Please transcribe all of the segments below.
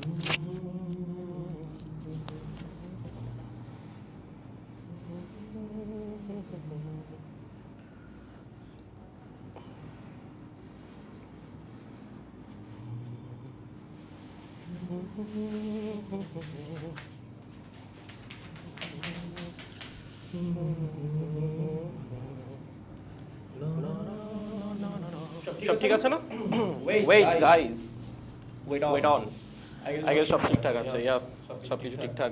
সব ঠিক আছে না? Wait guys, wait on. I guess সব ঠিকঠাক আছে। ইয়া, সবকিছু ঠিকঠাক।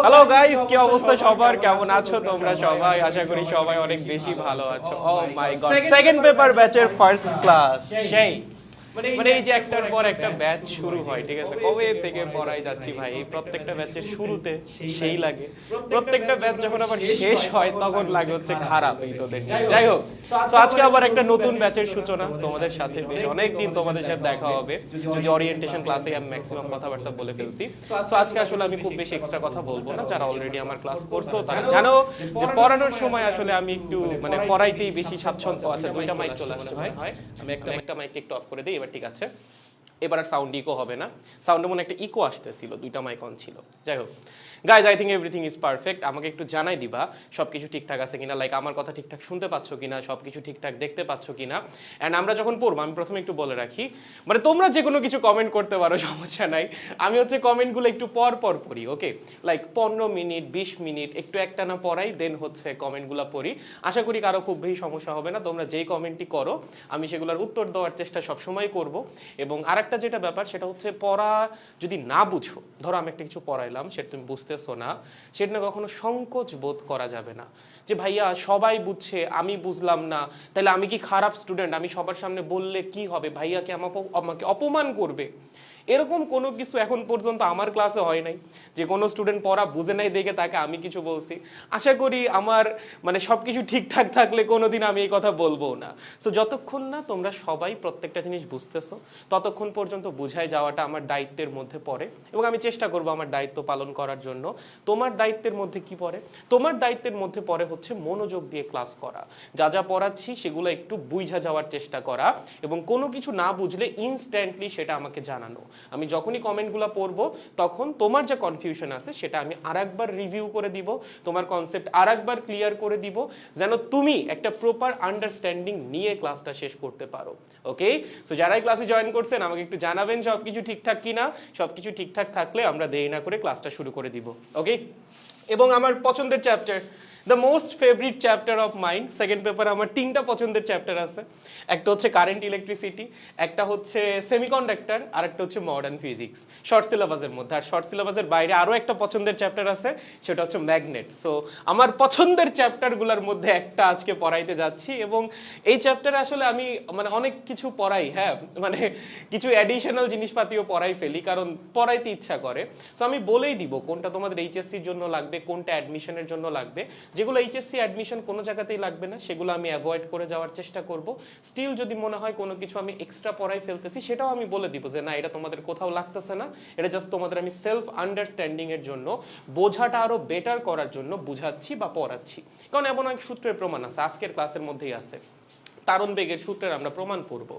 হ্যালো গাইস, কি অবস্থা সবার? কেমন আছো তোমরা সবাই? আশা করি সবাই অনেক বেশি ভালো আছো। ও মাই গড, সেকেন্ড পেপার ব্যাচের ফার্স্ট ক্লাস। সেই মানে এই যে একটার পর একটা ব্যাচ শুরু হয়, ঠিক আছে? কবে থেকে পড়াই যাচ্ছি ভাই, এই প্রত্যেকটা ব্যাচের শুরুতে সেই লাগে, প্রত্যেকটা ব্যাচ যখন আবার শেষ হয় তখন লাগে হচ্ছে খারাপ এই তোদের নিয়ে। যাই হোক, তো আজকে আবার একটা নতুন ব্যাচের সূচনা তোমাদের সাথে। বেশ অনেকদিন তোমাদের সাথে দেখা হবে, যদি ওরিয়েন্টেশন ক্লাসে আমি ম্যাক্সিমাম কথাবার্তা বলে ফেলছি। তো আজকে আসলে আমি খুব বেশি এক্সট্রা কথা বলবো না। যারা অলরেডি আমার ক্লাস করছো তারা জানো যে পড়ানোর সময় আসলে আমি একটু মানে পড়াইতেই বেশি স্বাচ্ছন্দ্য। আচ্ছা, দুইটা মাইক চলে আসছে ভাই, আমি একটা মাইক একটু অফ করে দিই, এবার ঠিক আছে? এবার আর সাউন্ড ইকো হবে না। সাউন্ডে মনে একটা ইকো আসতেছিল, দুইটা মাইক অন ছিল। যাই হোক guys, I think everything is perfect. আমাকে একটু জানাই দিবা সব কিছু ঠিকঠাক আছে কিনা, লাইক আমার কথা ঠিকঠাক শুনতে পাচ্ছ কিনা, সব কিছু ঠিকঠাক দেখতে পাচ্ছ কিনা। অ্যান্ড আমরা যখন পড়বো, আমি প্রথমে একটু বলে রাখি, মানে তোমরা যে কোনো কিছু কমেন্ট করতে পারো, সমস্যা নাই। আমি হচ্ছে কমেন্টগুলো একটু পর পর পড়ি, ওকে? লাইক 15 মিনিট 20 মিনিট একটু একটা না পড়াই, দেন হচ্ছে কমেন্টগুলো পড়ি। আশা করি কারো খুব বেশি সমস্যা হবে না। তোমরা যেই কমেন্টই করো আমি সেগুলোর উত্তর দেওয়ার চেষ্টা সবসময় করব। এবং আরেকটা যেটা ব্যাপার, সেটা হচ্ছে পড়া যদি না বুঝো, ধরো আমি একটা কিছু পড়াইলাম, সেটা তুমি বুঝতেছো না, সেটা না কখনো সংকোচ বোধ করা যাবে না। যে ভাইয়া সবাই বুঝছে, আমি বুঝলাম না, তাহলে আমি কি খারাপ স্টুডেন্ট? আমি সবার সামনে বললে কি হবে? ভাইয়া কি আমাকে অপমান করবে? এরকম কোনো কিছু এখন পর্যন্ত আমার ক্লাসে হয় নাই যে কোনো স্টুডেন্ট পড়া বুঝে নাই দেখে তাকে আমি কিছু বলছি। আশা করি আমার মানে সব কিছু ঠিকঠাক থাকলে কোনোদিন আমি এই কথা বলবো না। সো যতক্ষণ না তোমরা সবাই প্রত্যেকটা জিনিস বুঝতেছো, ততক্ষণ পর্যন্ত বুঝাই যাওয়াটা আমার দায়িত্বের মধ্যে পড়ে, এবং আমি চেষ্টা করবো আমার দায়িত্ব পালন করার জন্য। তোমার দায়িত্বের মধ্যে কি পড়ে? তোমার দায়িত্বের মধ্যে পড়ে হচ্ছে মনোযোগ দিয়ে ক্লাস করা, যা যা পড়াচ্ছি সেগুলো একটু বুঝা যাওয়ার চেষ্টা করা, এবং কোনো কিছু না বুঝলে ইনস্ট্যান্টলি সেটা আমাকে জানানো। আমি যখনই কমেন্টগুলো পড়বো তখন তোমার যে কনফিউশন আছে সেটা আমি আরেকবার রিভিউ করে দিব, তোমার কনসেপ্ট আরেকবার ক্লিয়ার করে দিব, যেন তুমি একটা প্রপার আন্ডারস্ট্যান্ডিং নিয়ে ক্লাসটা শেষ করতে পারো। ওকে? সো যারাই ক্লাসে জয়েন করছেন আমাকে একটু জানাবেন সব কিছু ঠিকঠাক কিনা। সব কিছু ঠিকঠাক থাকলে আমরা দেরি না করে ক্লাসটা শুরু করে দিব। ওকে? এবং আমার পছন্দের chapter, the most favourite chapter of mind, second paper আমার তিনটা পছন্দের চ্যাপ্টার আছে। একটা হচ্ছে কারেন্ট ইলেকট্রিসিটি, একটা হচ্ছে সেমিকন্ডাক্টর, আর একটা হচ্ছে মডার্ন ফিজিক্স, শর্ট সিলেবাসের মধ্যে। আর শর্ট সিলেবাসের বাইরে আরও একটা পছন্দের চ্যাপ্টার আছে, সেটা হচ্ছে ম্যাগনেট। সো আমার পছন্দের চ্যাপ্টারগুলোর মধ্যে একটা আজকে পড়াইতে যাচ্ছি। এবং এই চ্যাপ্টারে আসলে আমি মানে অনেক কিছু পড়াই, হ্যাঁ, মানে কিছু অ্যাডিশনাল জিনিসপাতিও পড়াই ফেলি, কারণ পড়াইতে ইচ্ছা করে। সো আমি বলেই দিব কোনটা তোমাদের এইচএসসির জন্য লাগবে, কোনটা অ্যাডমিশনের জন্য লাগবে। যেগুলো এইচএসসি অ্যাডমিশন কোনো জায়গাতেই লাগবে না সেগুলো আমি অ্যাভয়েড করে যাওয়ার চেষ্টা করব। স্টিল যদি মনে হয় কোনো কিছু আমি এক্সট্রা পড়াই ফেলতেছি, সেটাও আমি বলে দিব যে না, এটা তোমাদের কোথাও লাগতেছে না, এটা জাস্ট তোমাদের আমি সেলফ আন্ডারস্ট্যান্ডিং এর জন্য, বোঝাটা আরো বেটার করার জন্য বুঝাচ্ছি বা পড়াচ্ছি। কারণ এমন অনেক সূত্রের প্রমাণ আছে, আজকের ক্লাসের মধ্যেই আছে। তারণ বেগের সূত্রের আমরা প্রমাণ পড়ব।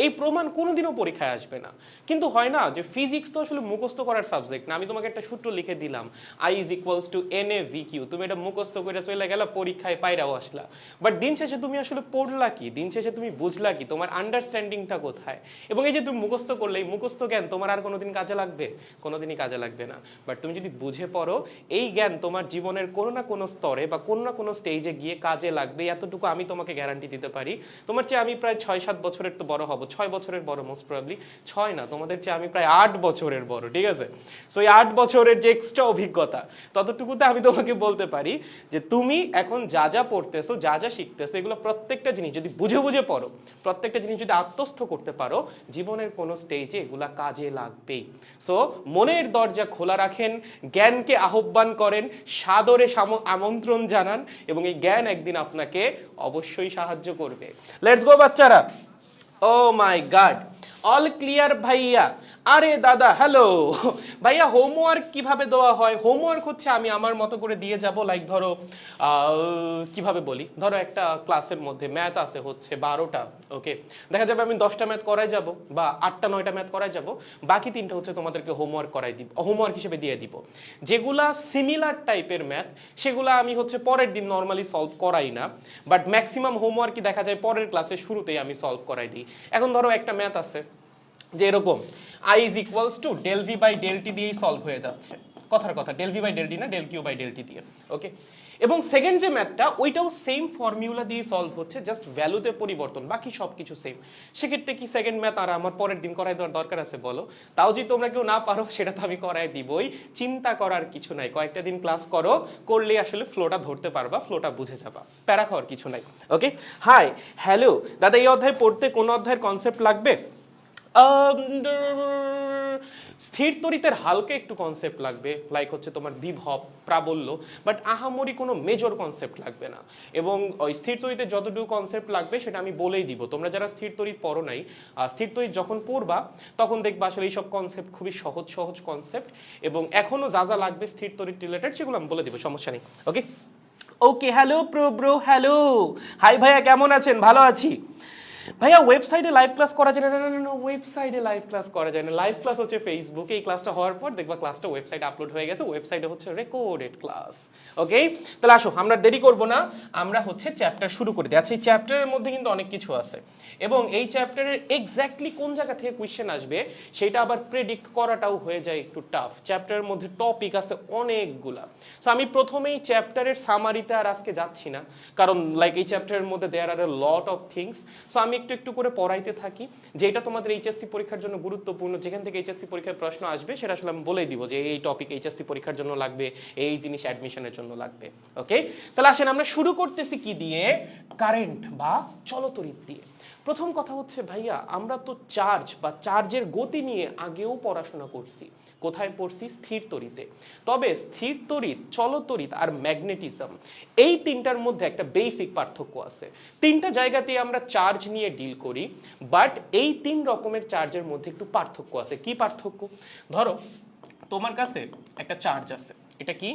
এই প্রমাণ কোনোদিনও পরীক্ষায় আসবে না। কিন্তু হয় না যে ফিজিক্স তো আসলে মুখস্থ করার সাবজেক্ট না। আমি তোমাকে একটা সূত্র লিখে দিলাম, I is equals to N A V Q, তুমি এটা মুখস্থ করে চলে গেলা, পরীক্ষায় পাইরাও আসলা। বাট দিন শেষে তুমি আসলে পড়লা কি? দিন শেষে তুমি বুঝলা কি? তোমার আন্ডারস্ট্যান্ডিংটা কোথায়? এবং এই যে তুমি মুখস্থ করলে, এই মুখস্থ জ্ঞান তোমার আর কোনোদিন কাজে লাগবে? কোনোদিনই কাজে লাগবে না। বাট তুমি যদি বুঝে পড়ো, এই জ্ঞান তোমার জীবনের কোনো না কোনো স্তরে বা কোনো না কোনো স্টেজে গিয়ে কাজে লাগবে, এতটুকু আমি তোমাকে গ্যারান্টি দিতে পারি। তোমার চেয়ে আমি প্রায় 6-7 বছরের তো বড় হব, 6 বছরের বড় মোস্ট প্রবাবলি, 6 না, তোমাদের চেয়ে আমি প্রায় 8 বছরের বড়, ঠিক আছে? সো এই 8 বছরের যে এক্সট্রা অভিজ্ঞতা, ততটুকুতে আমি তোমাকে বলতে পারি যে তুমি এখন যা যা পড়তেছো, যা যা শিখতেছো, এগুলো প্রত্যেকটা জিনিস যদি বুঝে বুঝে পড়ো, প্রত্যেকটা জিনিস যদি আত্মস্থ করতে পারো, জীবনের কোনো স্টেজে এগুলা কাজে লাগবেই। সো মনের দরজা খোলা রাখেন, জ্ঞানকে আহ্বান করেন, সাদরে আমন্ত্রণ জানান, এবং এই জ্ঞান একদিন আপনাকে অবশ্যই সাহায্য করবে। লেটস গো বাচ্চারা। ও মাই গড, অল ক্লিয়ার ভাইয়া। আরে দাদা হ্যালো ভাইয়া, হোমওয়ার্ক কিভাবে দেওয়া হয়? হোমওয়ার্ক হচ্ছে আমি আমার মতো করে দিয়ে যাব। লাইক ধরো কিভাবে বলি, ধরো একটা ক্লাসের মধ্যে ম্যাথ আছে হচ্ছে 12টা, ওকে, দেখা যাবে আমি 10টা ম্যাথ করাই যাব বা 8টা 9টা ম্যাথ করাই যাব, বাকি 3টা হচ্ছে তোমাদেরকে হোমওয়ার্ক করাই দিব, হোমওয়ার্ক হিসেবে দিয়ে দিব। যেগুলা সিমিলার টাইপের ম্যাথ সেগুলা আমি হচ্ছে পরের দিন নর্মালি সলভ করাই না, বাট ম্যাক্সিমাম হোমওয়ার্কই দেখা যায় পরের ক্লাসের শুরুতেই আমি সলভ করাই দিই। এখন ধরো একটা ম্যাথ আছে যে এরকম i is equals to del V by del T দিয়েই সলভ হয়ে যাচ্ছে, কথার কথা del V by del T না, del Q by del T দিয়ে, ওকে। এবং সেকেন্ড যে ম্যাথটা ওইটাও সেম ফর্মুলা দিয়ে সলভ হচ্ছে, জাস্ট ভ্যালুতে পরিবর্তন, বাকি সব কিছু সেম। সেক্ষেত্রে কি সেকেন্ড ম্যাথ আর আমার পরের দিন করাই দেওয়ার দরকার আছে বলো? তাও যদি তোমরা কেউ না পারো সেটা তো আমি করাই দিবই, চিন্তা করার কিছু নাই। কয়েকটা দিন ক্লাস করো, করলেই আসলে ফ্লোটা ধরতে পারবা, ফ্লোটা বুঝে যাবা, প্যারা খাওয়ার কিছু নাই, ওকে। হাই হ্যালো দাদা, এই অধ্যায় পড়তে কোন অধ্যায়ের কনসেপ্ট লাগবে? স্থির তড়িতের হালকা একটু কনসেপ্ট লাগবে, লাইক হচ্ছে তোমার বিভব, প্রাবল্য, বাট আহামরি কোনো মেজর কনসেপ্ট লাগবে না। এবং ওই স্থির তড়িতে যতটুকু কনসেপ্ট লাগবে সেটা আমি বলেই দিব। তোমরা যারা স্থির তড়িৎ পড়ো নাই, স্থির তড়িৎ যখন পড়বা তখন দেখবা আসলে এইসব কনসেপ্ট খুবই সহজ সহজ কনসেপ্ট, এবং এখনো যা যা লাগবে স্থির তড়িৎ রিলেটেড সেগুলো আমি বলে দিব, সমস্যা নেই, okay. Okay hello bro hello, hi ভাইয়া কেমন আছেন? ভালো আছি ভাইয়া। ওয়েবসাইটে লাইভ ক্লাস করা যায় না? না, ওয়েবসাইটে লাইভ ক্লাস করা যায় না। লাইভ ক্লাস হচ্ছে ফেসবুকে, এই ক্লাসটা হওয়ার পর দেখবা ক্লাসটা ওয়েবসাইটে আপলোড হয়ে গেছে, ওয়েবসাইটে হচ্ছে রেকর্ডেড ক্লাস, ওকে। তাহলে আসো আমরা দেরি করব না, আমরা হচ্ছে চ্যাপ্টার শুরু করে দিই। আচ্ছা, এই চ্যাপ্টারের মধ্যে কিন্তু অনেক কিছু আছে, এবং এই চ্যাপ্টারের এক্স্যাক্টলি কোন জায়গা থেকে কোয়েশ্চেন আসবে সেটা আবার প্রেডিক্ট করাটাও হয়ে যায় একটু টাফ। চ্যাপ্টারের মধ্যে টপিক আছে অনেকগুলা। সো আমি প্রথমেই চ্যাপ্টারের সামারিতে আর আজকে যাচ্ছি না, কারণ লাইক এই চ্যাপ্টারের মধ্যে দেয়ার আর এ লট অফ থিংস। সো আমি একটু একটু করে পড়াইতে থাকি, যেটা তোমাদের এইচএসসি পরীক্ষার জন্য গুরুত্বপূর্ণ, যেখান থেকে এইচএসসি পরীক্ষার প্রশ্ন আসবে সেটা আসলে আমি বলেই দিব যে এই টপিক এইচএসসি পরীক্ষার জন্য লাগবে, এই জিনিস অ্যাডমিশনের জন্য লাগবে, ওকে। তাহলে আসেন আমরা শুরু করতেছি কি দিয়ে? কারেন্ট বা চলতড়িৎ দিয়ে। প্রথম কথা হচ্ছে ভাইয়া, আমরা তো চার্জ বা চার্জের গতি নিয়ে আগেও পড়াশোনা করছি। কোথায় পড়ছি? স্থির তড়িতে। তবে স্থির তড়িৎ, চলতড়িৎ আর ম্যাগনেটিজম, এই তিনটার মধ্যে একটা বেসিক পার্থক্য আছে। তিনটা জায়গাতেই আমরা চার্জ নিয়ে ডিল করি, বাট এই তিন রকমের চার্জের মধ্যে একটু পার্থক্য আছে। কি পার্থক্য? ধরো তোমার কাছে একটা চার্জ আছে, এটা কি?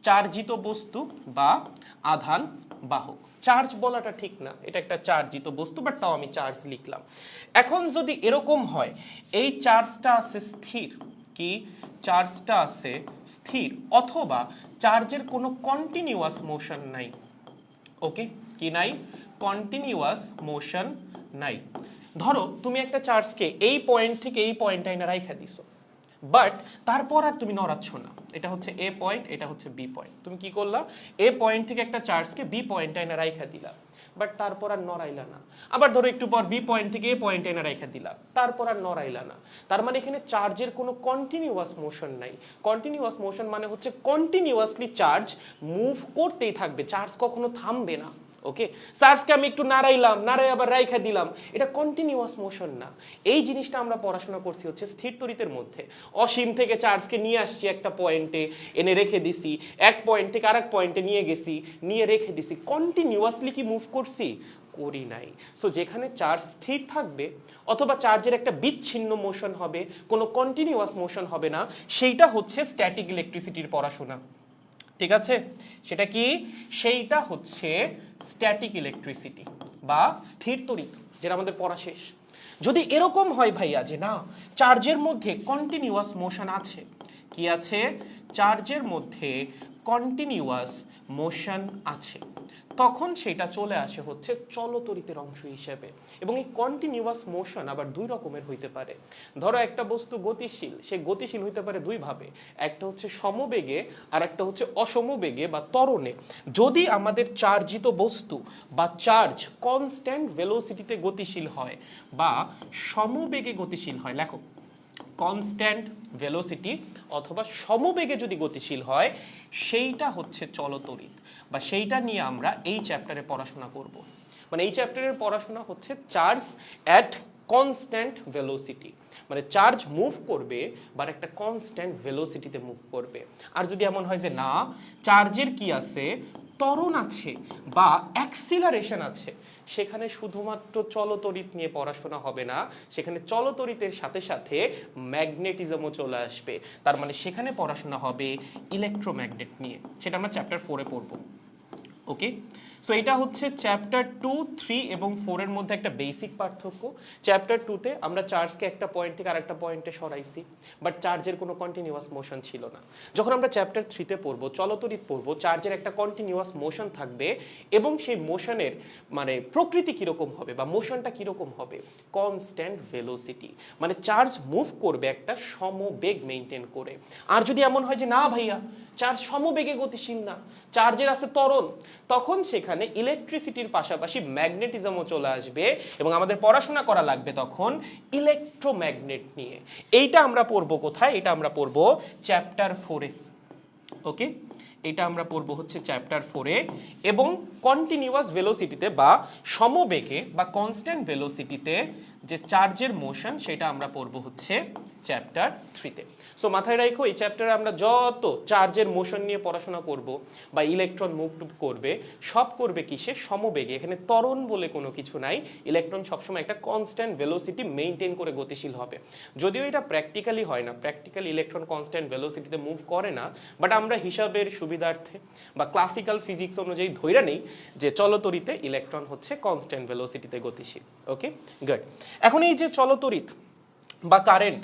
চার্জিত বস্তু বা আধান বাহক। চার্জ বলাটা ঠিক না, এটা একটা চার্জিত বস্তু, বাট তাও আমি চার্জ লিখলাম। এখন যদি এরকম হয়, এই চার্জটা আছে স্থির, কি? চার্জটা আছে স্থির, অথবা চার্জের কোনো কন্টিনিউয়াস মোশন নাই, ওকে। কি নাই? কন্টিনিউয়াস মোশন নাই। ধরো তুমি একটা চার্জকে এই পয়েন্ট থেকে এই পয়েন্টে এনে রাইখা দিছো, বাট তারপর আর তুমি নড়াচ্ছ না। এটা হচ্ছে এ পয়েন্ট, এটা হচ্ছে বি পয়েন্ট। তুমি কি করলা? এ পয়েন্ট থেকে একটা চার্জকে বি পয়েন্টে এনে রাইখা দিলা, বাট তারপর আর নড়াইলা না। আবার ধরো একটু পর বি পয়েন্ট থেকে এ পয়েন্টে এনে রাইখা দিলা, তারপর আর নড়াইলা না। তার মানে এখানে চার্জের কোনো কন্টিনিউয়াস মোশন নাই। কন্টিনিউয়াস মোশন মানে হচ্ছে কন্টিনিউয়াসলি চার্জ মুভ করতেই থাকবে, চার্জ কখনো থামবে না, ওকে। চার্জকে আমি একটু নাড়াইলাম, নাড়াই আবার রাইখা দিলাম, এটা কন্টিনিউয়াস মোশন না। এই জিনিসটা আমরা পড়াশোনা করছি হচ্ছে স্থির তড়িতের মধ্যে। অসীম থেকে চার্জকে নিয়ে আসছি একটা পয়েন্টে, এনে রেখে দিছি, এক পয়েন্ট থেকে আরেক পয়েন্টে নিয়ে গেছি, নিয়ে রেখে দিছি। কন্টিনিউয়াসলি কি মুভ করছি? করি নাই। সো যেখানে চার্জ স্থির থাকবে অথবা চার্জের একটা বিচ্ছিন্ন মোশন হবে, কোনো কন্টিনিউয়াস মোশন হবে না, সেইটা হচ্ছে স্ট্যাটিক ইলেকট্রিসিটির পড়াশোনা, ঠিক আছে? সেটা কি? সেইটা হচ্ছে স্ট্যাটিক ইলেকট্রিসিটি বা স্থির তড়িৎ, যেটা আমাদের পড়া শেষ। যদি এরকম হয় ভাইয়া যে না, চার্জের মধ্যে কন্টিনিউয়াস মোশন আছে, কি আছে? চার্জের মধ্যে কন্টিনিউয়াস মোশন আছে, তখন সেটা চলে আসে হচ্ছে চলতড়িতের অংশ হিসেবে। এবং এই কন্টিনিউয়াস মোশন আবার দুই রকমের হইতে পারে। ধরো একটা বস্তু গতিশীল, সে গতিশীল হইতে পারে দুই ভাবে, একটা হচ্ছে সমবেগে আর একটা হচ্ছে অসমবেগে বা ত্বরণে। যদি আমাদের চার্জিত বস্তু বা চার্জ কনস্ট্যান্ট ভেলোসিটিতে গতিশীল হয় বা সমবেগে গতিশীল হয়, লেখো কনস্ট্যান্ট ভেলোসিটি অথবা সমবেগে যদি গতিশীল হয়, সেইটা হচ্ছে চলতড়িৎ, বা সেইটা নিয়ে আমরা এই চ্যাপ্টারে পড়াশোনা করব। মানে এই চ্যাপ্টারের পড়াশোনা হচ্ছে চার্জ অ্যাট কনস্ট্যান্ট ভেলোসিটি, মানে চার্জ মুভ করবে বা একটা কনস্ট্যান্ট ভেলোসিটিতে মুভ করবে। আর যদি এমন হয় যে না, চার্জের কি আছে? ত্বরণ আছে বা অ্যাক্সিলারেশন আছে, সেখানে শুধুমাত্র চলতড়িৎ নিয়ে পড়াশোনা হবে না, সেখানে চলতড়িতের সাথে সাথে ম্যাগনেটিজমও চলে আসবে। তার মানে সেখানে পড়াশোনা হবে ইলেকট্রোম্যাগনেট নিয়ে, সেটা আমরা চ্যাপ্টার 4-এ পড়বো। ওকে, সো এটা হচ্ছে চ্যাপ্টার 2, 3 এবং 4 এর মধ্যে একটা বেসিক পার্থক্য। চ্যাপ্টার 2-তে আমরা চার্জকে একটা পয়েন্ট থেকে আরেকটা পয়েন্টে সরাইছি, বাট চার্জের কোনো কন্টিনিউয়াস মোশন ছিল না। যখন আমরা চ্যাপ্টার 3-তে পড়বো, চলতড়িৎ পড়বো, চার্জের একটা কন্টিনিউয়াস মোশন থাকবে এবং সেই মোশনের মানে প্রকৃতি কীরকম হবে বা মোশনটা কীরকম হবে, কনস্ট্যান্ট ভেলোসিটি, মানে চার্জ মুভ করবে একটা সমবেগ মেনটেন করে। আর যদি এমন হয় যে না ভাইয়া চার্জ সমবেগে গতিশীল না, চার্জের আছে ত্বরণ, তখন সেখানে ইলেকট্রিসিটির পাশাপাশি ম্যাগনেটিজমও চলে আসবে এবং আমাদের পড়াশোনা করা লাগবে তখন ইলেকট্রোম্যাগনেট নিয়ে। এইটা আমরা পড়বো কোথায়? এটা আমরা পড়বো চ্যাপ্টার 4-এ। ওকে, এটা আমরা পড়বো হচ্ছে চ্যাপ্টার 4-এ এবং কন্টিনিউয়াস ভেলোসিটিতে বা সমবেগে বা কনস্ট্যান্ট ভেলোসিটিতে যে চার্জের মোশন, সেটা আমরা পড়বো হচ্ছে চ্যাপ্টার 3-তে। সো মাথায় রাখো, এই চ্যাপ্টারে আমরা যত চার্জের মোশন নিয়ে পড়াশোনা করব বা ইলেকট্রন মুভ করবে, সব করবে কিসে? সমবেগে। এখানে ত্বরণ বলে কোনো কিছু নাই, ইলেকট্রন সবসময় একটা কনস্ট্যান্ট ভেলোসিটি মেনটেন করে গতিশীল হবে। যদিও এটা প্র্যাকটিক্যালি হয় না, প্র্যাকটিক্যালি ইলেকট্রন কনস্ট্যান্ট ভেলোসিটিতে মুভ করে না, বাট আমরা হিসাবের সুবিধার্থে বা ক্লাসিক্যাল ফিজিক্স অনুযায়ী ধইরা নেই যে চলতড়িতে ইলেকট্রন হচ্ছে কনস্ট্যান্ট ভেলোসিটিতে গতিশীল। ওকে, গুড। এখন এই যে চলতড়িৎ বা কারেন্ট,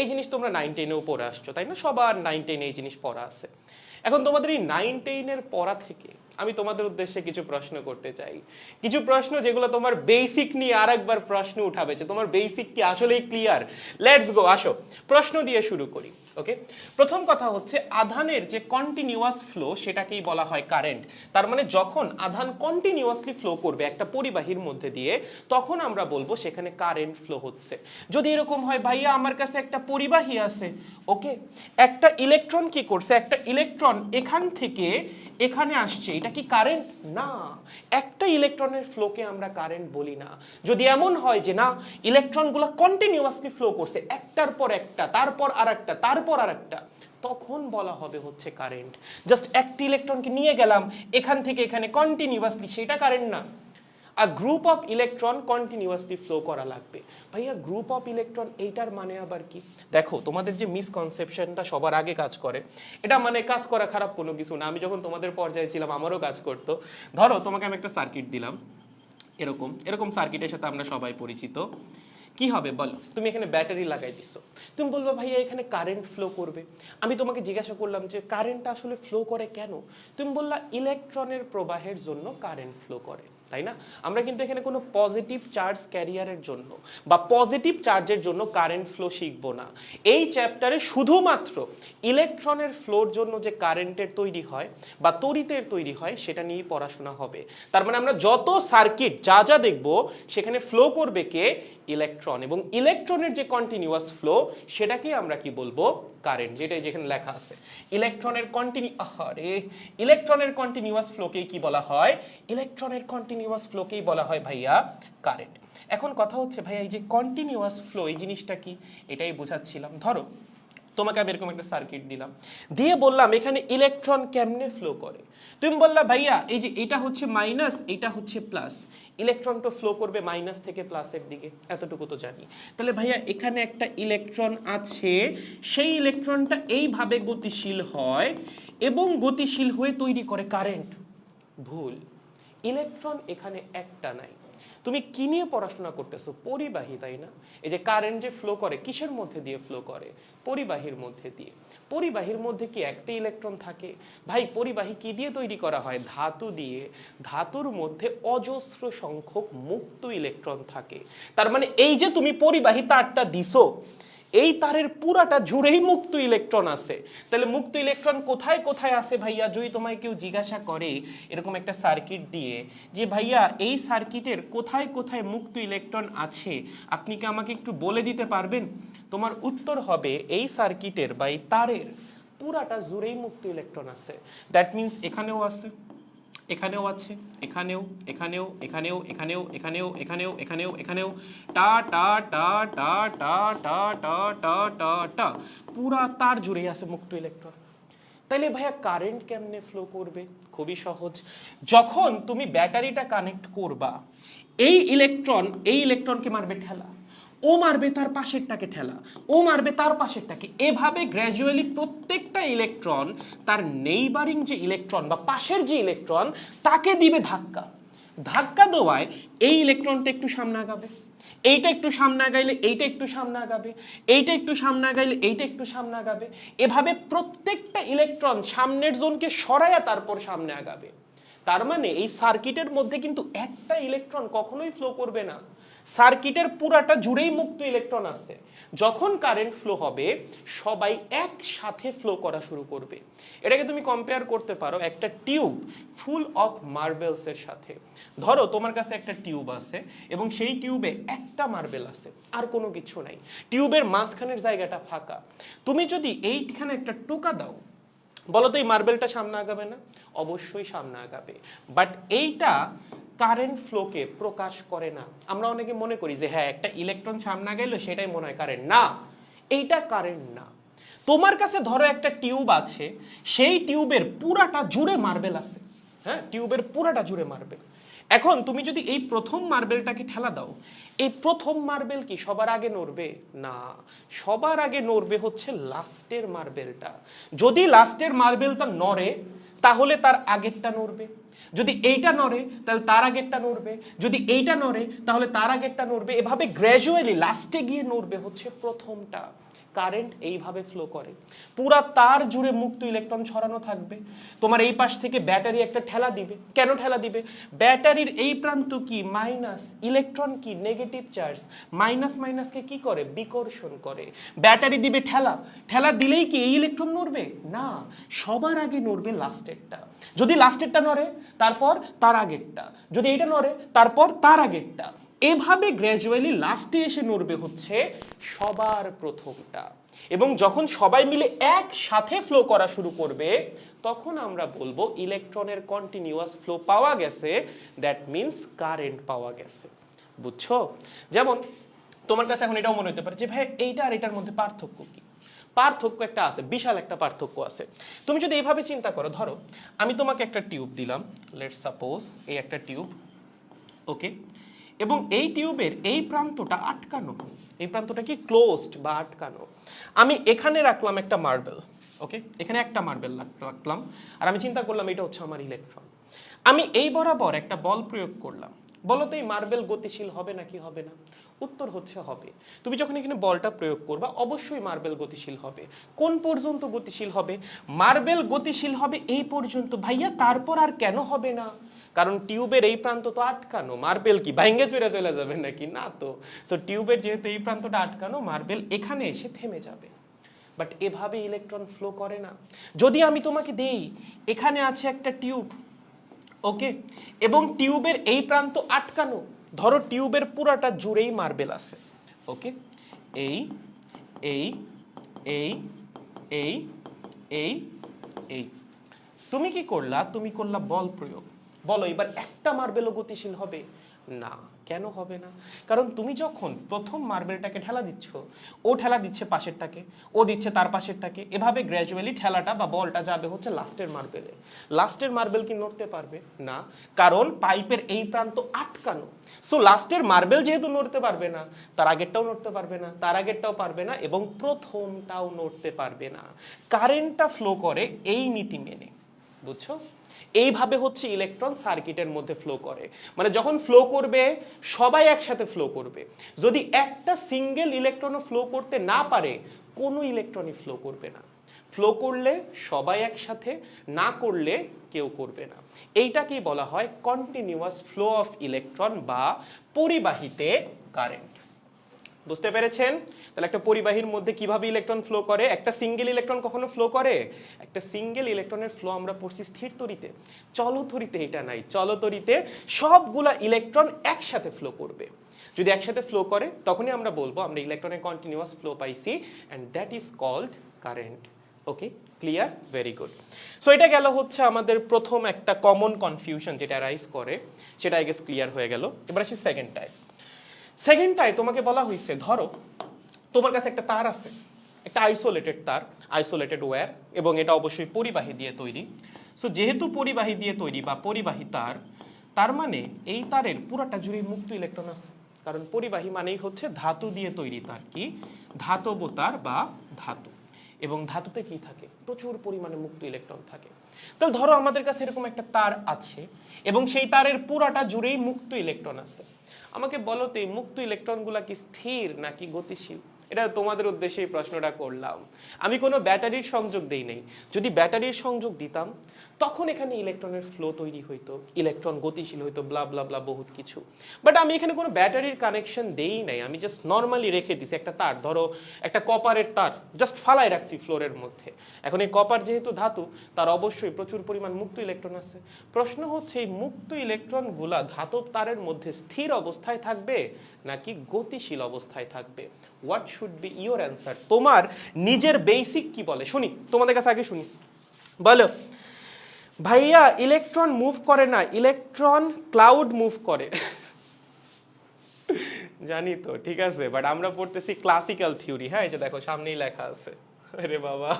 এই জিনিস তোমরা 9-10-এও পড়ে আসছো, তাই না? সবার 9-10 এই জিনিস পড়া আছে। এখন তোমাদের এই 9-10-এর পড়া থেকে আমি তোমাদের উদ্দেশ্যে কিছু প্রশ্ন করতে চাই, কিছু প্রশ্ন যেগুলো তোমার বেসিক নিয়ে আরেকবার প্রশ্ন উঠাবে যে তোমার বেসিক কি আসলেই ক্লিয়ার। লেটস গো, আসো প্রশ্ন দিয়ে শুরু করি। ওকে, প্রথম কথা হচ্ছে আধানের যে কন্টিনিউয়াস ফ্লো সেটাকেই বলা হয় কারেন্ট। তার মানে যখন আধান কন্টিনিউয়াসলি ফ্লো করবে একটা পরিবাহীর মধ্যে দিয়ে, তখন আমরা বলবো সেখানে কারেন্ট ফ্লো হচ্ছে। যদি এরকম হয় ভাইয়া আমার কাছে একটা পরিবাহী আছে, ওকে, একটা ইলেকট্রন কি করছে, একটা ইলেকট্রন এখান থেকে এখানে আসছে, এটা কি কারেন্ট? না, একটা ইলেকট্রনের ফ্লোকে আমরা কারেন্ট বলি না। যদি এমন হয় যে না ইলেকট্রনগুলো কন্টিনিউয়াসলি ফ্লো করছে একটার পর একটা, তারপর আরেকটা, তারপর আরেকটা, তখন বলা হবে হচ্ছে কারেন্ট। জাস্ট একটি ইলেকট্রনকে নিয়ে গেলাম এখান থেকে এখানে কন্টিনিউয়াসলি, সেটা কারেন্ট না। A group of electron continuously flow করা লাগবে। ভাইয়া গ্রুপ অফ ইলেকট্রন এইটার মানে আবার কি? দেখো তোমাদের যে মিসকনসেপশনটা সবার আগে কাজ করে, এটা মানে কাজ করা খারাপ কোনো কিছু না। আমি যখন তোমাদের পর্যায়ে ছিলাম আমারও কাজ করতো। ধরো তোমাকে আমি একটা সার্কিট দিলাম, এরকম এরকম সার্কিটের সাথে আমরা সবাই পরিচিত। কি হবে বলো? তুমি এখানে ব্যাটারি লাগাই দিচ্ছ, তুমি বলবো ভাইয়া এখানে কারেন্ট ফ্লো করবে। আমি তোমাকে জিজ্ঞাসা করলাম যে কারেন্টটা আসলে ফ্লো করে কেন? তুমি বললা ইলেকট্রনের প্রবাহের জন্য কারেন্ট ফ্লো করে, তাই না? আমরা কিন্তু এখানে কোনো পজিটিভ চার্জ ক্যারিয়ারের জন্য বা পজিটিভ চার্জের জন্য কারেন্ট ফ্লো শিখবো না। এই চ্যাপ্টারে শুধুমাত্র ইলেকট্রনের ফ্লোর জন্য যে কারেন্টের তৈরি হয় বা তড়িতের তৈরি হয় সেটা নিয়েই পড়াশোনা হবে। তার মানে আমরা যত সার্কিট যা যা দেখব সেখানে ফ্লো করবে কে? ইলেকট্রন। এবং ইলেকট্রনের যে কন্টিনিউয়াস ফ্লো সেটাকেই আমরা কি বলবো? কারেন্ট। যেটাই যেখানে লেখা আছে ইলেকট্রনের ইলেকট্রনের কন্টিনিউয়াস ফ্লোকেই কি বলা হয়? ইলেকট্রনের কন্টিনিউয়াস ফ্লোকেই বলা হয় ভাইয়া কারেন্ট। এখন কথা হচ্ছে ভাইয়া এই যে কন্টিনিউয়াস ফ্লো এই জিনিসটা কি, এটাই বোঝাচ্ছিলাম। ধরো তোমাকে আমি এরকম একটা সার্কিট দিলাম, দিয়ে বললাম এখানে ইলেকট্রন কেমনে ফ্লো করে। তুমি বললা ভাইয়া এই যে এটা হচ্ছে মাইনাস, এটা হচ্ছে প্লাস, ইলেকট্রন তো ফ্লো করবে মাইনাস থেকে প্লাসের দিকে, এতটুকু তো জানি। তাহলে ভাইয়া এখানে একটা ইলেকট্রন আছে, সেই ইলেকট্রনটা এইভাবে গতিশীল হয় এবং গতিশীল হয়ে তৈরি করে কারেন্ট। ভুল, ইলেকট্রন এখানে একটা নাই। তুমি কি নিয়ে পড়াশোনা করতেছো? পরিবাহী, তাই না? এই যে কারেন্ট যে ফ্লো করে কিসের মধ্যে দিয়ে ফ্লো করে? পরিবাহীর মধ্যে দিয়ে। পরিবাহীর মধ্যে কি একটা ইলেকট্রন থাকে? ভাই পরিবাহী কি দিয়ে তৈরি করা হয়? ধাতু দিয়ে। ধাতুর মধ্যে অজস্র সংখ্যক মুক্ত ইলেকট্রন থাকে। তার মানে এই যে তুমি পরিবাহী তারটা দিছো, এই তারের পুরাটা জুড়েই মুক্ত ইলেকট্রন আছে। তাহলে মুক্ত ইলেকট্রন কোথায় কোথায় আছে ভাইয়া? যদি তোমায় কেউ জিজ্ঞাসা করে এরকম একটা সার্কিট দিয়ে যে ভাইয়া এই সার্কিটের কোথায় কোথায় মুক্ত ইলেকট্রন আছে, আপনি কি আমাকে একটু বলে দিতে পারবেন? তোমার উত্তর হবে এই সার্কিটের বা এই তারের পুরাটা জুড়েই মুক্ত ইলেকট্রন আছে। দ্যাট মিন্স এখানেও আছে, এখানেও আছে, এখানেও, এখানেও, এখানেও, এখানেও, এখানেও, এখানেও, এখানেও, এখানেও, টা টা টা টা টা টা টা টা টা টা পুরা তার জুড়েই আছে মুক্ত ইলেকট্রন। তাহলে ভাইয়া কারেন্ট কেমনে ফ্লো করবে? খুবই সহজ। যখন তুমি ব্যাটারিটা কানেক্ট করবা, এই ইলেকট্রনকে মারবে ঠেলা, ও মারবে তার পাশেরটাকে ঠেলা, ও মারবে তার পাশেরটাকে, এভাবে গ্র্যাজুয়ালি প্রত্যেকটা ইলেকট্রন তার নেইবারিং যে ইলেকট্রন বা পাশের যে ইলেকট্রন তাকে দিবে ধাক্কা। ধাক্কা দেওয়ায় এই ইলেকট্রনটা একটু সামনে আগাবে, এইটা একটু সামনে আগাইলে এইটা একটু সামনে আগাবে, এইটা একটু সামনে আগাইলে এইটা একটু সামনে আগাবে, এভাবে প্রত্যেকটা ইলেকট্রন সামনের জোনকে সরাইয়া তারপর সামনে আগাবে। তার মানে এই সার্কিটের মধ্যে কিন্তু একটা ইলেকট্রন কখনোই ফ্লো করবে না, সার্কিটের পুরাটা জুড়েই মুক্ত ইলেকট্রন আছে। যখন কারেন্ট ফ্লো হবে সবাই একসাথে ফ্লো করা শুরু করবে। এটাকে তুমি কম্পেয়ার করতে পারো একটা টিউব ফুল অফ মার্বেলসের সাথে। ধরো তোমার কাছে একটা টিউব আছে এবং সেই টিউবে একটা মার্বেল আছে, আর কোনো কিছু নাই, টিউবের মাঝখানের জায়গাটা ফাঁকা। তুমি যদি এইখানে একটা টোকা দাও, বলো তো এই মার্বেলটা সামনে আগাবে না? অবশ্যই সামনে আগাবে। বাট এইটা কারেন্ট ফ্লোকে প্রকাশ করে না। আমরা অনেকে মনে করি যে হ্যাঁ একটা ইলেকট্রন সামনে গেল সেটাই মনে হয় কারেন্ট, না, এইটা কারেন্ট না। তোমার কাছে ধরো একটা টিউব আছে, সেই টিউবের পুরাটা জুড়ে মার্বেল আছে, হ্যাঁ টিউবের পুরাটা জুড়ে মার্বেল। এখন তুমি যদি এই প্রথম মার্বেলটাকে ঠেলা দাও, এই প্রথম মার্বেল কি সবার আগে নড়বে? না, সবার আগে নড়বে হচ্ছে লাস্টের মার্বেলটা। যদি লাস্টের মার্বেলটা নড়ে তাহলে তার আগেরটা নড়বে, যদি এইটা নড়ে তাহলে তার আগেরটা নড়বে, যদি এইটা নড়ে তাহলে তার আগেরটা নড়বে, এভাবে গ্র্যাজুয়ালি লাস্টে গিয়ে নড়বে হচ্ছে প্রথমটা। কারেন্ট এইভাবে ফ্লো করে, পুরা তার জুড়ে মুক্ত ইলেকট্রন ছড়ানো থাকবে। তোমার এই পাশ থেকে ব্যাটারি একটা ঠেলা দিবে, কেন ঠেলা দিবে? ব্যাটারির এই প্রান্ত কি মাইনাস, ইলেকট্রন কি নেগেটিভ চার্জ, মাইনাস মাইনাসকে কি করে? বিকর্ষণ করে। ব্যাটারি দিবে ঠেলা, ঠেলা দিলেই কি এই ইলেকট্রন নড়বে? না, সবার আগে নড়বে লাস্টেরটা। যদি লাস্টেরটা নড়ে তারপর তার আগেরটা, যদি এটা নড়ে তারপর তার আগেরটা, এভাবে গ্র্যাজুয়ালি লাস্টে এসে নড়বে হচ্ছে সবার প্রথমটা। এবং যখন সবাই মিলে একসাথে ফ্লো করা শুরু করবে তখন আমরা বলবো ইলেকট্রনের কন্টিনিউয়াস ফ্লো পাওয়া গেছে, দ্যাট মিন্স কারেন্ট পাওয়া গেছে। বুঝছো? যেমন তোমার কাছে এখন এটাও মনে হতে পারে যে ভাই এইটা আর এটার মধ্যে পার্থক্য কি? পার্থক্য একটা আছে, বিশাল একটা পার্থক্য আছে। তুমি যদি এইভাবে চিন্তা করো, ধরো আমি তোমাকে একটা টিউব দিলাম, লেটস সাপোজ এই একটা টিউব, ওকে, এবং এই টিউবের এই প্রান্তটা আটকানো, এই প্রান্তটা কি ক্লোজড বা আটকানো। আমি এখানে রাখলাম একটা মার্বেল, ওকে, এখানে একটা মার্বেল রাখলাম, আর আমি চিন্তা করলাম এটা হচ্ছে আমার ইলেকট্রন। আমি এই বরাবর একটা বল প্রয়োগ করলাম, বলো তো এই মার্বেল গতিশীল হবে নাকি হবে না? উত্তর হচ্ছে হবে। তুমি যখন এখানে বলটা প্রয়োগ করবা অবশ্যই মার্বেল গতিশীল হবে। কোন পর্যন্ত গতিশীল হবে? মার্বেল গতিশীল হবে এই পর্যন্ত। ভাইয়া তারপর আর কেন হবে না? কারণ টিউবের এই প্রান্ত তো আটকানো, মার্বেল কি ভাঙ্গে চলে যাবে নাকি? না তো। সো টিউবের যেহেতু এই প্রান্তটা আটকানো, মার্বেল এখানে এসে থেমে যাবে। বাট এভাবে ইলেকট্রন ফ্লো করে না। যদি আমি তোমাকে দেই এখানে আছে একটা টিউব, ওকে, এবং টিউবের এই প্রান্ত আটকানো, ধরো টিউবের পুরাটা জুড়েই মার্বেল আছে, ওকে, এই এই এই এই এই এই, তুমি কি করলা? তুমি করলা বল প্রয়োগ। বলো এবার একটা মার্বেলও গতিশীল হবে না? কেন হবে না? কারণ তুমি যখন প্রথম মার্বেলটাকে ঠেলা দিচ্ছ, ও ঠেলা দিচ্ছে পাশেরটাকে, ও দিচ্ছে তার পাশেরটাকে, এভাবে গ্র্যাজুয়ালি ঠেলাটা বা বলটা যাবে হচ্ছে লাস্টের মার্বেলে। লাস্টের মার্বেল কি নড়তে পারবে না? কারণ পাইপের এই প্রান্ত আটকানো। সো লাস্টের মার্বেল যেহেতু নড়তে পারবে না, তার আগেরটাও নড়তে পারবে না, তার আগেরটাও পারবে না, এবং প্রথমটাও নড়তে পারবে না। কারেন্টটা ফ্লো করে এই নীতি মেনে। বুঝছো? এইভাবে হচ্ছে ইলেকট্রন সার্কিটের মধ্যে ফ্লো করে। মানে যখন ফ্লো করবে সবাই একসাথে ফ্লো করবে। যদি একটা সিঙ্গেল ইলেকট্রনও ফ্লো করতে না পারে, কোনো ইলেকট্রনই ফ্লো করবে না। ফ্লো করলে সবাই একসাথে, না করলে কেউ করবে না। এইটাকেই বলা হয় কন্টিনিউয়াস ফ্লো অফ ইলেকট্রন বা পরিবাহিতে কারেন্ট। বুঝতে পেরেছেন? তাহলে একটা পরিবাহীর মধ্যে কিভাবে ইলেকট্রন ফ্লো করে? একটা সিঙ্গেল ইলেকট্রন কখনো ফ্লো করে? একটা সিঙ্গেল ইলেকট্রনের ফ্লো আমরা পড়ছি স্থির তড়িতে। চলতড়িতে এটা নাই। চলতড়িতে সবগুলা ইলেকট্রন একসাথে ফ্লো করবে। যদি একসাথে ফ্লো করে তখনই আমরা বলবো আমরা ইলেকট্রনের কন্টিনিউয়াস ফ্লো পাইছি, and that is called current. Okay, clear? Very good. So এটা গেল হচ্ছে আমাদের প্রথম একটা কমন কনফিউশন যেটা রাইজ করে, সেটা আই গেস ক্লিয়ার হয়ে গেল। এবার আসি সেকেন্ডটায়। সেকেন্ডটায় তোমাকে বলা হয়েছে ধরো তোমার কাছে একটা তার আছে, একটা আইসোলেটেড তার, আইসোলেটেড ওয়্যার, এবং এটা অবশ্যই পরিবাহী দিয়ে তৈরি। সো যেহেতু পরিবাহী দিয়ে তৈরি বা পরিবাহী তার, তার মানে এই তারের পুরাটা জুড়ে মুক্ত ইলেকট্রন আছে, কারণ পরিবাহী মানেই হচ্ছে ধাতু দিয়ে তৈরি তার, কি ধাতব তার বা ধাতু। এবং ধাতুতে কি থাকে, প্রচুর পরিমাণে মুক্ত ইলেকট্রন থাকে। তাহলে ধরো আমাদের কাছে এরকম একটা তার আছে এবং সেই তারের পুরাটা জুড়েই মুক্ত ইলেকট্রন আছে। আমাকে বলো তো এই মুক্ত ইলেকট্রনগুলা কি স্থির নাকি গতিশীল? এটা তোমাদের উদ্দেশ্যে এই প্রশ্নটা করলাম। আমি কোনো ব্যাটারির সংযোগ দেই নাই। যদি ব্যাটারির সংযোগ দিতাম তখন এখানে ইলেকট্রনের ফ্লো তৈরি হইতো, ইলেকট্রন গতিশীল হইতো, ব্লা ব্লা ব্লা বহুত কিছু। বাট আমি এখানে কোনো ব্যাটারির কানেকশন দেই নাই, আমি জাস্ট নর্মালি রেখে দিছি একটা তার, ধরো একটা কপারের তার জাস্ট ফালাই রাখছি ফ্লোরের মধ্যে। এখন এই কপার যেহেতু ধাতু, তার অবশ্যই প্রচুর পরিমাণ মুক্ত ইলেকট্রন আছে। প্রশ্ন হচ্ছে এই মুক্ত ইলেকট্রনগুলা ধাতব তারের মধ্যে স্থির অবস্থায় থাকবে নাকি গতিশীল অবস্থায় থাকবে? What should be your answer? তোমার নিজের বেসিক কি বলে শুনি, তোমাদের কাছে আগে শুনি। বলো ভাইয়া ইলেকট্রন মুভ করে না, ইলেকট্রন ক্লাউড মুভ করে। জানি তো, ঠিক আছে, বাট আমরা পড়তেছি ক্লাসিক্যাল থিওরি। হ্যাঁ, এই যে দেখো সামনেই লেখা আছে। আরে বাবা,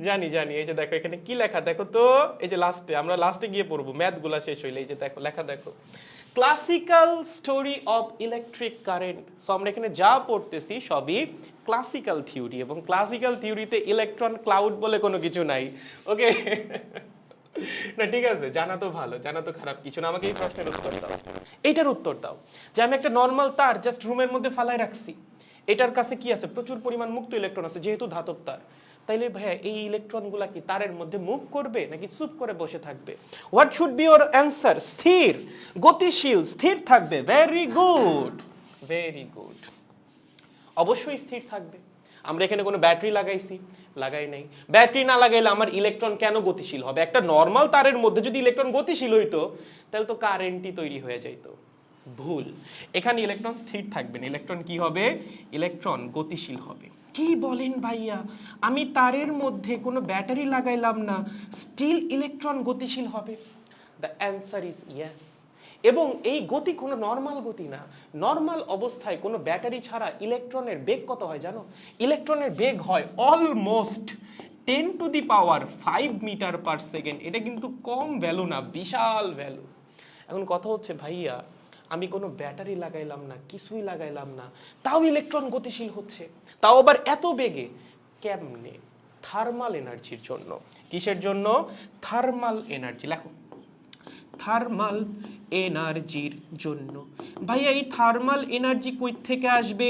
জানি জানি, এই যে দেখো এখানে কি লেখা দেখো তো, এই যে লাস্টে, আমরা লাস্টে গিয়ে পড়বো ম্যাথগুলা শেষ হইলে, এই যে দেখো লেখা দেখো, classical story of electric current. So আমরা এখানে যা পড়তেছি সবই ক্লাসিক্যাল থিওরি, এবং ক্লাসিক্যাল থিওরিতে ইলেকট্রন ক্লাউড বলে কোনো কিছু নাই। ওকে, না ঠিক আছে, জানা তো ভালো, জানা তো খারাপ কিছু না। আমাকে এই প্রশ্নের উত্তর দাও, এইটার উত্তর দাও যে আমি একটা নর্মাল তার জাস্ট রুমের মধ্যে ফালাই রাখছি, এটার কাছে কি আছে, প্রচুর পরিমাণ মুক্ত ইলেকট্রন আছে যেহেতু ধাতব তার। তাইলে ভাইয়া এই ইলেকট্রনগুলা কি তারের মধ্যে মুভ করবে নাকি চুপ করে বসে থাকবে? What should be your answer? স্থির, গতিশীল, স্থির থাকবে। ভেরি গুড, ভেরি গুড, অবশ্যই স্থির থাকবে। আমরা এখানে কোনো ব্যাটারি লাগাইছি? লাগাই নাই। ব্যাটারি না লাগাইলে আমার ইলেকট্রন কেন গতিশীল হবে? একটা নর্মাল তারের মধ্যে যদি ইলেকট্রন গতিশীল হইতো তাহলে তো কারেন্টই তৈরি হয়ে যাইতো। ভুল, এখানে ইলেকট্রন স্থির থাকবে না, ইলেকট্রন কি হবে? ইলেকট্রন গতিশীল হবে। কি বলেন ভাইয়া, আমি তারের মধ্যে কোনো ব্যাটারি লাগাইলাম না, স্টিল ইলেকট্রন গতিশীল হবে? The answer is yes. এবং এই গতি কোনো নর্মাল গতি না। নর্মাল অবস্থায় কোনো ব্যাটারি ছাড়া ইলেকট্রনের বেগ কত হয় জানো? ইলেকট্রনের বেগ হয় অলমোস্ট 10⁵ মিটার পার সেকেন্ড। এটা কিন্তু কম ভ্যালু না, বিশাল ভ্যালু। এখন কথা হচ্ছে ভাইয়া আমি কোনো ব্যাটারি লাগাইলাম না, কিছুই লাগাইলাম না, তাও ইলেকট্রন গতিশীল হচ্ছে, তাও আবার এত বেগে। কেমনে? থার্মাল এনার্জির জন্য। কিসের জন্য? Thermal energy. লেখো, থার্মাল এনার্জির জন্য। ভাইয়া এই থার্মাল এনার্জি কই থেকে আসবে?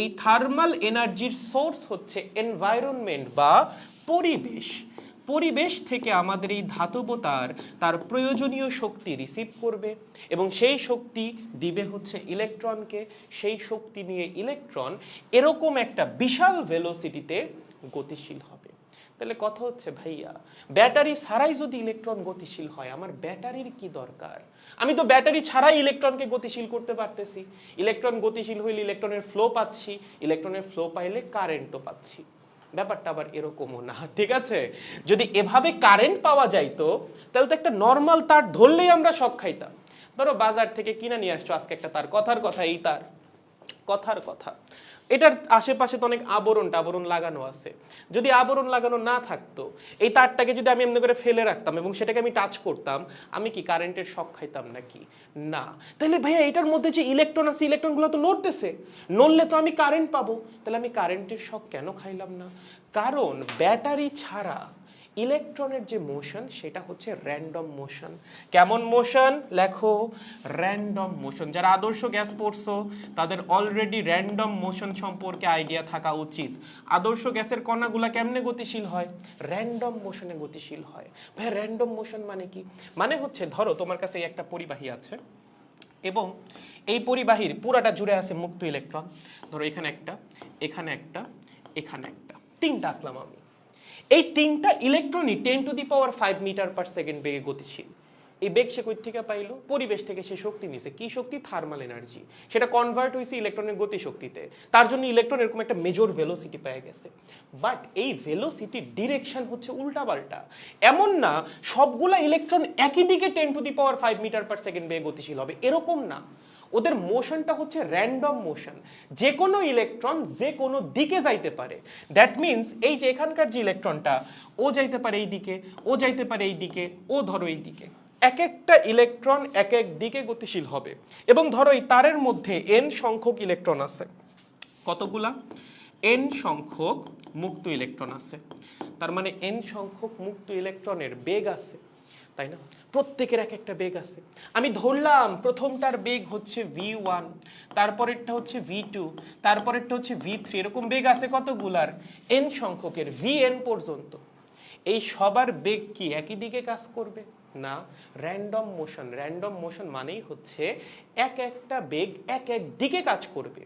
এই থার্মাল এনার্জির সোর্স হচ্ছে এনভায়রনমেন্ট বা পরিবেশ। পরিবেশ থেকে আমাদের এই ধাতব তার প্রয়োজনীয় শক্তি রিসিভ করবে এবং সেই শক্তি দিবে হচ্ছে ইলেকট্রনকে। সেই শক্তি নিয়ে ইলেকট্রন এরকম একটা বিশাল ভেলোসিটিতে গতিশীল হবে। তাহলে কথা হচ্ছে ভাইয়া ব্যাটারি ছাড়াই যদি ইলেকট্রন গতিশীল হয়, আমার ব্যাটারির কি দরকার? আমি তো ব্যাটারি ছাড়াই ইলেকট্রনকে গতিশীল করতে পারতেছি। ইলেকট্রন গতিশীল হইলে ইলেকট্রনের ফ্লো পাচ্ছি, ইলেকট্রনের ফ্লো পাইলে কারেন্টও পাচ্ছি। ব্যাপারটা আবার এরকমও না, ঠিক আছে? যদি এভাবে কারেন্ট পাওয়া যাইতো তাহলে তো একটা নর্মাল তার ধরলেই আমরা শক খাইতাম। ধরো বাজার থেকে কিনে নিয়ে আসছো আজকে একটা তার, কথার কথা এই তার, কথার কথা, এটার আশেপাশে তো অনেক আবরণ টাবরণ লাগানো আছে। যদি আবরণ লাগানো না থাকতো, এই তারটাকে যদি আমি এমনি করে ফেলে রাখতাম এবং সেটাকে আমি টাচ করতাম, আমি কি কারেন্টের শক খাইতাম নাকি? না। তাহলে ভাইয়া এটার মধ্যে যে ইলেকট্রন আছে, ইলেকট্রনগুলো তো নড়তেছে, নড়লে তো আমি কারেন্ট পাবো, তাহলে আমি কারেন্টের শক কেন খাইলাম না? কারণ ব্যাটারি ছাড়া ইলেকট্রনের যে মোশন সেটা হচ্ছে র্যান্ডম মোশন। কেমন মোশন? লেখো, র্যান্ডম মোশন। যারা আদর্শ গ্যাস পড়ছো তাদের অলরেডি র্যান্ডম মোশন সম্পর্কে আইডিয়া থাকা উচিত। আদর্শ গ্যাসের কণাগুলা কেমনে গতিশীল হয়? র্যান্ডম মোশনে গতিশীল হয়। ভাই র্যান্ডম মোশন মানে কি? মানে হচ্ছে ধরো তোমার কাছে একটা পরিবাহী আছে এবং এই পরিবাহীর পুরাটা জুড়ে আছে মুক্ত ইলেকট্রন। ধরো এখানে একটা, এখানে একটা, এখানে একটা, তিনটা আঁকলাম আমি। এই তিনটা ইলেকট্রনই 10⁵ মিটার পার সেকেন্ড বেগে গতিশীল। এই বেগ সে কই থেকে পাইলো? পরিবেশ থেকে সে শক্তি নিছে। কি শক্তি? Thermal energy. সেটা কনভার্ট হয়েছে ইলেকট্রনের গতি শক্তিতে। তার জন্য ইলেকট্রন এরকম একটা মেজর ভেলোসিটি পেয়ে গেছে। বাট এই ভেলোসিটির ডিরেকশন হচ্ছে উল্টাপাল্টা। এমন না সবগুলা ইলেকট্রন একই দিকে 10⁵ মিটার পার সেকেন্ড বেগে গতিশীল হবে, এরকম না। ওদের মোশনটা হচ্ছে র্যান্ডম মোশন। যে কোনো ইলেকট্রন যে কোনো দিকে যাইতে পারে। দ্যাট মিনস এই যে এখানকার যে ইলেকট্রনটা, ও যাইতে পারে এই দিকে, ও যাইতে পারে এই দিকে, ও ধরো এই দিকে। এক একটা ইলেকট্রন এক এক দিকে গতিশীল হবে। এবং ধরো এই তারের মধ্যে n সংখ্যক ইলেকট্রন আছে। কতগুলা? n সংখ্যক মুক্ত ইলেকট্রন আছে। তার মানে n সংখ্যক মুক্ত ইলেকট্রনের বেগ আছে, তাই না? প্রত্যেকের এক একটা বেগ আছে। আমি ধরলাম প্রথমটার বেগ হচ্ছে v1, তারপরেরটা হচ্ছে v2, তারপরেরটা হচ্ছে v3, এরকম বেগ আছে কতগুলার? n সংখ্যকের, vn পর্যন্ত। এই সবার বেগ কি একই দিকে কাজ করবে? না, র্যান্ডম মোশন। র্যান্ডম মোশন মানেই হচ্ছে এক একটা বেগ এক এক দিকে কাজ করবে।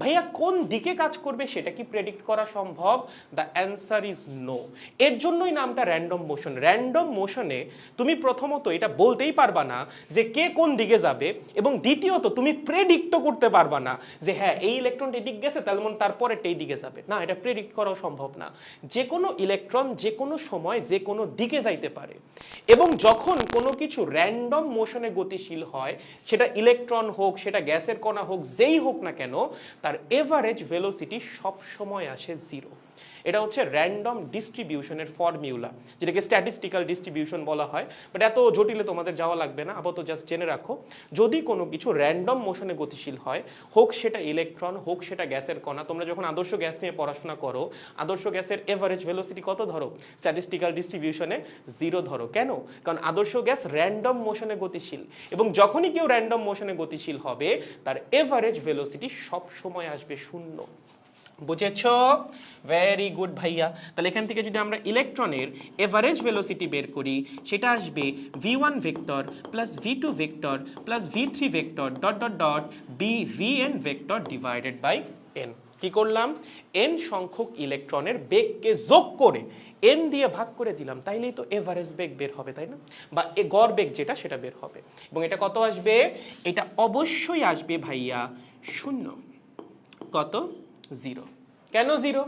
ভাইয়া কোন দিকে কাজ করবে সেটা কি প্রেডিক্ট করা সম্ভব? The answer is no. এর জন্যই নামটা র্যান্ডম মোশন। র্যান্ডম মোশনে তুমি প্রথমত এটা বলতেই পারবা না যে কে কোন দিকে যাবে, এবং দ্বিতীয়ত তুমি প্রেডিক্টও করতে পারবা না যে হ্যাঁ এই ইলেকট্রনটা এই দিক গেছে তাহলে মনে তারপরেরটা এই দিকে যাবে। না, এটা প্রেডিক্ট করাও সম্ভব না। যে কোনো ইলেকট্রন যে কোনো সময় যে কোনো দিকে যাইতে পারে। এবং যখন কোনো কিছু র্যান্ডম মোশনে গতিশীল হয়, সেটা ইলেকট্রন হোক, সেটা গ্যাসের কণা হোক, যেই হোক না কেন, তার এভারেজ ভেলোসিটি সব সময় আসে 0। এটা হচ্ছে র্যান্ডম ডিস্ট্রিবিউশনের ফর্মুলা, যেটাকে স্ট্যাটিস্টিক্যাল ডিস্ট্রিবিউশন বলা হয়। বাট এত জটিলে তোমাদের যাওয়া লাগবে না, আপাতত জাস্ট জেনে রাখো যদি কোনো কিছু র্যান্ডম মোশনে গতিশীল হয়, হোক সেটা ইলেকট্রন হোক সেটা গ্যাসের কণা। তোমরা যখন আদর্শ গ্যাস নিয়ে পড়াশোনা করো, আদর্শ গ্যাসের এভারেজ ভেলোসিটি কত ধরো? স্ট্যাটিস্টিক্যাল ডিস্ট্রিবিউশনে 0 ধরো। কেন? কারণ আদর্শ গ্যাস র্যান্ডম মোশনে গতিশীল, এবং যখনই কেউ র্যান্ডম মোশনে গতিশীল হবে তার এভারেজ ভেলোসিটি সব সময় আসবে 0। বুঝেছো? ভেরি গুড ভাইয়া। তাহলে এখান থেকে যদি আমরা ইলেকট্রনের এভারেজ ভেলোসিটি বের করি, সেটা আসবে v1 vector plus v2 vector plus v3 vector dot dot dot vn vector divided by n। কি করলাম? n সংখ্যক ইলেকট্রনের বেগকে যোগ করে n দিয়ে ভাগ করে দিলাম, তাইলেই তো এভারেজ বেগ বের হবে, তাই না? বা গড় বেগ যেটা সেটা বের হবে। এবং এটা কত আসবে? এটা অবশ্যই আসবে ভাইয়া 0। কত? 0। কেন 0?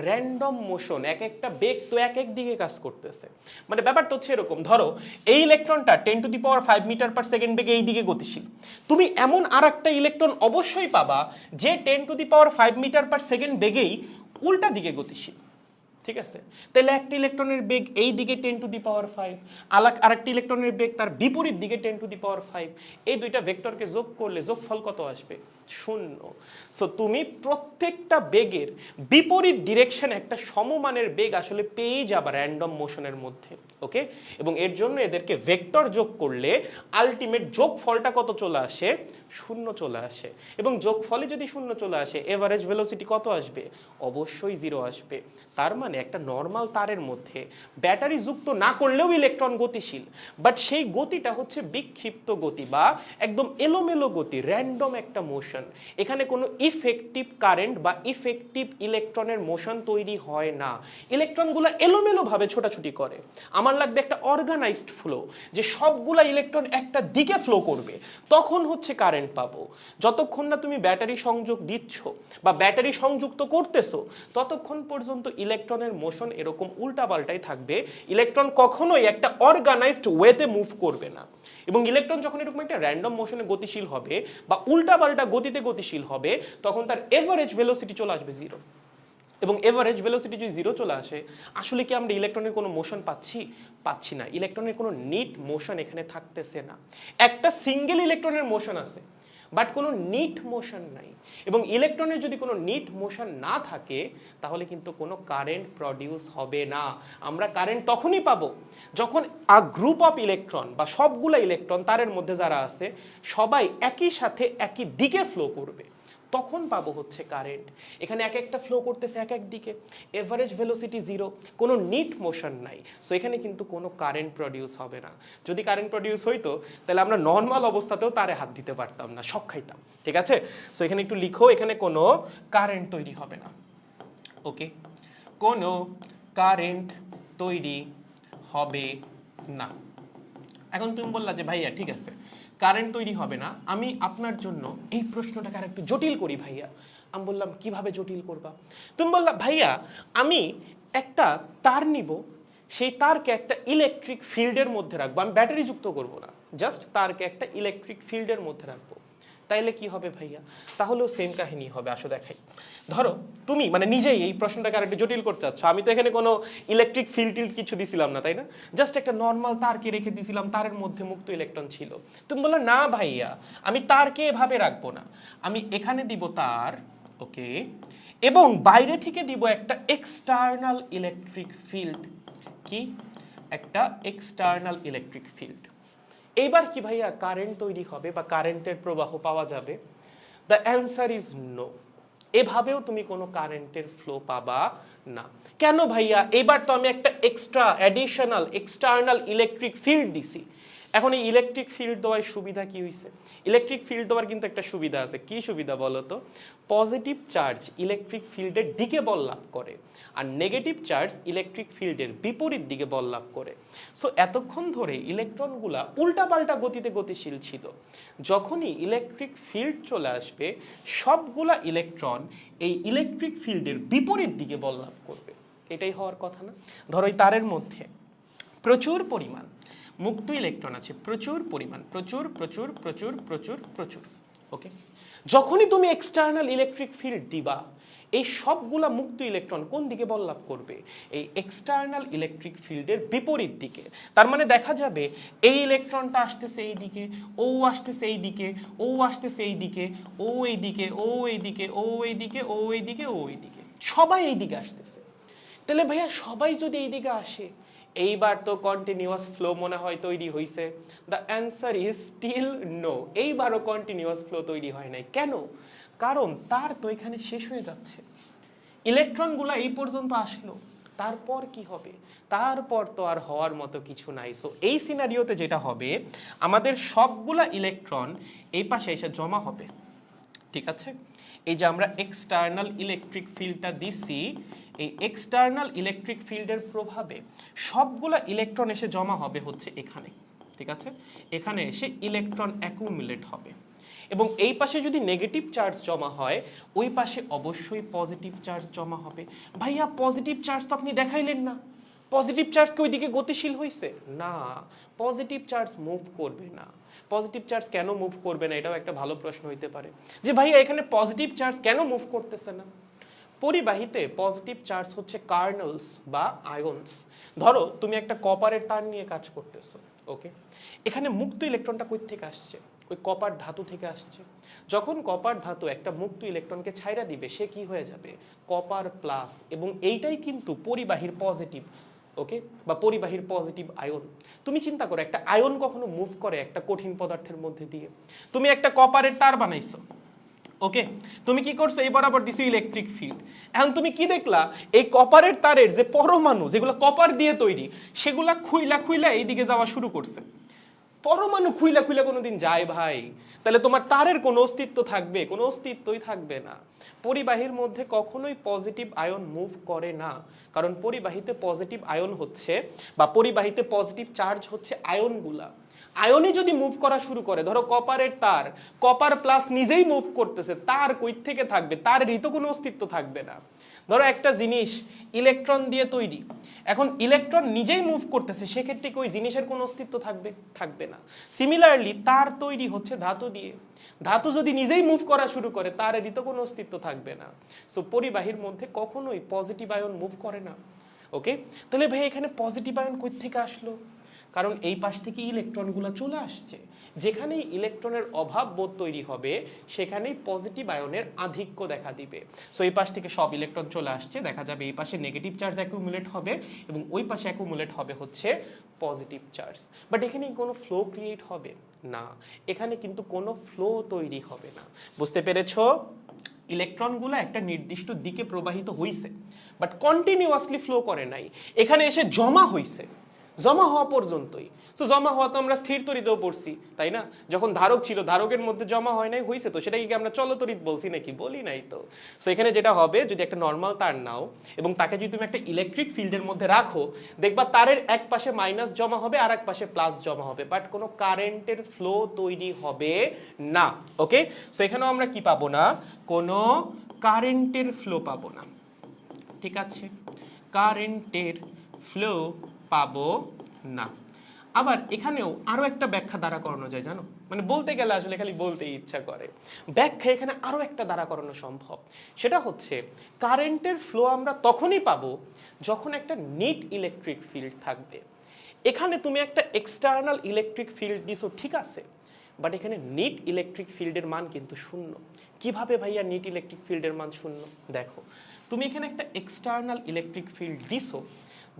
র্যান্ডম মোশন, এক একটা বেগ তো এক এক দিকে কাজ করতেছে। মানে ব্যাপারটা হচ্ছে এরকম, ধরো এই ইলেকট্রনটা 10⁵ মিটার পার সেকেন্ড বেগে এই দিকে গতিশীল। তুমি এমন আর একটা ইলেকট্রন অবশ্যই পাবা যে 10⁵ মিটার পার সেকেন্ড বেগেই উল্টা দিকে গতিশীল। ঠিক আছে? তাহলে একটা ইলেকট্রনের বেগ এই দিকে 10⁵, আরেকটা ইলেকট্রনের বেগ তার বিপরীত দিকে 10⁵। এই দুইটা ভেক্টরকে যোগ করলে যোগফল কত আসবে? 0। সো তুমি প্রত্যেকটা বেগের বিপরীত ডিরেকশনে একটা সমমানের বেগ আসলে পেয়ে যাবা র্যান্ডম মোশনের মধ্যে। ওকে? এবং এর জন্য এদেরকে ভেক্টর যোগ করলে আলটিমেট যোগফলটা কত চলে আসে? 0 চলে আসে। এবং যোগফলে যদি 0 চলে আসে, এভারেজ ভেলোসিটি কত আসবে? অবশ্যই 0 আসবে। তার মানে একটা নর্মাল তারের মধ্যে ব্যাটারি যুক্ত না করলেও ইলেকট্রন গতিশীল, বাট সেই গতিটা হচ্ছে বিক্ষিপ্ত গতি বা একদম এলোমেলো গতি, র্যান্ডম একটা মোশন। এখানে কোনো ইফেক্টিভ কারেন্ট বা ইফেক্টিভ ইলেকট্রনের মোশন তৈরি হয় না। ইলেকট্রনগুলো এলোমেলোভাবে ছোটাছুটি করে। আমার লাগবে একটা অর্গানাইজড ফ্লো, যে সবগুলা ইলেকট্রন একটা দিকে ফ্লো করবে, তখন হচ্ছে কারেন্ট পাবো। যতক্ষণ না তুমি ব্যাটারি সংযোগ দিচ্ছ বা ব্যাটারি সংযুক্ত করতেছো, ততক্ষণ পর্যন্ত ইলেকট্রনের মোশন এরকম উল্টাপাল্টাই থাকবে। ইলেকট্রন কখনোই একটা অর্গানাইজড ওয়েতে মুভ করবে না। এবং ইলেকট্রন যখন এরকম একটা র্যান্ডম মোশনে গতিশীল হবে বা উল্টাপাল্টা গতিতে গতিশীল হবে, তখন তার এভারেজ ভেলোসিটি চলে আসবে 0। এবং এভারেজ ভেলোসিটি যদি 0 চলে আসে, আসলে কি আমরা ইলেকট্রনের কোনো মোশন পাচ্ছি না। ইলেকট্রনের কোনো নিট মোশন এখানে থাকতেছে না। একটা সিঙ্গেল ইলেকট্রনের মোশন আছে, বাট কোনো নিট মোশন নাই। এবং ইলেকট্রনের যদি কোনো নিট মোশন না থাকে, তাহলে কিন্তু কোনো কারেন্ট প্রডিউস হবে না। আমরা কারেন্ট তখনই পাবো যখন আ গ্রুপ অফ ইলেকট্রন বা সবগুলা ইলেকট্রন তারের মধ্যে যারা আছে সবাই একই সাথে একই দিকে ফ্লো করবে, তখন পাবো হচ্ছে কারেন্ট। এখানে এক একটা ফ্লো করতেছে এক এক দিকে, এভারেজ ভেলোসিটি 0, কোনো নিট মোশন নাই। সো এখানে কিন্তু কোনো কারেন্ট প্রডিউস হবে না। যদি কারেন্ট প্রডিউস হইতো, তাহলে আমরা নর্মাল অবস্থাতেও তারে হাত দিতে পারতাম না, শক খাইতাম। ঠিক আছে? সো এখানে একটু লিখো, এখানে কোনো কারেন্ট তৈরি হবে না। ওকে? কোনো কারেন্ট তৈরি হবে না। এখন তুমি বললা যে ভাইয়া ঠিক আছে কারেন্ট তৈরি হবে না, আমি আপনার জন্য এই প্রশ্নটাকে আর একটু জটিল করি ভাইয়া। আমি বললাম কিভাবে জটিল করবা? তুমি বললা ভাইয়া আমি একটা তার নিব, সেই তারকে একটা ইলেকট্রিক ফিল্ডের মধ্যে রাখবো, আমি ব্যাটারি যুক্ত করব না, জাস্ট তারকে একটা ইলেকট্রিক ফিল্ডের মধ্যে রাখবো, তাইলে কি হবে ভাইয়া? তাহলেও সেম কাহিনী হবে। আসো দেখাই। ধরো তুমি মানে নিজেই এই প্রশ্নটাকে আর একটু জটিল করতে চাচ্ছ, আমি তো এখানে কোনো ইলেকট্রিক ফিল্ড টিল্ড কিছু দিছিলাম না, তাই না? জাস্ট একটা নর্মাল তারকে রেখে দিছিলাম, তারের মধ্যে মুক্ত ইলেকট্রন ছিল। তুমি বললে না ভাইয়া আমি তারকে এভাবে রাখবো না, আমি এখানে দিব তার, ওকে, এবং বাইরে থেকে দিব একটা এক্সটার্নাল ইলেকট্রিক ফিল্ড। কি? একটা এক্সটার্নাল ইলেকট্রিক ফিল্ড। এইবার কি ভাইয়া কারেন্ট তৈরি হবে বা কারেন্টের প্রবাহ পাওয়া যাবে? The answer is no. এভাবেও তুমি কোনো কারেন্টের ফ্লো পাবা না। কেন ভাইয়া? এবার তো আমি একটা extra additional external electric field দিছি। এখন এই ইলেকট্রিক ফিল্ড দেওয়ার সুবিধা কি হয়েছে? ইলেকট্রিক ফিল্ড দেওয়ার কিন্তু একটা সুবিধা আছে। কি সুবিধা বলো তো? পজিটিভ চার্জ ইলেকট্রিক ফিল্ডের দিকে বল লাভ করে, আর নেগেটিভ চার্জ ইলেকট্রিক ফিল্ডের বিপরীত দিকে বল লাভ করে। সো এতক্ষণ ধরে ইলেকট্রনগুলা উল্টাপাল্টা গতিতে গতিশীল ছিল। যখনই ইলেকট্রিক ফিল্ড চলে আসবে, সবগুলা ইলেকট্রন এই ইলেকট্রিক ফিল্ডের বিপরীত দিকে বল লাভ করবে। এটাই হওয়ার কথা না? ধরো এই তারের মধ্যে প্রচুর পরিমাণ মুক্ত ইলেকট্রন আছে, প্রচুর পরিমাণ, প্রচুর প্রচুর প্রচুর প্রচুর প্রচুর, ওকে। যখনই তুমি এক্সটার্নাল ইলেকট্রিক ফিল্ড দিবা, এই সবগুলা মুক্ত ইলেকট্রন কোন দিকে বল লাভ করবে? এই এক্সটার্নাল ইলেকট্রিক ফিল্ডের বিপরীত দিকে। তার মানে দেখা যাবে এই ইলেকট্রনটা আসতেছে এই দিকে, ও আসতেছে এই দিকে, ও আসতেছে এই দিকে, ও এই দিকে, ও এই দিকে, ও এই দিকে, ও এই দিকে, ও এই দিকে, সবাই এই দিকে আসতেছে। তাহলে ভাইয়া সবাই যদি এই দিকে আসে, এইবার তো কন্টিনিউয়াস ফ্লো মনে হয় তৈরি হয়েছে। The answer is still no. এইবারও কন্টিনিউয়াস ফ্লো তৈরি হয় নাই। কেন? কারণ তার তো এখানে শেষ হয়ে যাচ্ছে, ইলেকট্রনগুলো এই পর্যন্ত আসলো, তারপর কি হবে? তারপর তো আর হওয়ার মতো কিছু নাই। সো এই সিনারিওতে যেটা হবে, আমাদের সবগুলা ইলেকট্রন এই পাশে এসে জমা হবে, ঠিক আছে? এই যে আমরা এক্সটার্নাল ইলেকট্রিক ফিল্ডটা দিছি, এই এক্সটার্নাল ইলেকট্রিক ফিল্ডের প্রভাবে সবগুলা ইলেকট্রন এসে জমা হবে হচ্ছে এখানে, ঠিক আছে? এখানে এসে ইলেকট্রন অ্যাকুমুলেট হবে, এবং এই পাশে যদি নেগেটিভ চার্জ জমা হয়, ওই পাশে অবশ্যই পজিটিভ চার্জ জমা হবে। ভাইয়া পজিটিভ চার্জ তো আপনি দেখাইলেন না, পজিটিভ চার্জ কি ওইদিকে গতিশীল হয়েছে? না, পজিটিভ চার্জ মুভ করবে না। পজিটিভ চার্জ কেন মুভ করবে না? এটাও একটা ভালো প্রশ্ন হইতে পারে যে ভাইয়া এখানে পজিটিভ চার্জ কেন মুভ করতেছে না? পরিবাহীতে পজিটিভ চার্জ হচ্ছে কার্নেলস বা আয়নস। ধরো তুমি একটা কপারের তার নিয়ে কাজ করতেছো, ওকে, এখানে মুক্ত ইলেকট্রনটা কই থেকে আসছে? ওই কপার ধাতু থেকে আসছে। যখন কপার ধাতু একটা মুক্ত ইলেকট্রনকে ছাইড়া দিবে, সে কি হয়ে যাবে? কপার প্লাস, এবং এইটাই কিন্তু পরিবাহীর পজিটিভ, ওকে, বা পরিবাহীর পজিটিভ আয়ন। তুমি চিন্তা করো একটা আয়ন কখনো মুভ করে একটা কঠিন পদার্থের মধ্যে দিয়ে? তুমি একটা কপারের তার বানাইছো, ওকে, তুমি কি করছো? এই বরাবর দিছো ইলেকট্রিক ফিল্ড। এখন তুমি কি দেখলা? এই কপারের তারের যে পরমাণু যেগুলো কপার দিয়ে তৈরি, সেগুলা খুইলা খুইলা এইদিকে যাওয়া শুরু করছে। পরমাণু খুইলা খুইলা কোনোদিন যায় ভাই? তাহলে তোমার তারের কোনো অস্তিত্ব থাকবে? কোনো অস্তিত্বই থাকবে না। পরিবাহীর মধ্যে কখনোই পজিটিভ আয়ন মুভ করে না, কারণ পরিবাহীতে পজিটিভ আয়ন হচ্ছে, বা পরিবাহীতে পজিটিভ চার্জ হচ্ছে আয়নগুলা। আয়নই যদি মুভ করা শুরু করে, ধরো কপারের তার, কপার প্লাস নিজেই মুভ করতেছে, তার কই থেকে থাকবে? তারেরই তো কোনো অস্তিত্ব থাকবে না। ধরো একটা জিনিস ইলেকট্রন দিয়ে তৈরি, এখন ইলেকট্রন নিজেই মুভ করতেছে, সেক্ষেত্রে কি ওই জিনিসের কোনো অস্তিত্ব থাকবে? থাকবে না। সিমিলারলি তার তৈরি হচ্ছে ধাতু দিয়ে, ধাতু যদি নিজেই মুভ করা শুরু করে, তারেরই তো কোনো অস্তিত্ব থাকবে না। সো পরিবাহীর মধ্যে কখনোই পজিটিভ আয়ন মুভ করে না, ওকে। তাহলে ভাই এখানে পজিটিভ আয়ন কই থেকে আসলো? কারণ এই পাশ থেকে ইলেকট্রনগুলো চলে আসছে। যেখানেই ইলেকট্রনের অভাব বোধ তৈরি হবে, সেখানেই পজিটিভ আয়নের আধিক্য দেখা দিবে। সো এই পাশ থেকে সব ইলেকট্রন চলে আসছে, দেখা যাবে এই পাশে নেগেটিভ চার্জ অ্যাকুমুলেট হবে, এবং ওই পাশে অ্যাকুমুলেট হবে হচ্ছে পজিটিভ চার্জ। বাট এখানে কোনো ফ্লো ক্রিয়েট হবে না, এখানে কিন্তু কোনো ফ্লো তৈরি হবে না। বুঝতে পেরেছো? ইলেকট্রনগুলো একটা নির্দিষ্ট দিকে প্রবাহিত হইছে, বাট কন্টিনিউয়াসলি ফ্লো করে নাই, এখানে এসে জমা হইছে। জমা হওয়া পর্যন্তই। তো জমা হওয়া তো আমরা স্থির তড়িতেও পড়ছি, তাই না? যখন ধারক ছিল, ধারকের মধ্যে জমা হয় নাই, হয়েছে তো, সেটাকে কি আমরা চলতড়িৎ বলছি নাকি? বলি নাই তো। সো এখানে যেটা হবে, যদি একটা নর্মাল তার নাও এবং তাকে যদি তুমি একটা ইলেকট্রিক ফিল্ডের মধ্যে রাখো, দেখবা তারের এক পাশে মাইনাস জমা হবে আর এক পাশে প্লাস জমা হবে, বাট কোনো কারেন্টের ফ্লো তৈরি হবে না। ওকে, সো এখানেও আমরা কি পাবো না? কোনো কারেন্টের ফ্লো পাবো না। ঠিক আছে, কারেন্টের ফ্লো পাবো না। আবার এখানেও আরো একটা ব্যাখ্যা দ্বারা করানো যায়, জানো? মানে বলতে গেলে আসলে খালি বলতেই ইচ্ছা করে। ব্যাখ্যা এখানে আরো একটা দ্বারা করানো সম্ভব। সেটা হচ্ছে কারেন্টের ফ্লো আমরা তখনই পাবো যখন একটা নেট ইলেকট্রিক ফিল্ড থাকবে। এখানে তুমি একটা এক্সটার্নাল ইলেকট্রিক ফিল্ড দিছো, ঠিক আছে, বাট এখানে নেট ইলেকট্রিক ফিল্ডের মান কিন্তু শূন্য। কিভাবে ভাইয়া নেট ইলেকট্রিক ফিল্ডের মান শূন্য? দেখো, তুমি এখানে একটা এক্সটার্নাল ইলেকট্রিক ফিল্ড দিছো,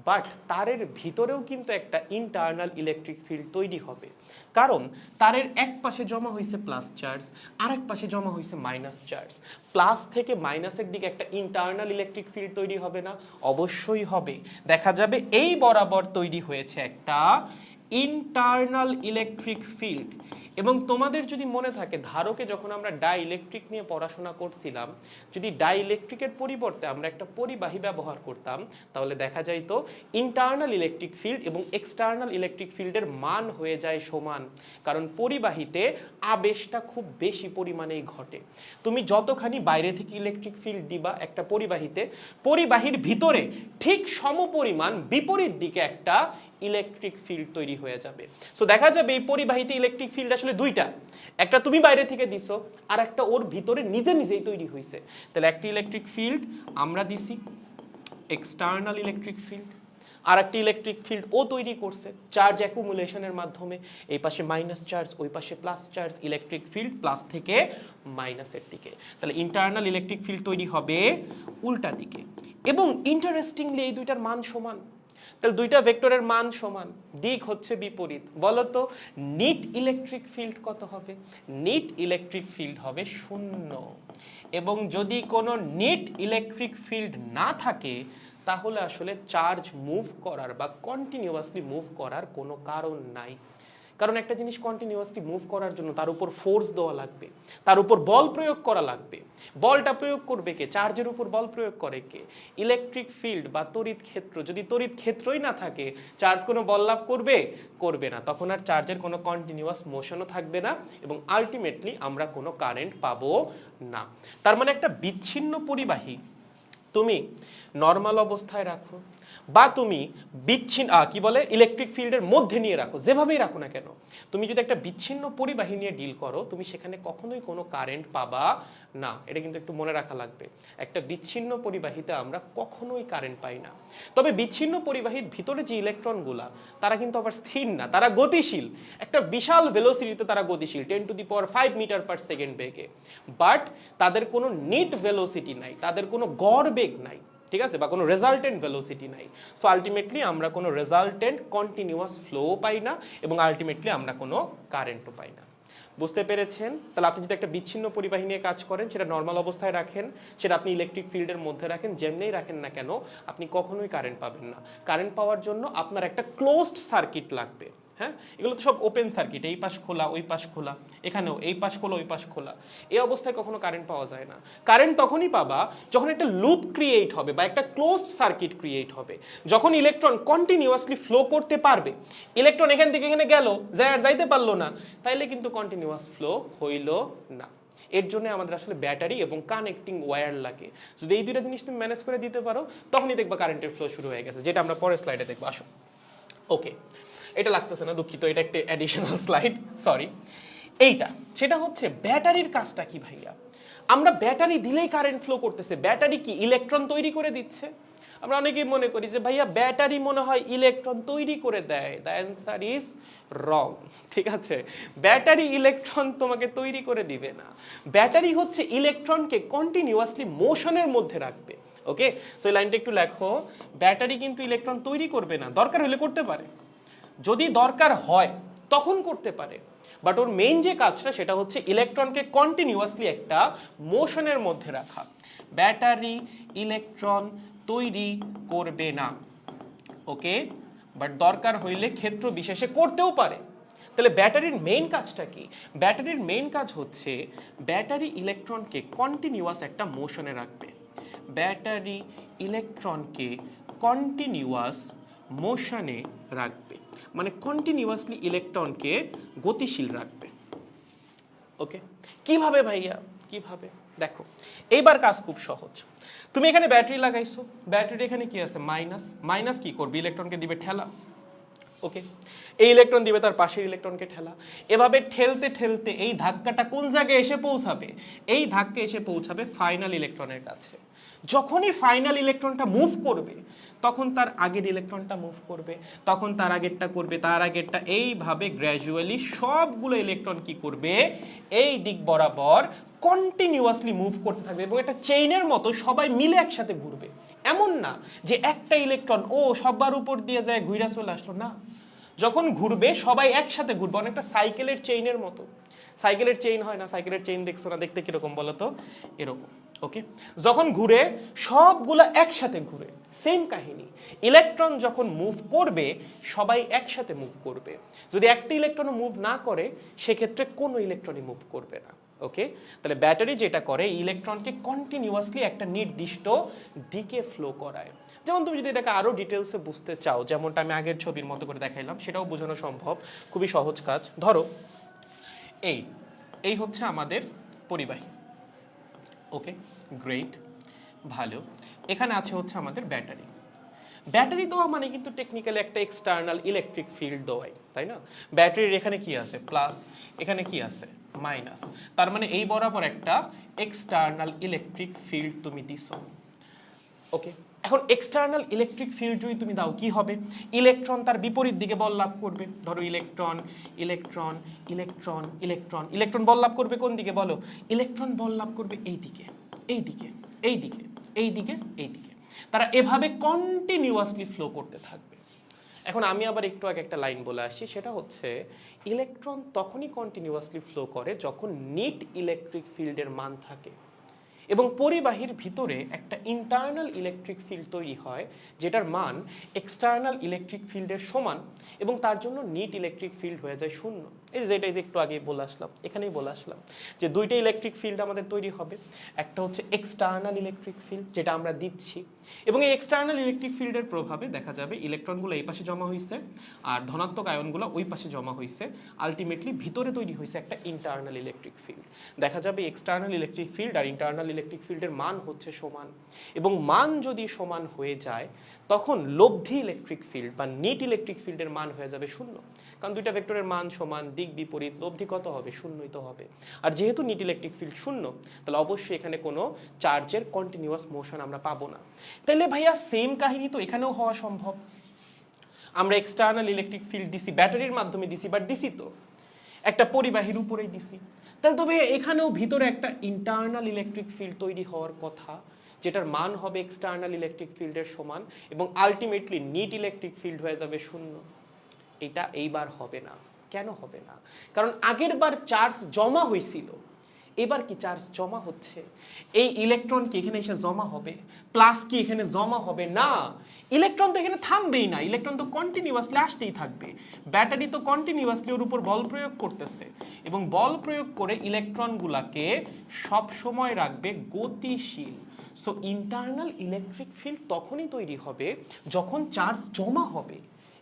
বাট তারের ভিতরেও কিন্তু একটা ইন্টারনাল ইলেকট্রিক ফিল্ড তৈরি হবে, কারণ তারের এক পাশে জমা হয়েছে প্লাস চার্জ, আর এক পাশে জমা হয়েছে মাইনাস চার্জ। প্লাস থেকে মাইনাসের দিকে একটা ইন্টারনাল ইলেকট্রিক ফিল্ড তৈরি হবে না? অবশ্যই হবে। দেখা যাবে এই বরাবর তৈরি হয়েছে একটা ইন্টারনাল ইলেকট্রিক ফিল্ড। এবং তোমাদের যদি মনে থাকে, ধারকে যখন আমরা ডাই ইলেকট্রিক নিয়ে পড়াশোনা করছিলাম, যদি ডাই ইলেকট্রিকের পরিবর্তে আমরা একটা পরিবাহী ব্যবহার করতাম, তাহলে দেখা যাইতো ইন্টারনাল ইলেকট্রিক ফিল্ড এবং এক্সটার্নাল ইলেকট্রিক ফিল্ডের মান হয়ে যায় সমান, কারণ পরিবাহীতে আবেশটা খুব বেশি পরিমাণেই ঘটে। তুমি যতখানি বাইরে থেকে ইলেকট্রিক ফিল্ড দিবা একটা পরিবাহীতে, পরিবাহীর ভিতরে ঠিক সমপরিমাণ বিপরীত দিকে একটা ইলেকট্রিক ফিল্ড তৈরি হয়ে যাবে। সো দেখা যাবে এই পরিবাহীতে ইলেকট্রিক ফিল্ড আসলে দুইটা, একটা তুমি বাইরে থেকে দিছো আর একটা ওর ভিতরে নিজে নিজেই তৈরি হয়েছে। তাহলে একটা ইলেকট্রিক ফিল্ড আমরা দিছি এক্সটার্নাল ইলেকট্রিক ফিল্ড, আর একটা ইলেকট্রিক ফিল্ড ও তৈরি করছে চার্জ অ্যাকুমুলেশনের মাধ্যমে। এই পাশে মাইনাস চার্জ, ওই পাশে plus charge, electric field plus থেকে মাইনাসের দিকে। তাহলে ইন্টারনাল ইলেকট্রিক ফিল্ড তৈরি হবে উল্টা দিকে। এবং ইন্টারেস্টিংলি এই দুইটার মান সমান। তাহলে দুইটা ভেক্টরের মান সমান, দিক হচ্ছে বিপরীত। বলো তো নেট ইলেকট্রিক ফিল্ড কত হবে? নেট ইলেকট্রিক ফিল্ড হবে 0। এবং যদি কোনো নেট ইলেকট্রিক ফিল্ড না থাকে, তাহলে আসলে চার্জ মুভ করার বা কন্টিনিউয়াসলি মুভ করার কোনো কারণ নাই। কারণ একটা জিনিস কন্টিনিউয়াসলি মুভ করার জন্য তার উপর ফোর্স দেওয়া লাগবে, তার উপর বল প্রয়োগ করা লাগবে। বলটা প্রয়োগ করবে কে? চার্জের উপর বল প্রয়োগ করে কে? ইলেকট্রিক ফিল্ড বা তড়িৎ ক্ষেত্র। যদি তড়িৎ ক্ষেত্রই না থাকে, চার্জ কোনো বল লাভ করবে? করবে না। তখন আর চার্জের কোনো কন্টিনিউয়াস মোশনও থাকবে না এবং আলটিমেটলি আমরা কোনো কারেন্ট পাবো না। তার মানে একটা বিচ্ছিন্ন পরিবাহী তুমি নর্মাল অবস্থায় রাখো বা তুমি বিচ্ছিন্ন কি বলে ইলেকট্রিক ফিল্ডের মধ্যে নিয়ে রাখো, যেভাবেই রাখো না কেন, তুমি যদি একটা বিচ্ছিন্ন পরিবাহী নিয়ে ডিল করো, তুমি সেখানে কখনোই কোনো কারেন্ট পাবা না। এটা কিন্তু একটু মনে রাখা লাগবে। একটা বিচ্ছিন্ন পরিবাহীতে আমরা কখনোই কারেন্ট পাই না। তবে বিচ্ছিন্ন পরিবাহীর ভিতরে যে ইলেকট্রনগুলা, তারা কিন্তু আবার স্থির না, তারা গতিশীল। একটা বিশাল ভেলোসিটিতে তারা গতিশীল, 10⁵ মিটার পার সেকেন্ড বেগে। বাট তাদের কোনো নেট ভেলোসিটি নাই, তাদের কোনো গড় বেগ নাই, ঠিক আছে, বা কোনো রেজাল্টেন্ট ভেলোসিটি নাই। সো আলটিমেটলি আমরা কোনো রেজাল্টেন্ট কন্টিনিউয়াস ফ্লো পাই না এবং আলটিমেটলি আমরা কোনো কারেন্টও পাই না। বুঝতে পেরেছেন? তাহলে আপনি যদি একটা বিচ্ছিন্ন পরিবাহী নিয়ে কাজ করেন, সেটা নর্মাল অবস্থায় রাখেন, সেটা আপনি ইলেকট্রিক ফিল্ডের মধ্যে রাখেন, যেমনিই রাখেন না কেন, আপনি কখনোই কারেন্ট পাবেন না। কারেন্ট পাওয়ার জন্য আপনার একটা ক্লোজড সার্কিট লাগবে। হ্যাঁ, এগুলো তো সব ওপেন সার্কিট, এই পাশ খোলা ওই পাশ খোলা, এখানেও এই পাশ খোলা ওই পাশ খোলা। এই অবস্থায় কখনো কারেন্ট পাওয়া যায় না। কারেন্ট তখনই পাবা যখন একটা লুপ ক্রিয়েট হবে বা একটা ক্লোজড সার্কিট ক্রিয়েট হবে, যখন ইলেকট্রন কন্টিনিউয়াসলি ফ্লো করতে পারবে। ইলেকট্রন এখান থেকে এখানে গেল, যায় আর যাইতে পারলো না, তাইলে কিন্তু কন্টিনিউয়াস ফ্লো হইল না। এর জন্য আমাদের আসলে ব্যাটারি এবং কানেক্টিং ওয়্যার লাগে। যদি এই দুইটা জিনিস তুমি ম্যানেজ করে দিতে পারো, তখনই দেখবা কারেন্টের ফ্লো শুরু হয়ে গেছে, যেটা আমরা পরের স্লাইডে দেখবো। আসো, ওকে, এটা লাগতেছে না, দুঃখিত, এটা একটা অ্যাডিশনাল স্লাইড, সরি। এইটা সেটা হচ্ছে ব্যাটারির কাজটা কি ভাইয়া? আমরা ব্যাটারি দিলেই কারেন্ট ফ্লো করতেছে। ব্যাটারি কি ইলেকট্রন তৈরি করে দিচ্ছে? আমরা অনেকেই মনে করি যে ভাইয়া ব্যাটারি মনে হয় ইলেকট্রন তৈরি করে দেয়। The answer is wrong. ঠিক আছে, ব্যাটারি ইলেকট্রন তোমাকে তৈরি করে দিবে না। ব্যাটারি হচ্ছে ইলেকট্রনকে কন্টিনিউয়াসলি মোশনের মধ্যে রাখবে। ওকে, সো এই লাইনটা একটু লেখো। ব্যাটারি কিন্তু ইলেকট্রন তৈরি করবে না, দরকার হলে করতে পারে, যদি দরকার হয় তখন করতে পারে, বাট ওর মেইন যে কাজটা সেটা হচ্ছে ইলেকট্রনকে কন্টিনিউয়াসলি একটা মোশনের মধ্যে রাখা। ব্যাটারি ইলেকট্রন তৈরি করবে না। ওকে, বাট দরকার হইলে ক্ষেত্র বিশেষে করতেও পারে। তাহলে ব্যাটারির মেইন কাজটা কি? ব্যাটারির মেইন কাজ হচ্ছে ব্যাটারি ইলেকট্রনকে কন্টিনিউয়াস একটা মোশনে রাখবে। ব্যাটারি ইলেকট্রনকে কন্টিনিউয়াস মোশনে রাখবে, মানে কন্টিনিউয়াসলি ইলেকট্রনকে গতিশীল রাখবে। ওকে, কিভাবে ভাইয়া, কিভাবে? দেখো এইবার কাজ খুব সহজ। তুমি এখানে ব্যাটারি লাগাইছো, ব্যাটারি এখানে কি আছে মাইনাস, মাইনাস কি করবে? ইলেকট্রনকে দিবে ঠেলা। ওকে, এই ইলেকট্রন দিবে তার পাশের ইলেকট্রনকে ঠেলা। এভাবে ঠেলতে ঠেলতে এই ধাক্কাটা কোন জায়গায় এসে পৌঁছাবে? এই ধাক্কা এসে পৌঁছাবে ফাইনাল ইলেকট্রনের কাছে। যখনই ফাইনাল ইলেকট্রনটা মুভ করবে তখন তার আগের ইলেকট্রনটা মুভ করবে, তখন তার আগেরটা করবে, তার আগেরটা, এইভাবে গ্র্যাজুয়ালি সবগুলো ইলেকট্রন কি করবে? এই দিক বরাবর কন্টিনিউয়াসলি মুভ করতে থাকবে এবং এটা চেইনের মতো সবাই মিলে একসাথে ঘুরবে। এমন না যে একটা ইলেকট্রন ও সবার উপর দিয়ে যায় ঘুরে চলে আসলো, না, যখন ঘুরবে সবাই একসাথে ঘুরবে, অনেকটা সাইকেলের চেইনের মতো। সাইকেলের চেইন হয় না? সাইকেলের চেইন দেখছো না? দেখতে কিরকম বলো তো? এরকম। ওকে, যখন ঘুরে সবগুলা একসাথে ঘুরে, সেম কাহিনী। ইলেকট্রন যখন মুভ করবে সবাই একসাথে মুভ করবে। যদি একটা ইলেকট্রন মুভ না করে সেক্ষেত্রে কোনো ইলেকট্রনই মুভ করবে না। ওকে, তাহলে ব্যাটারি যেটা করে ইলেকট্রনকে কন্টিনিউয়াসলি একটা নির্দিষ্ট দিকে ফ্লো করায়। যেমন তুমি যদি এটাকে আরো ডিটেলসে বুঝতে চাও, যেমনটা আমি আগের ছবির মতো করে দেখাইলাম, সেটাও বোঝানো সম্ভব, খুবই সহজ কাজ। ধরো এই হচ্ছে আমাদের পরিবাহী। ওকে, গ্রেট, ভালো। এখানে আছে হচ্ছে আমাদের ব্যাটারি। ব্যাটারি দেওয়া মানে কিন্তু টেকনিক্যালি একটা এক্সটার্নাল ইলেকট্রিক ফিল্ড দেওয়াই, তাই না? ব্যাটারির এখানে কি আছে? প্লাস, এখানে কি আছে? মাইনাস। তার মানে এই বরাবর একটা এক্সটার্নাল ইলেকট্রিক ফিল্ড তুমি দিছো। ওকে, এখন এক্সটার্নাল ইলেকট্রিক ফিল্ড যদি তুমি দাও কি হবে? ইলেকট্রন তার বিপরীত দিকে বল লাভ করবে। ধরো electron electron electron electron, electron বল লাভ করবে কোন দিকে বলো? ইলেকট্রন বল লাভ করবে এই দিকে, এই দিকে, এই দিকে, এই দিকে, এই দিকে। তারা এভাবে কন্টিনিউয়াসলি ফ্লো করতে থাকবে। এখন আমি আবার একটু আগে একটা লাইন বলে আসি, সেটা হচ্ছে ইলেকট্রন তখনই কন্টিনিউয়াসলি ফ্লো করে যখন নিট ইলেকট্রিক ফিল্ডের মান থাকে এবং পরিবাহীর ভিতরে একটা ইন্টারনাল ইলেকট্রিক ফিল্ড তৈরি হয় যেটার মান এক্সটার্নাল ইলেকট্রিক ফিল্ডের সমান এবং তার জন্য নিট ইলেকট্রিক ফিল্ড হয়ে যায় শূন্য। এই যেটা একটু আগে বলে আসলাম, এখানেই বলে আসলাম যে দুইটা ইলেকট্রিক ফিল্ড আমাদের তৈরি হবে। একটা হচ্ছে এক্সটার্নাল ইলেকট্রিক ফিল্ড যেটা আমরা দিচ্ছি, এবং এই এক্সটার্নাল ইলেকট্রিক ফিল্ডের প্রভাবে দেখা যাবে ইলেকট্রনগুলো এই পাশে জমা হয়েছে আর ধনাত্মক আয়নগুলো ওই পাশে জমা হয়েছে। আলটিমেটলি ভিতরে তৈরি হয়েছে একটা ইন্টারনাল ইলেকট্রিক ফিল্ড। দেখা যাবে এক্সটার্নাল ইলেকট্রিক ফিল্ড আর ইন্টারনাল ইলেকট্রিক ফিল্ডের মান হচ্ছে সমান, এবং মান যদি সমান হয়ে যায় তখন লব্ধি ইলেকট্রিক ফিল্ড বা নিট ইলেকট্রিক ফিল্ডের মান হয়ে যাবে শূন্য, কারণ দুইটা ভেক্টরের মান সমান, দিক বিপরীত, লব্ধি কত হবে? শূন্যই তো হবে। আর যেহেতু নিট ইলেকট্রিক ফিল্ড শূন্য, তাহলে অবশ্যই এখানে কোনো চার্জের কন্টিনিউয়াস মোশন আমরা পাবো না। তাহলে ভাইয়া সেম কাহিনী তো এখানেও হওয়া সম্ভব। আমরা এক্সটার্নাল ইলেকট্রিক ফিল্ড দিছি, ব্যাটারির মাধ্যমে দিছি, বাট দিছি তো একটা পরিবাহীর উপরেই দিছি। তাহলে তবে এখানেও ভিতরে একটা ইন্টারনাল ইলেকট্রিক ফিল্ড তৈরি হওয়ার কথা, যেটার মান হবে এক্সটার্নাল ইলেকট্রিক ফিল্ডের সমান, এবং আলটিমেটলি নিট ইলেকট্রিক ফিল্ড হয়ে যাবে শূন্য। এটা এইবার হবে না। কেন হবে না? কারণ আগের বার চার্জ জমা হয়েছিল, এবার কি চার্জ জমা হচ্ছে? এই ইলেকট্রন কি এখানে এসে জমা হবে? প্লাস কি এখানে জমা হবে? না, ইলেকট্রন তো এখানে থামবেই না, ইলেকট্রন তো কন্টিনিউয়াসলি আসতেই থাকবে। ব্যাটারি তো কন্টিনিউয়াসলি ওর উপর বল প্রয়োগ করতেছে, এবং বল প্রয়োগ করে ইলেকট্রনগুলোকে সব সময় রাখবে গতিশীল। সো ইন্টারনাল ইলেকট্রিক ফিল্ড তখনই তৈরি হবে যখন চার্জ জমা হবে।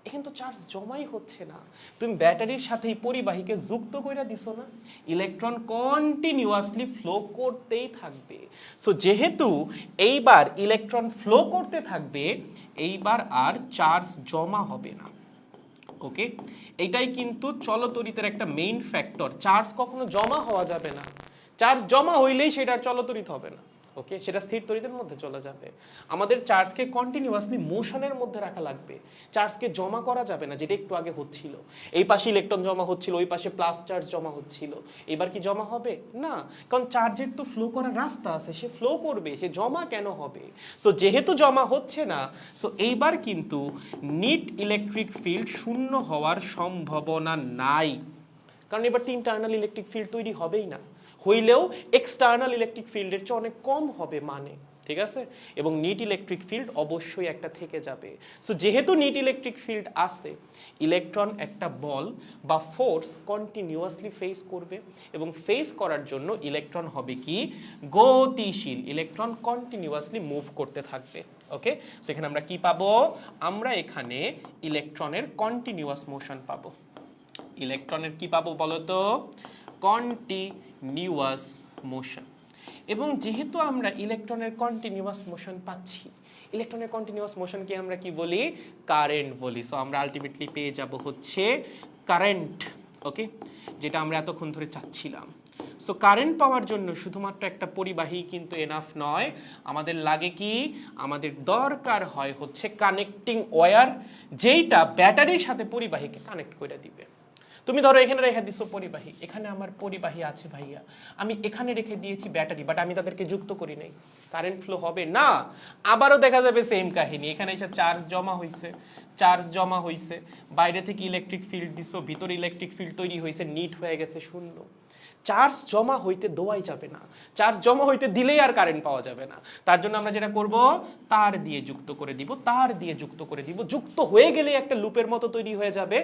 এখানে তো চার্জ জমাই হচ্ছে না, তুমি ব্যাটারির সাথে পরিবাহীকে যুক্ত করে দিছো না, ইলেকট্রন কন্টিনিউয়াসলি ফ্লো করতেই থাকবে। সো যেহেতু এইবার ইলেকট্রন ফ্লো করতে থাকবে, এইবার আর চার্জ জমা হবে না। ওকে, এটাই কিন্তু চলতরিতের একটা মেইন ফ্যাক্টর। চার্জ কখনো জমা হওয়া যাবে না, চার্জ জমা হইলেই সেটা আর চলতরিত হবে না। ওকে, সেটা স্থির তড়িতের মধ্যে চলে যাবে। আমাদের চার্জকে কন্টিনিউয়াসলি মোশনের মধ্যে রাখা লাগবে, চার্জকে জমা করা যাবে না, যেটা একটু আগে হচ্ছিল। এই পাশে ইলেকট্রন জমা হচ্ছিল, ওই পাশে প্লাস চার্জ জমা হচ্ছিল, এবার কি জমা হবে না? কারণ চার্জের তো ফ্লো করার রাস্তা আছে, সে ফ্লো করবে, সে জমা কেন হবে? সো যেহেতু জমা হচ্ছে না, সো এইবার কিন্তু নিট ইলেকট্রিক ফিল্ড শূন্য হওয়ার সম্ভাবনা নাই, কারণ এবার তো ইন্টারনাল ইলেকট্রিক ফিল্ড তৈরি হবেই না, হইলেও এক্সটার্নাল ইলেকট্রিক ফিল্ডের চেয়ে অনেক কম হবে মানে। ঠিক আছে, এবং নিট ইলেকট্রিক ফিল্ড অবশ্যই একটা থেকে যাবে। সো যেহেতু নিট ইলেকট্রিক ফিল্ড আছে, ইলেকট্রন একটা বল বা ফোর্স কন্টিনিউয়াসলি ফেস করবে, এবং ফেস করার জন্য ইলেকট্রন হবে কি গতিশীল, ইলেকট্রন কন্টিনিউয়াসলি মুভ করতে থাকবে। ওকে, সো এখানে আমরা কি পাবো, আমরা এখানে ইলেকট্রনের কন্টিনিউয়াস মোশন পাবো। ইলেকট্রনের কি পাবো বলো তো, কন্টিনিউয়াস মোশন। এবং যেহেতু আমরা ইলেকট্রনের কন্টিনিউয়াস মোশন পাচ্ছি, ইলেকট্রনের কন্টিনিউয়াস মোশনকে আমরা কি বলি, কারেন্ট বলি। সো আমরা আলটিমেটলি পেয়ে যাব হচ্ছে কারেন্ট। ওকে, যেটা আমরা এতক্ষণ ধরে চাচ্ছিলাম। সো কারেন্ট পাওয়ার জন্য শুধুমাত্র একটা পরিবাহী কিন্তু এনাফ নয়, আমাদের লাগে কি, আমাদের দরকার হয় হচ্ছে কানেক্টিং ওয়্যার, যেইটা ব্যাটারির সাথে পরিবাহীকে কানেক্ট করে দিবে। তুমি ধরো এখানে রেখে দিছো পরিবাহী, এখানে আমার পরিবাহী আছে ভাইয়া, আমি এখানে রেখে দিয়েছি ব্যাটারি, বাট আমি তাদেরকে যুক্ত করি নাই, কারেন্ট ফ্লো হবে না। আবারও দেখা যাবে সেম কাহিনী, এখানে এসে চার্জ জমা হইছে, বাইরে থেকে ইলেকট্রিক ফিল্ড দিছো, ভিতরে ইলেকট্রিক ফিল্ড তৈরি হয়েছে, নিট হয়ে গেছে শূন্য। চার্জ জমা হইতে দেওয়াই যাবে না, চার্জ জমা হইতে দিলেই আর কারেন্ট পাওয়া যাবে না। তার জন্য আমরা যেটা করব, তার দিয়ে যুক্ত করে দিব, যুক্ত হয়ে গেলে একটা লুপের মতো তৈরি হয়ে যাবে,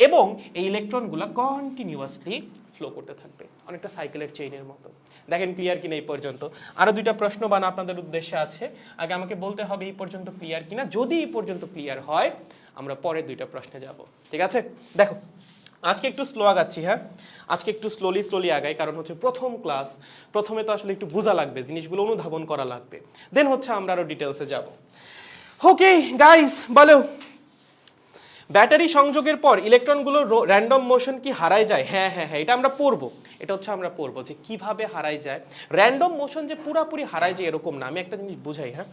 এবং এই ইলেকট্রনগুলো কন্টিনিউয়াসলি ফ্লো করতে থাকবে, অনেকটা সাইকেলের চেইনের মতো। দেখেন ক্লিয়ার কিনা এই পর্যন্ত? আরো দুইটা প্রশ্ন বানা আপনাদের উদ্দেশ্যে আছে, আগে আমাকে বলতে হবে এই পর্যন্ত ক্লিয়ার কিনা। যদি এই পর্যন্ত ক্লিয়ার হয়, আমরা পরের দুইটা প্রশ্নে যাব। ঠিক আছে, দেখো আজকে একটু স্লো আগাচ্ছি, হ্যাঁ আজকে একটু স্লোলি আগাই, কারণ হচ্ছে প্রথম ক্লাস, প্রথমে তো আসলে একটু বোঝা লাগবে, জিনিসগুলো অনুধাবন করা লাগবে, দেন হচ্ছে আমরা আরো ডিটেলসে যাব। ওকে গাইস, বলো ব্যাটারি সংযোগের পর ইলেকট্রনগুলো র্যান্ডম মোশন কি হারায় যায়? হ্যাঁ, এটা আমরা পড়বো, এটা হচ্ছে আমরা পড়বো যে কিভাবে হারায় যায়। র্যান্ডম মোশন যে পুরাপুরি হারায় যায় এরকম না, আমি একটা জিনিস বুঝাই। হ্যাঁ,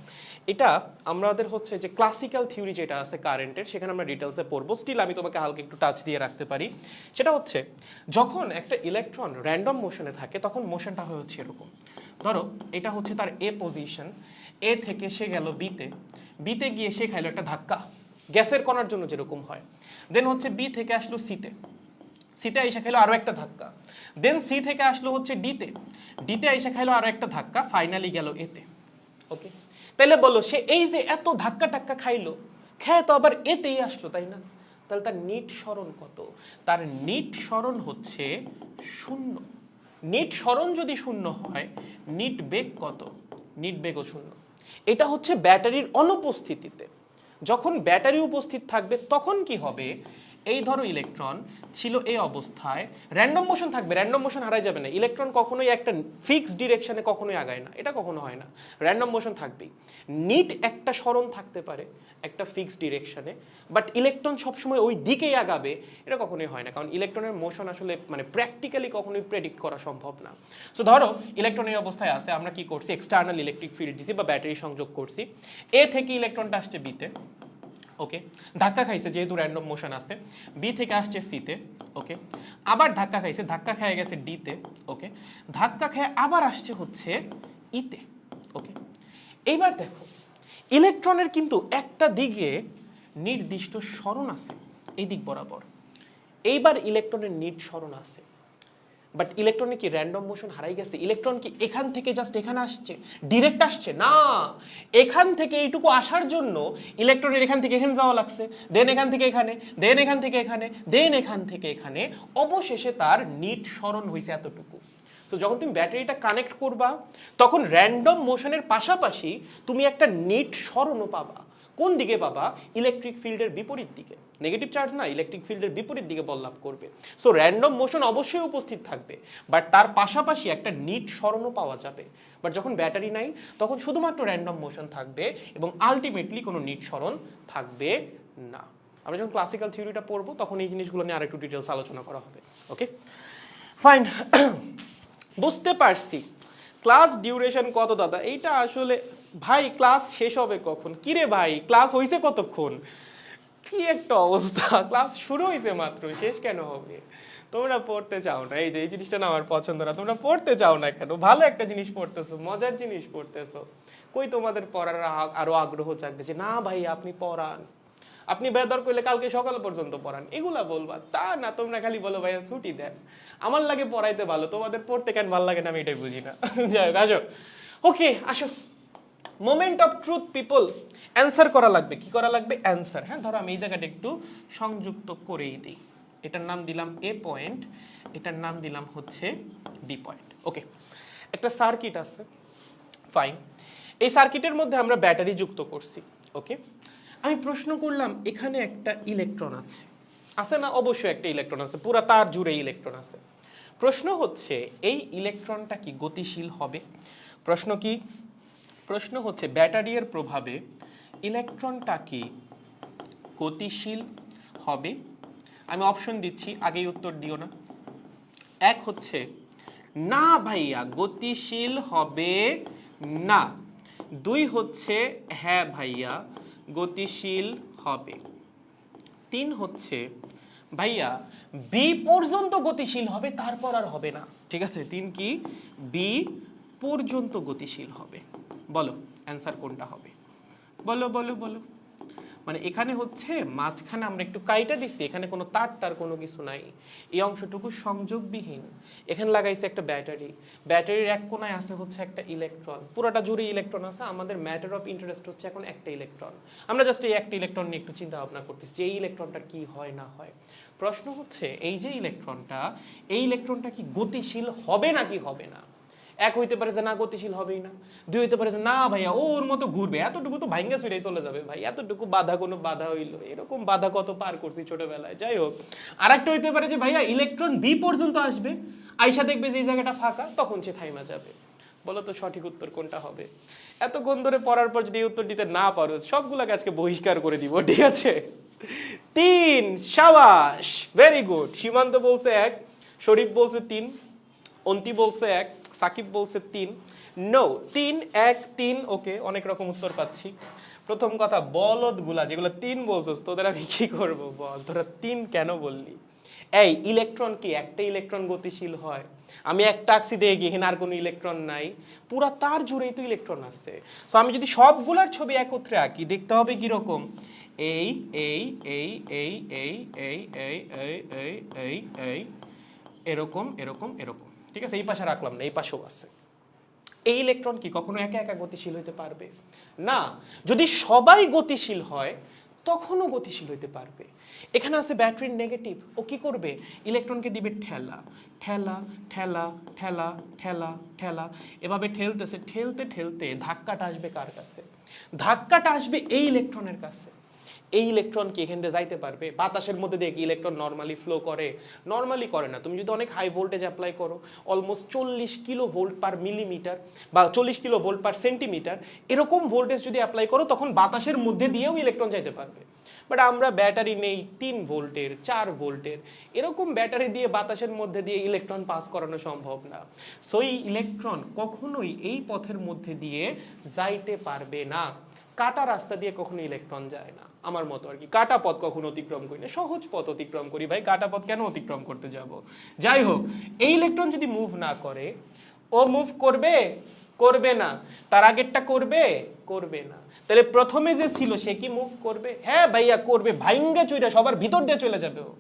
এটা আমাদের হচ্ছে যে ক্লাসিক্যাল থিওরি যেটা আছে কারেন্টের, সেখানে আমরা ডিটেলসে পড়বো। স্টিল আমি তোমাকে হালকা একটু টাচ দিয়ে রাখতে পারি। সেটা হচ্ছে যখন একটা ইলেকট্রন র্যান্ডম মোশনে থাকে, তখন মোশনটা হয় হচ্ছে এরকম। ধরো এটা হচ্ছে তার এ পজিশন, এ থেকে সে গেল বিতে গিয়ে সে খাইলো একটা ধাক্কা, গ্যাসের কণার জন্য যেরকম হয়। দেন হচ্ছে বি থেকে আসলো সিতে এসে খাইলো আরো একটা ধাক্কা। দেন সি থেকে আসলো হচ্ছে ডিতে এসে খাইলো আরো একটা ধাক্কা, ফাইনালি গেল এতে। ওকে, তাইলে বলো সে এই যে এত ধাক্কা টাক্কা খাইলো, খেয়ে তো আবার এতেই আসলো, তাই না? তাহলে তার নিট সরণ কত? তার নিট সরণ হচ্ছে 0। নিট সরণ যদি 0 হয়, নিট বেগ কত? নিট বেগও 0। এটা হচ্ছে ব্যাটারির অনুপস্থিতিতে। যখন ব্যাটারি উপস্থিত থাকবে তখন কি হবে, এই ধরো ইলেকট্রন ছিল এই অবস্থায়, র্যান্ডম মোশন থাকবে, র্যান্ডম মোশন হারাই যাবে না। ইলেকট্রন কখনোই একটা ফিক্সড ডিরেকশনে কখনোই আগায় না, এটা কখনো হয় না, র্যান্ডম মোশন থাকবেই। নিট একটা সরণ থাকতে পারে একটা ফিক্সড ডিরেকশনে, বাট ইলেকট্রন সবসময় ওই দিকেই আগাবে, এটা কখনোই হয় না, কারণ ইলেকট্রনের মোশন আসলে মানে প্র্যাকটিক্যালি কখনোই প্রেডিক্ট করা সম্ভব না। সো ধরো ইলেকট্রন এই অবস্থায় আছে, আমরা কি করছি, এক্সটার্নাল ইলেকট্রিক ফিল্ড দিছি বা ব্যাটারি সংযোগ করছি, এ থেকে ইলেকট্রনটা আসছে বিতে। ওকে, ধাক্কা খাইছে যেহেতু র্যান্ডম মোশন আছে, বি থেকে আসছে সিতে। ওকে, আবার ধাক্কা খাইছে, ধাক্কা খেয়ে গেছে ডিতে। ওকে, ধাক্কা খেয়ে আবার আসছে হচ্ছে ইতে। ওকে, এইবার দেখো ইলেকট্রনের কিন্তু একটা দিকে নির্দিষ্ট সরণ আছে, এই দিক বরাবর। এইবার ইলেকট্রনের নিট সরণ আছে, বাট ইলেকট্রনে কি র্যান্ডম মোশন হারাই গেছে? ইলেকট্রন কি এখান থেকে জাস্ট এখানে আসছে, ডিরেক্ট আসছে না, এখান থেকে এইটুকু আসার জন্য ইলেকট্রনের এখান থেকে এখানে যাওয়া লাগছে, দেন এখান থেকে এখানে, দেন এখান থেকে এখানে, দেন এখান থেকে এখানে, অবশেষে তার নিট সরণ হয়েছে এতটুকু। সো যখন তুমি ব্যাটারিটা কানেক্ট করবা, তখন র্যান্ডম মোশনের পাশাপাশি তুমি একটা নিট সরণও পাবা। কোন দিকে পাবা? ইলেকট্রিক ফিল্ডের বিপরীত দিকে। নেগেটিভ চার্জ না, ইলেকট্রিক ফিল্ডের বিপরীত দিকে বল লাভ করবে। সো র্যান্ডম মোশন অবশ্যই উপস্থিত থাকবে, বাট তার পাশাপাশি একটা নিট সরণও পাওয়া যাবে। বাট যখন ব্যাটারি নাই, তখন শুধুমাত্র র্যান্ডম মোশন থাকবে এবং আলটিমেটলি কোনো নিট সরণ থাকবে না। আমরা যখন ক্লাসিক্যাল থিওরিটা পড়বো, তখন এই জিনিসগুলো নিয়ে আরেকটু ডিটেলস আলোচনা করা হবে। ওকে, ফাইন। বুঝতে পারছি। ক্লাস ডিউরেশন কত দাদা? এইটা আসলে ভাই ক্লাস শেষ হবে কখন? কিরে ভাই ক্লাস হইছে কতক্ষণ? কি একটা অবস্থা, ক্লাস শুরু হয়েছে মাত্র, শেষ কেন হবে? তোমরা পড়তে চাও না, এই যে এই জিনিসটা না আমার পছন্দ না। তোমরা পড়তে চাও না কেন? ভালো একটা জিনিস পড়তেছো, মজার জিনিস পড়তেছো, কই তোমাদের পড়ার আরো আগ্রহ জাগবে যে না ভাই আপনি পড়ান, আপনি বেদর করলে কালকে সকাল পর্যন্ত পড়ান, এগুলা বলবা। তা না, তোমরা খালি বলো ভাইয়া ছুটি দেন। আমার লাগে পড়াইতে ভালো, তোমাদের পড়তে কেন ভালো লাগে না আমি এটাই বুঝি না। যাই হোক, আসো। ওকে, আসো। Moment of truth people, answer করা লাগবে। কি করা লাগবে? অ্যান্সার। হ্যাঁ, ধরো আমি এই জায়গাটা একটু সংযুক্ত করেই দিই। এটার নাম দিলাম এ পয়েন্ট, এটার নাম দিলাম হচ্ছে বি পয়েন্ট। ওকে, একটা সার্কিট আছে, ফাইন। এই সার্কিটের মধ্যে আমরা ব্যাটারি যুক্ত করছি। ওকে, আমি প্রশ্ন করলাম এখানে একটা ইলেকট্রন আছে, আছে না? অবশ্যই একটা ইলেকট্রন আছে, পুরা তার জুড়ে ইলেকট্রন আছে। প্রশ্ন হচ্ছে এই ইলেকট্রনটা কি গতিশীল হবে? প্রশ্ন কি? প্রশ্ন হচ্ছে ব্যাটারির প্রভাবে ইলেকট্রনটা কি গতিশীল হবে? আমি অপশন দিচ্ছি, আগেই উত্তর দিও না। এক হচ্ছে না ভাইয়া গতিশীল হবে না, দুই হচ্ছে হ্যাঁ ভাইয়া গতিশীল হবে, তিন হচ্ছে ভাইয়া বি পর্যন্ত গতিশীল হবে তারপর আর হবে না। ঠিক আছে, তিন কি? বি পর্যন্ত গতিশীল হবে। বলো অ্যান্সার কোনটা হবে? বলো বলো বলো। মানে এখানে হচ্ছে মাঝখানে আমরা একটু কাইটা দিচ্ছি, এখানে কোনো তার টার কোনো কিছু নাই, এই অংশটুকু সংযোগবিহীন। এখানে লাগাইছে একটা ব্যাটারি, ব্যাটারির এক কোনায় আছে হচ্ছে একটা ইলেকট্রন, পুরোটা জুড়ে ইলেকট্রন আছে। আমাদের ম্যাটার অফ ইন্টারেস্ট হচ্ছে এখন একটা ইলেকট্রন। আমরা জাস্ট এই একটা ইলেকট্রন নিয়ে একটু চিন্তা ভাবনা করতেছি যে এই ইলেকট্রনটার কি হয় না হয়। প্রশ্ন হচ্ছে এই যে ইলেকট্রনটা, এই ইলেকট্রনটা কি গতিশীল হবে নাকি হবে না? এক হইতে পারে যে না গতিশীল হবেই না, দুই হইতে পারে যে না ভাইয়া ওর মতো ঘুরবে, এতটুকু তো ভাঙ্গা ফিরে চলে যাবে ভাই, এতটুকু বাধা কোনো বাধা হইলো, এরকম বাধা কত পার করছি ছোটবেলায়। যাই হোক, আর একটা হইতে পারে যে ভাইয়া ইলেকট্রন বি পর্যন্ত আসবে, আইসা দেখবে যে এই জায়গাটা ফাঁকা, তখন সে থাইমা যাবে। বলো তো সঠিক উত্তর কোনটা হবে? এতক্ষণ ধরে পড়ার পর যদি এই উত্তর দিতে না পারো সবগুলাকে আজকে বহিষ্কার করে দিব, ঠিক আছে? তিন, সাবাস, ভেরি গুড। সীমান্ত বলছে এক, শরীফ বলছে তিন, অন্তি বলছে এক, সাকিব বলছে তিন। নো, 3 1 3। ওকে, অনেক রকম উত্তর পাচ্ছি। প্রথম কথা, বলদগুলা যেগুলো 3 বলছস তোদের আমি কি করব বল? তোরা 3 কেন বললি? এই ইলেকট্রন কি একটা ইলেকট্রন গতিশীল হয়? আমি একটা আঁকছি দেখি এখানে আর কোনো ইলেকট্রন নাই, পুরা তার জুড়েই তো ইলেকট্রন আছে। সো আমি যদি সবগুলার ছবি একত্রে আঁকি দেখতে হবে কি রকম? এই এই এই এই এই এই এই এই এই এই এই এরকম এরকম এরকম। ঠিক আছে, এই পাশে রাখলাম না, এই পাশেও আছে। এই ইলেকট্রন কি কখনো একা একা গতিশীল হইতে পারবে না? যদি সবাই গতিশীল হয় তখনও গতিশীল হইতে পারবে। এখানে আছে ব্যাটারির নেগেটিভ, ও কি করবে? ইলেকট্রনকে দিবে ঠেলা, ঠেলা ঠেলা ঠেলা ঠেলা ঠেলা, এভাবে ঠেলতেছে, ঠেলতে ঠেলতে ধাক্কাটা আসবে কার কাছে? ধাক্কাটা আসবে এই ইলেকট্রনের কাছে। এই ইলেকট্রন কি এখান দিয়ে যাইতে পারবে? বাতাসের মধ্যে দিয়ে কি ইলেকট্রন নর্মালি ফ্লো করে? নর্মালি করে না। তুমি যদি অনেক হাই ভোল্টেজ অ্যাপ্লাই করো, অলমোস্ট 40 কিলো ভোল্ট পার মিলিমিটার বা 40 কিলো ভোল্ট পার সেন্টিমিটার, এরকম ভোল্টেজ যদি অ্যাপ্লাই করো তখন বাতাসের মধ্যে দিয়েও ইলেকট্রন যাইতে পারবে। বাট আমরা ব্যাটারি নেই 3 ভোল্টের, 4 ভোল্টের, এরকম ব্যাটারি দিয়ে বাতাসের মধ্যে দিয়ে ইলেকট্রন পাস করানো সম্ভব না। সো এই ইলেকট্রন কখনোই এই পথের মধ্যে দিয়ে যাইতে পারবে না। কাটা রাস্তা দিয়ে কখনো ইলেকট্রন যায় না, আমার মতো আর কি। কাটা পথ কখনো অতিক্রম করি না, সহজ পথ অতিক্রম করি ভাই, কাটা পথ কেন অতিক্রম করতে যাব? যাই হোক, এই ইলেকট্রন যদি মুভ না করে, ও মুভ করবে? করবে না। তার আগেরটা করবে? করবে না। তাহলে প্রথমে যে ছিল সে কি মুভ করবে? হ্যাঁ ভাইয়া করবে, ভাইঙ্গা চুইটা সবার ভিতর দিয়ে চলে যাবে ও।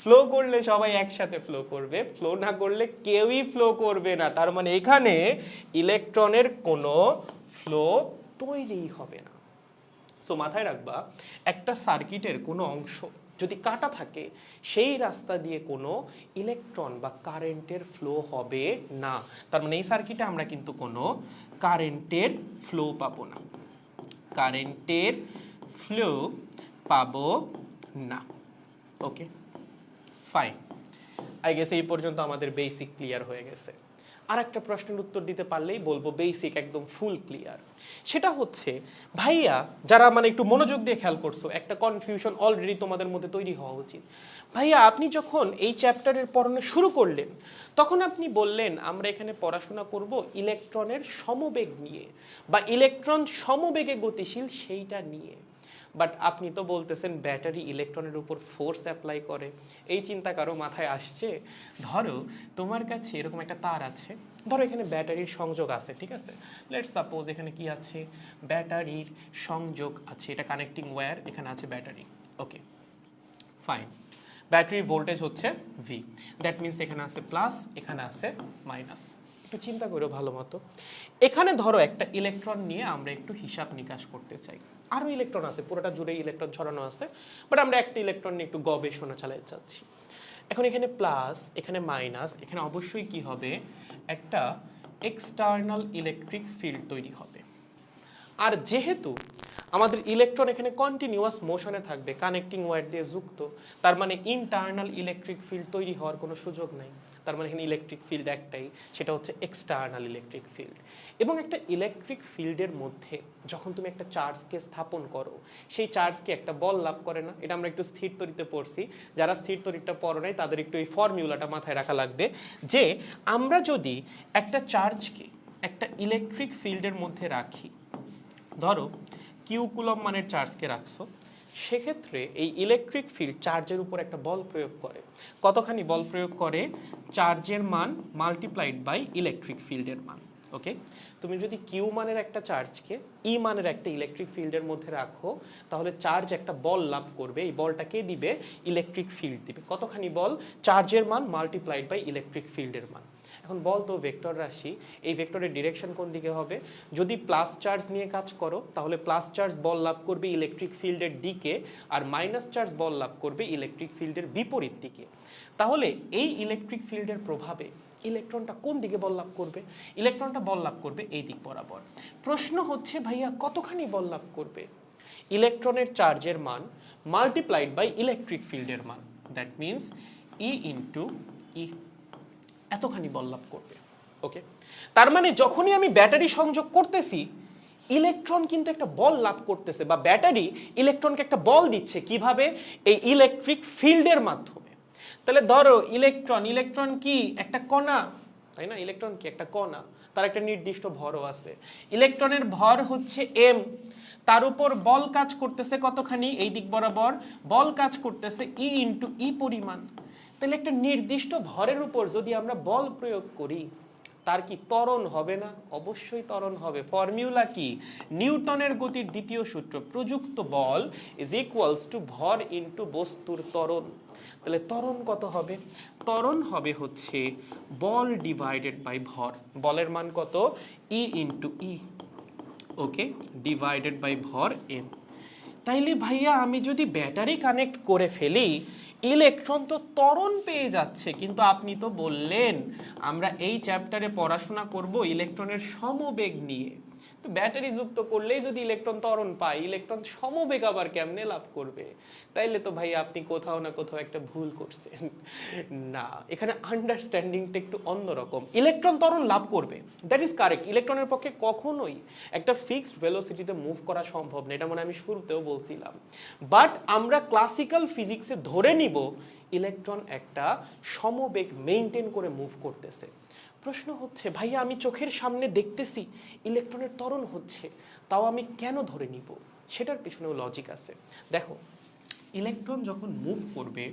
ফ্লো করলে সবাই একসাথে ফ্লো করবে, ফ্লো না করলে কেউই ফ্লো করবে না। তার মানে এখানে ইলেকট্রনের কোনো ফ্লো তৈরি হবে না। সো মাথায় রাখবা, একটা সার্কিটের কোনো অংশ যদি কাটা থাকে সেই রাস্তা দিয়ে কোনো ইলেকট্রন বা কারেন্টের ফ্লো হবে না। তার মানে এই সার্কিটে আমরা কিন্তু কোনো কারেন্টের ফ্লো পাবো না, কারেন্টের ফ্লো পাবো না। ওকে ফাইন, আই গেস এই পর্যন্ত আমাদের বেসিক ক্লিয়ার হয়ে গেছে। আর একটা প্রশ্নের উত্তর দিতে পারলেই বলবো বেসিক একদম ফুল ক্লিয়ার। সেটা হচ্ছে ভাইয়া, যারা মানে একটু মনোযোগ দিয়ে খেয়াল করছো, একটা কনফিউশন অলরেডি তোমাদের মধ্যে তৈরি হওয়া উচিত। ভাইয়া আপনি যখন এই চ্যাপ্টারের পড়ানো শুরু করলেন তখন আপনি বললেন আমরা এখানে পড়াশোনা করব ইলেকট্রনের সমবেগ নিয়ে বা ইলেকট্রন সমবেগে গতিশীল সেইটা নিয়ে। বাট আপনি তো বলতেছেন ব্যাটারি ইলেকট্রনের উপর ফোর্স অ্যাপ্লাই করে। এই চিন্তা কারো মাথায় আসছে? ধরো তোমার কাছে এরকম একটা তার আছে, ধরো এখানে ব্যাটারির সংযোগ আছে, ঠিক আছে? লেটস সাপোজ এখানে কি আছে? ব্যাটারির সংযোগ আছে, এটা কানেক্টিং ওয়্যার, এখানে আছে ব্যাটারি। ওকে ফাইন, ব্যাটারির ভোল্টেজ হচ্ছে ভি, দ্যাট মিনস এখানে আছে প্লাস, এখানে আছে মাইনাস। একটু চিন্তা করো ভালো মতো। এখানে ধরো একটা ইলেকট্রন নিয়ে আমরা একটু হিসাব নিকাশ করতে চাই, আরো ইলেকট্রন আছে, পুরোটা জুড়ে ইলেকট্রন ছড়ানো আছে, বাট আমরা একটা ইলেকট্রন নিয়ে একটু গবেষণা চালাতে চাচ্ছি। এখন এখানে প্লাস, এখানে মাইনাস, এখানে অবশ্যই কি হবে, একটা এক্সটার্নাল ইলেকট্রিক ফিল্ড তৈরি হবে। আর যেহেতু আমাদের ইলেকট্রন এখানে কন্টিনিউয়াস মোশনে থাকবে, কানেক্টিং ওয়্যার দিয়ে যুক্ত, তার মানে ইন্টারনাল ইলেকট্রিক ফিল্ড তৈরি হওয়ার কোনো সুযোগ নাই। তার মানে এখানে ইলেকট্রিক ফিল্ড একটাই, সেটা হচ্ছে এক্সটার্নাল ইলেকট্রিক ফিল্ড। এবং একটা ইলেকট্রিক ফিল্ডের মধ্যে যখন তুমি একটা চার্জকে স্থাপন করো, সেই চার্জকে একটা বল লাভ করে না। এটা আমরা একটু স্থির তড়িতে পড়ছি, যারা স্থির তড়িৎটা পড়ো নাই তাদের একটু এই ফর্মুলাটা মাথায় রাখা লাগবে, যে আমরা যদি একটা চার্জকে একটা ইলেকট্রিক ফিল্ডের মধ্যে রাখি, ধরো কিউ কুলম মানের চার্জকে রাখছো, সেক্ষেত্রে এই ইলেকট্রিক ফিল্ড চার্জের উপর একটা বল প্রয়োগ করে। কতখানি বল প্রয়োগ করে? চার্জের মান মাল্টিপ্লাইড বাই ইলেকট্রিক ফিল্ডের মান। ওকে, তুমি যদি কিউ মানের একটা চার্জকে ই মানের একটা ইলেকট্রিক ফিল্ডের মধ্যে রাখো, তাহলে চার্জ একটা বল লাভ করবে। এই বলটা কে দিবে? ইলেকট্রিক ফিল্ড দিবে। কতখানি বল? চার্জের মান মাল্টিপ্লাইড বাই ইলেকট্রিক ফিল্ডের মান। এখন বল তো ভেক্টর রাশি, এই ভেক্টরের ডিরেকশন কোন দিকে হবে? যদি প্লাস চার্জ নিয়ে কাজ করো তাহলে প্লাস চার্জ বল লাভ করবে ইলেকট্রিক ফিল্ডের দিকে, আর মাইনাস চার্জ বল লাভ করবে ইলেকট্রিক ফিল্ডের বিপরীত দিকে। তাহলে এই ইলেকট্রিক ফিল্ডের প্রভাবে ইলেকট্রনটা কোন দিকে বল লাভ করবে? ইলেকট্রনটা বল লাভ করবে এই দিক বরাবর। প্রশ্ন হচ্ছে ভাইয়া কতখানি বল লাভ করবে? ইলেকট্রনের চার্জের মান মাল্টিপ্লাইড বাই ইলেকট্রিক ফিল্ডের মান, দ্যাট মিনস ই ইন্টু ই, এতখানি বল লাভ করবে। ওকে, তার মানে যখনই আমি ব্যাটারি সংযোগ করতেছি, ইলেকট্রন কিন্তু একটা বল লাভ করতেছে, বা ব্যাটারি ইলেকট্রনকে একটা বল দিচ্ছে। কিভাবে? এই ইলেকট্রিক ফিল্ডের মাধ্যমে। তাহলে ধরো ইলেকট্রন কি? একটা কণা, তাই না? ইলেকট্রন কি? একটা কণা, তার একটা নির্দিষ্ট ভরও আছে। ইলেকট্রনের ভর হচ্ছে m, তার উপর বল কাজ করতেছে কতখানি? এই দিক বরাবর বল কাজ করতেছে ই ইন্টু ই পরিমাণ। তাহলে একটা নির্দিষ্ট ভরের উপর যদি আমরা বল প্রয়োগ করি, তার কি ত্বরণ হবে না? অবশ্যই ত্বরণ হবে। ফর্মুলা কি? নিউটনের গতির দ্বিতীয় সূত্র, প্রযুক্ত বল ইজ ইকুয়ালস টু ভর ইন্টু বস্তুর ত্বরণ। তাহলে ত্বরণ কত হবে? ত্বরণ হবে হচ্ছে বল ডিভাইডেড বাই ভর। বলের মান কত? E into E, okay, divided by ভর এম। তাইলে ভাইয়া আমি যদি ব্যাটারি কানেক্ট করে ফেলি, ইলেকট্রন তো ত্বরণ পেয়ে যাচ্ছে, কিন্তু আপনি তো বললেন আমরা এই চ্যাপ্টারে পড়াশোনা করব ইলেকট্রনের সমবেগ নিয়ে। তো ব্যাটারি যুক্ত করলেই যদি ইলেকট্রন ত্বরণ পায়, ইলেকট্রন সমবেগ আবার কেমনে লাভ করবে? তাইলে তো ভাই আপনি কোথাও না কোথাও একটা ভুল করছেন। না, এখানে আন্ডারস্ট্যান্ডিংটা একটু অন্যরকম। ইলেকট্রন ত্বরণ লাভ করবে, দ্যাট ইজ কারেক্ট। ইলেকট্রনের পক্ষে কখনোই একটা ফিক্সড ভেলোসিটিতে মুভ করা সম্ভব না, এটা আমি শুরুতেও বলছিলাম। বাট আমরা ক্লাসিক্যাল ফিজিক্সে ধরে নিব ইলেকট্রন একটা সমবেগ মেইনটেইন করে মুভ করতেছে। প্রশ্ন হচ্ছে ভাইয়া আমি চোখের সামনে দেখতেছি ইলেকট্রনের ত্বরণ হচ্ছে, তাও আমি কেন ধরে নিব? সেটার পিছনেও লজিক আছে। দেখো, ইলেকট্রন যখন মুভ করবে,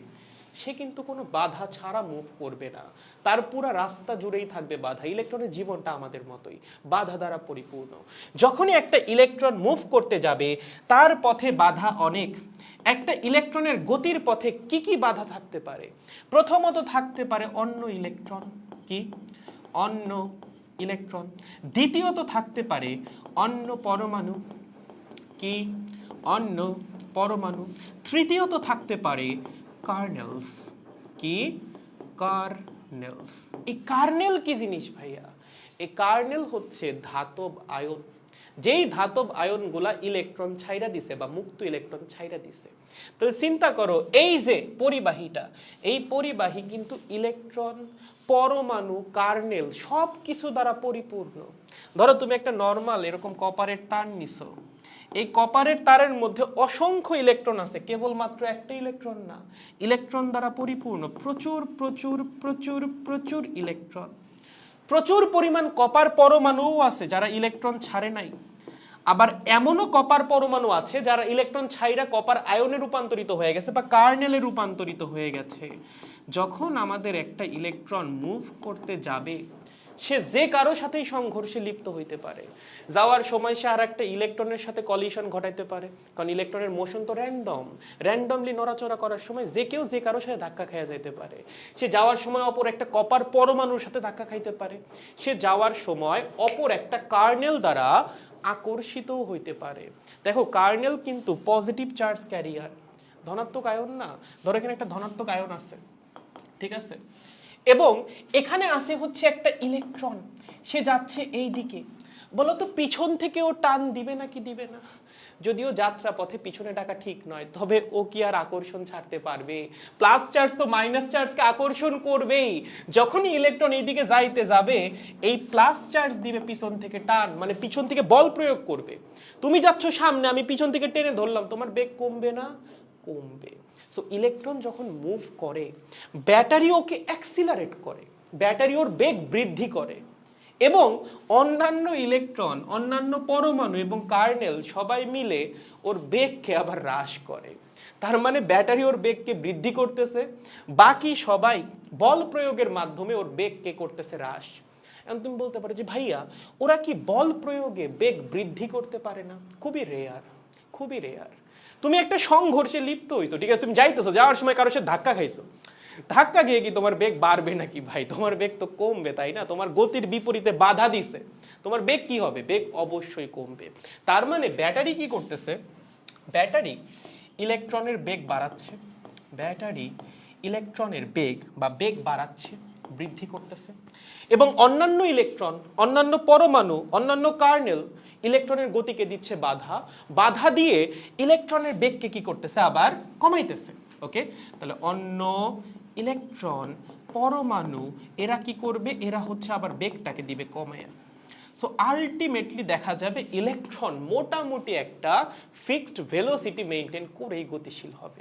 সে কিন্তু কোনো বাধা ছাড়া মুভ করবে না, তার পুরো রাস্তা জুড়েই থাকবে বাধা। ইলেকট্রনের জীবনটা আমাদের মতোই বাধা দ্বারা পরিপূর্ণ। যখনই একটা ইলেকট্রন মুভ করতে যাবে, তার পথে বাধা অনেক। একটা ইলেকট্রনের গতির পথে কি কি বাধা থাকতে পারে? প্রথমত থাকতে পারে অন্য ইলেকট্রন। কি? অন্য ইলেকট্রন। দ্বিতীয়ত থাকতে পারে অন্য পরমাণু। কি? অন্য পরমাণু। তৃতীয়ত থাকতে পারে কার্নেলস। কি? কার্নেলস। এই কার্নেল কি জিনিস ভাইয়া? এই কার্নেল হচ্ছে ধাতব আয়ন। যেই ধাতব আয়নগুলা ইলেকট্রন ছাইরা দিছে বা মুক্ত ইলেকট্রন ছাইরা দিছে। তাহলে চিন্তা করো, এই যে পরিবাহীটা, এই পরিবাহী কিন্তু ইলেকট্রন, পরমাণু, কার্নেল সব কিছু দ্বারা পরিপূর্ণ। ধরো তুমি একটা নর্মাল এরকম কপারের তার নিছো, এই কপারের তারের মধ্যে অসংখ্য ইলেকট্রন আছে, কেবলমাত্র একটা ইলেকট্রন না। ইলেকট্রন দ্বারা পরিপূর্ণ, প্রচুর প্রচুর প্রচুর প্রচুর ইলেকট্রন। প্রচুর পরিমাণ কপার পরমাণুও আছে যারা ইলেকট্রন ছাড়ে নাই। আবার এমনও কপার পরমাণু আছে যারা ইলেকট্রন ছাইরা কপার আয়নে রূপান্তরিত হয়ে গেছে বা কার্নেলে রূপান্তরিত হয়ে গেছে। যখন আমাদের একটা ইলেকট্রন মুভ করতে যাবে, সে যে কারো সাথেই সংঘর্ষে লিপ্ত হইতে পারে। যাওয়ার সময় সে আর একটা ইলেকট্রনের সাথে কলিশন ঘটাইতে পারে, কারণ ইলেকট্রনের মোশন তো র্যান্ডমলি নড়াচড়া করার সময় যে কেউ যে কারোর সাথে ধাক্কা খেয়ে যাইতে পারে। সে যাওয়ার সময় অপর একটা কপার পরমাণুর সাথে ধাক্কা খাইতে পারে। সে যাওয়ার সময় অপর একটা কার্নেল দ্বারা আকর্ষিতও হইতে পারে। দেখো কার্নেল কিন্তু পজিটিভ চার্জ ক্যারিয়ার, ধনাত্মক আয়ন না। ধরো এখানে একটা ধনাত্মক আয়ন আছে, ঠিক আছে, এবং এখানে আসে হচ্ছে একটা ইলেকট্রন, সে যাচ্ছে এই দিকে। বলো তো পিছন থেকে ও টান দিবে নাকি দিবে না? যদিও যাত্রা পথে পিছনে ডাকা ঠিক নয়, তবে ও কি আর আকর্ষণ ছাড়তে পারবে? প্লাস চার্জ তো মাইনাস চার্জকে আকর্ষণ করবেই। যখনই ইলেকট্রন এইদিকে যাইতে যাবে, এই প্লাস চার্জ দিবে পিছন থেকে টান, মানে পিছন থেকে বল প্রয়োগ করবে। তুমি যাচ্ছ সামনে, আমি পিছন থেকে টেনে ধরলাম, তোমার বেগ কমবে না? কমবে। সো ইলেকট্রন যখন মুভ করে, ব্যাটারি ওকে অ্যাক্সিলারেট করে, ব্যাটারি ওর বেগ বৃদ্ধি করে, এবং অন্যান্য ইলেকট্রন, অন্যান্য পরমাণু এবং কার্নেল সবাই মিলে ওর বেগকে আবার হ্রাস করে। তার মানে ব্যাটারি ওর বেগকে বৃদ্ধি করতেছে, বাকি সবাই বল প্রয়োগের মাধ্যমে ওর বেগকে করতেছে হ্রাস। এখন তুমি বলতে পারো যে ভাইয়া ওরা কি বল প্রয়োগে বেগ বৃদ্ধি করতে পারে না? খুবই রেয়ার, খুবই রেয়ার। তুমি একটা সংঘর্ষে লিপ্ত হইছো, ঠিক আছে, তুমি যাইতেছো, যাওয়ার সময় কারোর সাথে ধাক্কা খাইছো, ধাক্কা গিয়ে কি তোমার বেগ বাড়বে নাকি ভাই? তোমার বেগ তো কমবে, তাই না? তোমার গতির বিপরীতে বাধা দিছে, তোমার বেগ কি হবে? বেগ অবশ্যই কমবে। তার মানে ব্যাটারি কি করতেছে? ব্যাটারি ইলেকট্রনের বেগ বাড়াচ্ছে, ব্যাটারি ইলেকট্রনের বেগ বা বেগ বাড়াচ্ছে, বৃদ্ধি করতেছে, এবং অন্যান্য ইলেকট্রন, অন্যান্য পরমাণু, অন্যান্য কার্নেল ইলেকট্রনের গতিকে দিচ্ছে বাধা, বাধা দিয়ে ইলেকট্রনের বেগকে কি করতেছে? আবার কমাইতেছে। ওকে, তাহলে অন্য ইলেকট্রন, পরমাণু এরা কি করবে? এরা হচ্ছে আবার বেগটাকে দিবে কমায়। সো আলটিমেটলি দেখা যাবে ইলেকট্রন মোটামুটি একটা ফিক্সড ভেলোসিটি মেইনটেইন করেই গতিশীল হবে।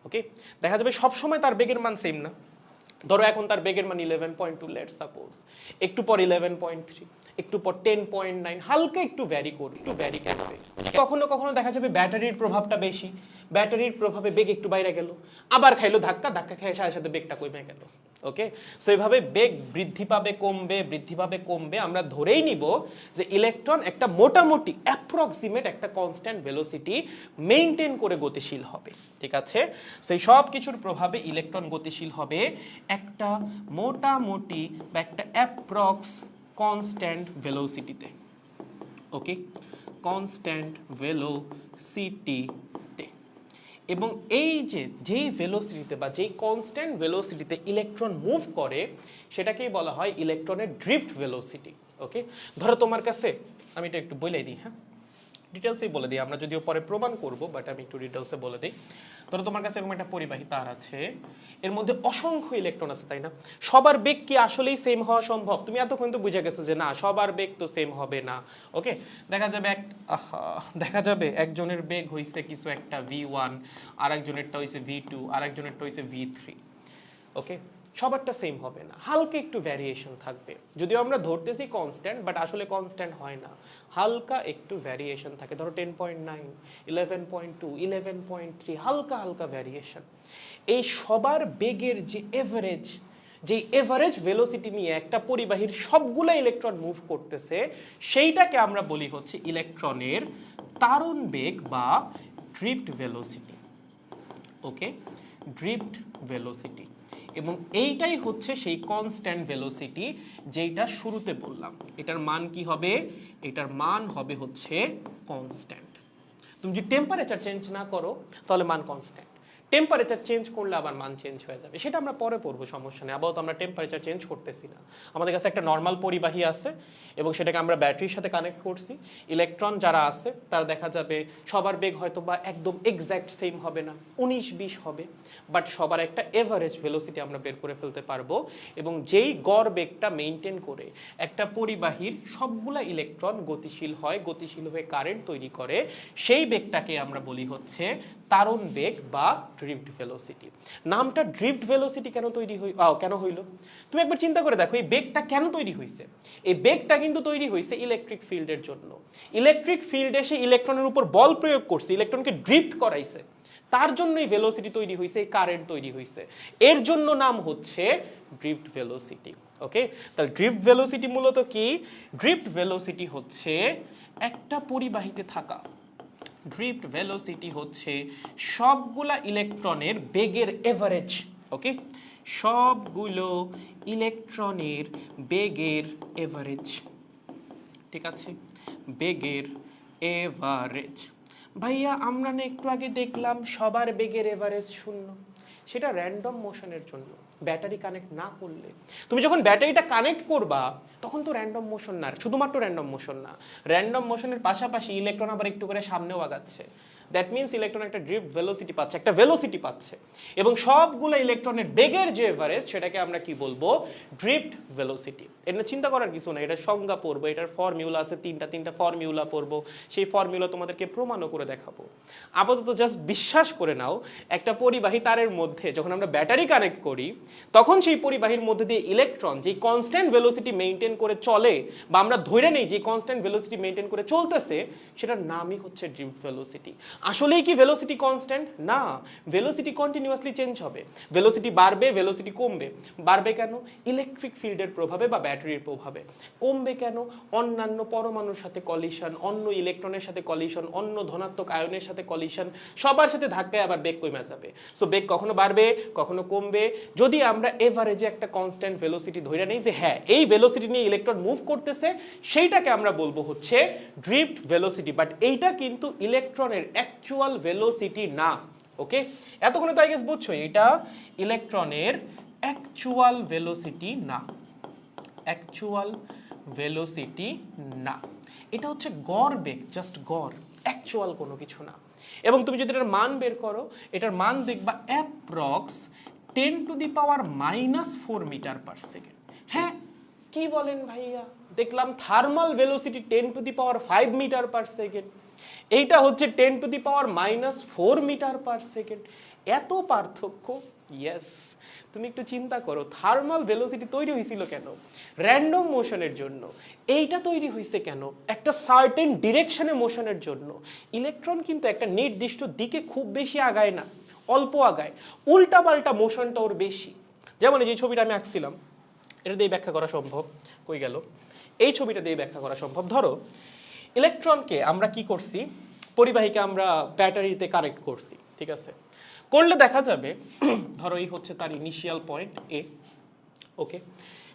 ওকে, দেখা যাবে সব সময় তার বেগের মান সেম না। ধরো এখন তার বেগের মান 11.2, লেটস সাপোজ, একটু পর 11.3, একটু পর 10.9, হালকা একটু ভ্যারি করবে, একটু ভ্যারি করবে। কখনো কখনো দেখা যাবে ব্যাটারির প্রভাবটা বেশি, ব্যাটারির প্রভাবে বেগ একটু বাইরে গেল, আবার খাইলো ধাক্কা, ধাক্কা খেয়ে সাথে সাথে বেগটা কমে গেল। ওকে, সো এইভাবে বেগ বৃদ্ধি পাবে কমবে, বৃদ্ধি পাবে কমবে। আমরা ধরেই নিব যে ইলেকট্রন একটা মোটামুটি অ্যাপ্রক্সিমেট একটা কনস্ট্যান্ট ভেলোসিটি মেইনটেইন করে গতিশীল হবে, ঠিক আছে? সো এই সব কিছুর প্রভাবে ইলেকট্রন গতিশীল হবে একটা মোটামুটি বা একটা অ্যাপ্রক্স কনস্ট্যান্ট ভেলোসিটিতে। ওকে, কনস্ট্যান্ট ভেলোসিটিতে। এবং এই যে যেই ভেলোসিটিতে বা যেই কনস্ট্যান্ট ভেলোসিটিতে ইলেকট্রন মুভ করে, সেটাকেই বলা হয় ইলেকট্রনের ড্রিফট ভেলোসিটি। ওকে, ধরো তোমার কাছে, আমি এটা একটু বলে দিই, হ্যাঁ ডিটেলসেই বলে দিই, আমরা যদিও পরে প্রমাণ করব, বাট আমি একটু ডিটেলসে বলে দিই। ধরো তোমার কাছে এরকম একটা পরিবাহী তার আছে, এর মধ্যে অসংখ্য ইলেকট্রন আছে, তাই না? সবার বেগ কি আসলেই সেম হওয়া সম্ভব? তুমি এতক্ষণ তো বুঝে গেছো যে না, সবার বেগ তো সেম হবে না। ওকে, দেখা যাবে একজনের বেগ হইছে কিছু একটা v1, আর একজনেরটা হইছে v2, আর একজনেরটা হইছে v3। ওকে, সবারটা সেম হবে না, হালকা একটু ভ্যারিয়েশন থাকবে। যদিও আমরা ধরতেছি কনস্ট্যান্ট, বাট আসলে কনস্ট্যান্ট হয় না, হালকা একটু ভ্যারিয়েশন থাকে। ধরো 10.9, 11.2, 11.3, হালকা হালকা ভ্যারিয়েশন। এই সবার বেগের যে এভারেজ ভেলোসিটি নিয়ে একটা পরিবাহীর সবগুলো ইলেকট্রন মুভ করতেছে, সেইটাকে আমরা বলি হচ্ছে ইলেকট্রনের তাড়ন বেগ বা ড্রিফট ভেলোসিটি। ওকে, ড্রিফট ভেলোসিটি। এবং এইটাই হচ্ছে সেই কনস্ট্যান্ট ভেলোসিটি যেটা শুরুতে বললাম। এটার মান কি হবে? এটার মান হবে হচ্ছে কনস্ট্যান্ট। তুমি যদি টেম্পারেচার চেঞ্জ না করো তাহলে মান কনস্ট্যান্ট, টেম্পারেচার চেঞ্জ করলে আবার মান চেঞ্জ হয়ে যাবে, সেটা আমরা পরে পড়বো, সমস্যা নেই। আপাতত আমরা টেম্পারেচার চেঞ্জ করতেছি না। আমাদের কাছে একটা নর্মাল পরিবাহী আছে এবং সেটাকে আমরা ব্যাটারির সাথে কানেক্ট করছি। ইলেকট্রন যারা আছে তারা দেখা যাবে সবার বেগ হয়তো বা একদম এক্স্যাক্ট সেম হবে না, 19-20 হবে, বাট সবার একটা এভারেজ ভেলোসিটি আমরা বের করে ফেলতে পারবো। এবং যেই গড় বেগটা মেইনটেইন করে একটা পরিবাহীর সবগুলা ইলেকট্রন গতিশীল হয়, গতিশীল হয়ে কারেন্ট তৈরি করে, সেই বেগটাকে আমরা বলি হচ্ছে তাড়ন বেগ বা ড্রিফট ভেলোসিটি। নামটা ড্রিফট ভেলোসিটি কেন হইল? তুমি একবার চিন্তা করে দেখো, এই বেগটা কেন তৈরি হয়েছে? এই বেগটা কিন্তু তৈরি হয়েছে ইলেকট্রিক ফিল্ডের জন্য। ইলেকট্রিক ফিল্ড এসে ইলেকট্রনের উপর বল প্রয়োগ করছে, ইলেকট্রনকে ড্রিফট করাইছে, তার জন্যই ভেলোসিটি তৈরি হয়েছে, এই কারেন্ট তৈরি হয়েছে। এর জন্য নাম হচ্ছে ড্রিফট ভেলোসিটি। ওকে, তাহলে ড্রিফট ভেলোসিটি মূলত কি? ড্রিফট ভেলোসিটি হচ্ছে একটা পরিবাহীতে থাকা, ড্রিফট ভেলোসিটি হচ্ছে সবগুলা ইলেকট্রনের বেগের এভারেজ। ওকে, সবগুলো ইলেকট্রনের বেগের এভারেজ, ঠিক আছে, বেগের এভারেজ। ভাইয়া আমরা না একটু আগে দেখলাম সবার বেগের এভারেজ 0, সেটা র্যান্ডম মোশনের জন্য, ব্যাটারি কানেক্ট না করলে। তুমি যখন ব্যাটারিটা কানেক্ট করবা তখন তো র্যান্ডম মোশন না, শুধুমাত্র র্যান্ডম মোশন না, র্যান্ডম মোশনের পাশাপাশি ইলেকট্রন আবার একটু করে সামনেও আগাচ্ছে। দ্যাট মিনস ইলেকট্রন একটা ড্রিফট ভেলোসিটি পাচ্ছে, একটা ভেলোসিটি পাচ্ছে, এবং সবগুলো ইলেকট্রনের বেগের যে এভারেজ সেটাকে আমরা কি বলবো? Drift velocity. এটা চিন্তা করার কিছু না, এটা সংজ্ঞা পড়বো, এটার ফর্মুলা আছে তিনটা ফর্মুলা পড়বো, সেই ফর্মুলা তোমাদেরকে প্রমাণও করে দেখাবো। আপাতত জাস্ট বিশ্বাস করে নাও, একটা পরিবাহী তারের মধ্যে যখন আমরা ব্যাটারি কানেক্ট করি তখন সেই পরিবাহীর মধ্যে দিয়ে ইলেকট্রন যে কনস্ট্যান্ট ভেলোসিটি মেইনটেইন করে চলে, বা আমরা ধরে নেই যে কনস্ট্যান্ট ভেলোসিটি মেইনটেইন করে চলতেছে, সেটার নামই হচ্ছে ড্রিফট ভেলোসিটি। আসলেই কি ভেলোসিটি কনস্ট্যান্ট? না, ভেলোসিটি কন্টিনিউয়াসলি চেঞ্জ হবে, ভেলোসিটি বাড়বে, ভেলোসিটি কমবে। বাড়বে কেন? ইলেকট্রিক ফিল্ডের প্রভাবে বা ব্যাটারির প্রভাবে। কমবে কেন? অন্যান্য পরমাণুর সাথে কলিশন, অন্য ইলেকট্রনের সাথে কলিশন, অন্য ধনাত্মক আয়নের সাথে কলিশন, সবার সাথে ধাক্কায় আবার বেগ কমে যাবে। সো বেগ কখনো বাড়বে কখনো কমবে। যদি আমরা এভারেজে একটা কনস্ট্যান্ট ভেলোসিটি ধরে নেই যে হ্যাঁ এই ভেলোসিটি নিয়ে ইলেকট্রন মুভ করতেছে, সেইটাকে আমরা বলবো হচ্ছে ড্রিফট ভেলোসিটি। বাট এইটা কিন্তু ইলেকট্রনের অ্যাকচুয়াল ভেলোসিটি না। ওকে, এতক্ষণে তো আই গেস বুঝছো এটা ইলেকট্রনের অ্যাকচুয়াল ভেলোসিটি না, অ্যাকচুয়াল ভেলোসিটি না, এটা হচ্ছে গড় বেগ, জাস্ট গড়, অ্যাকচুয়াল কোনো কিছু না। এবং তুমি যদি এটার মান বের করো, এটার মান দেখবা অ্যাপ্রক্স 10⁻⁻⁴ মিটার পার সেকেন্ড। হ্যাঁ, কি বলেন ভাইয়া? দেখলাম thermal velocity 10⁵ metre per second, এইটা হচ্ছে 10⁻⁻⁴ মিটার পার সেকেন্ড। এত পার্থক্য? ইয়েস। তুমি একটু চিন্তা করো, থার্মাল ভেলোসিটি তৈরি হয়েছিল কেন? র্যান্ডম মোশনের জন্য। এইটা তৈরি হয়েছে কেন? একটা সার্টেন ডিরেকশনে মোশনের জন্য। ইলেকট্রন কিন্তু একটা নির্দিষ্ট দিকে খুব বেশি আগায় না, অল্প আগায়, উল্টাপাল্টা মোশনটা ওর বেশি। যেমন এই যে ছবিটা আমি আঁকছিলাম, এটা দিয়ে ব্যাখ্যা করা সম্ভব। কই গেল? এই ছবিটা দিয়ে ব্যাখ্যা করা সম্ভব। ধরো ইলেকট্রনকে আমরা কি করছি, পরিবাহীকে আমরা ব্যাটারিতে কানেক্ট করছি, ঠিক আছে? করলে দেখা যাবে ধরো এই হচ্ছে তার ইনিশিয়াল পয়েন্ট এ। ওকে,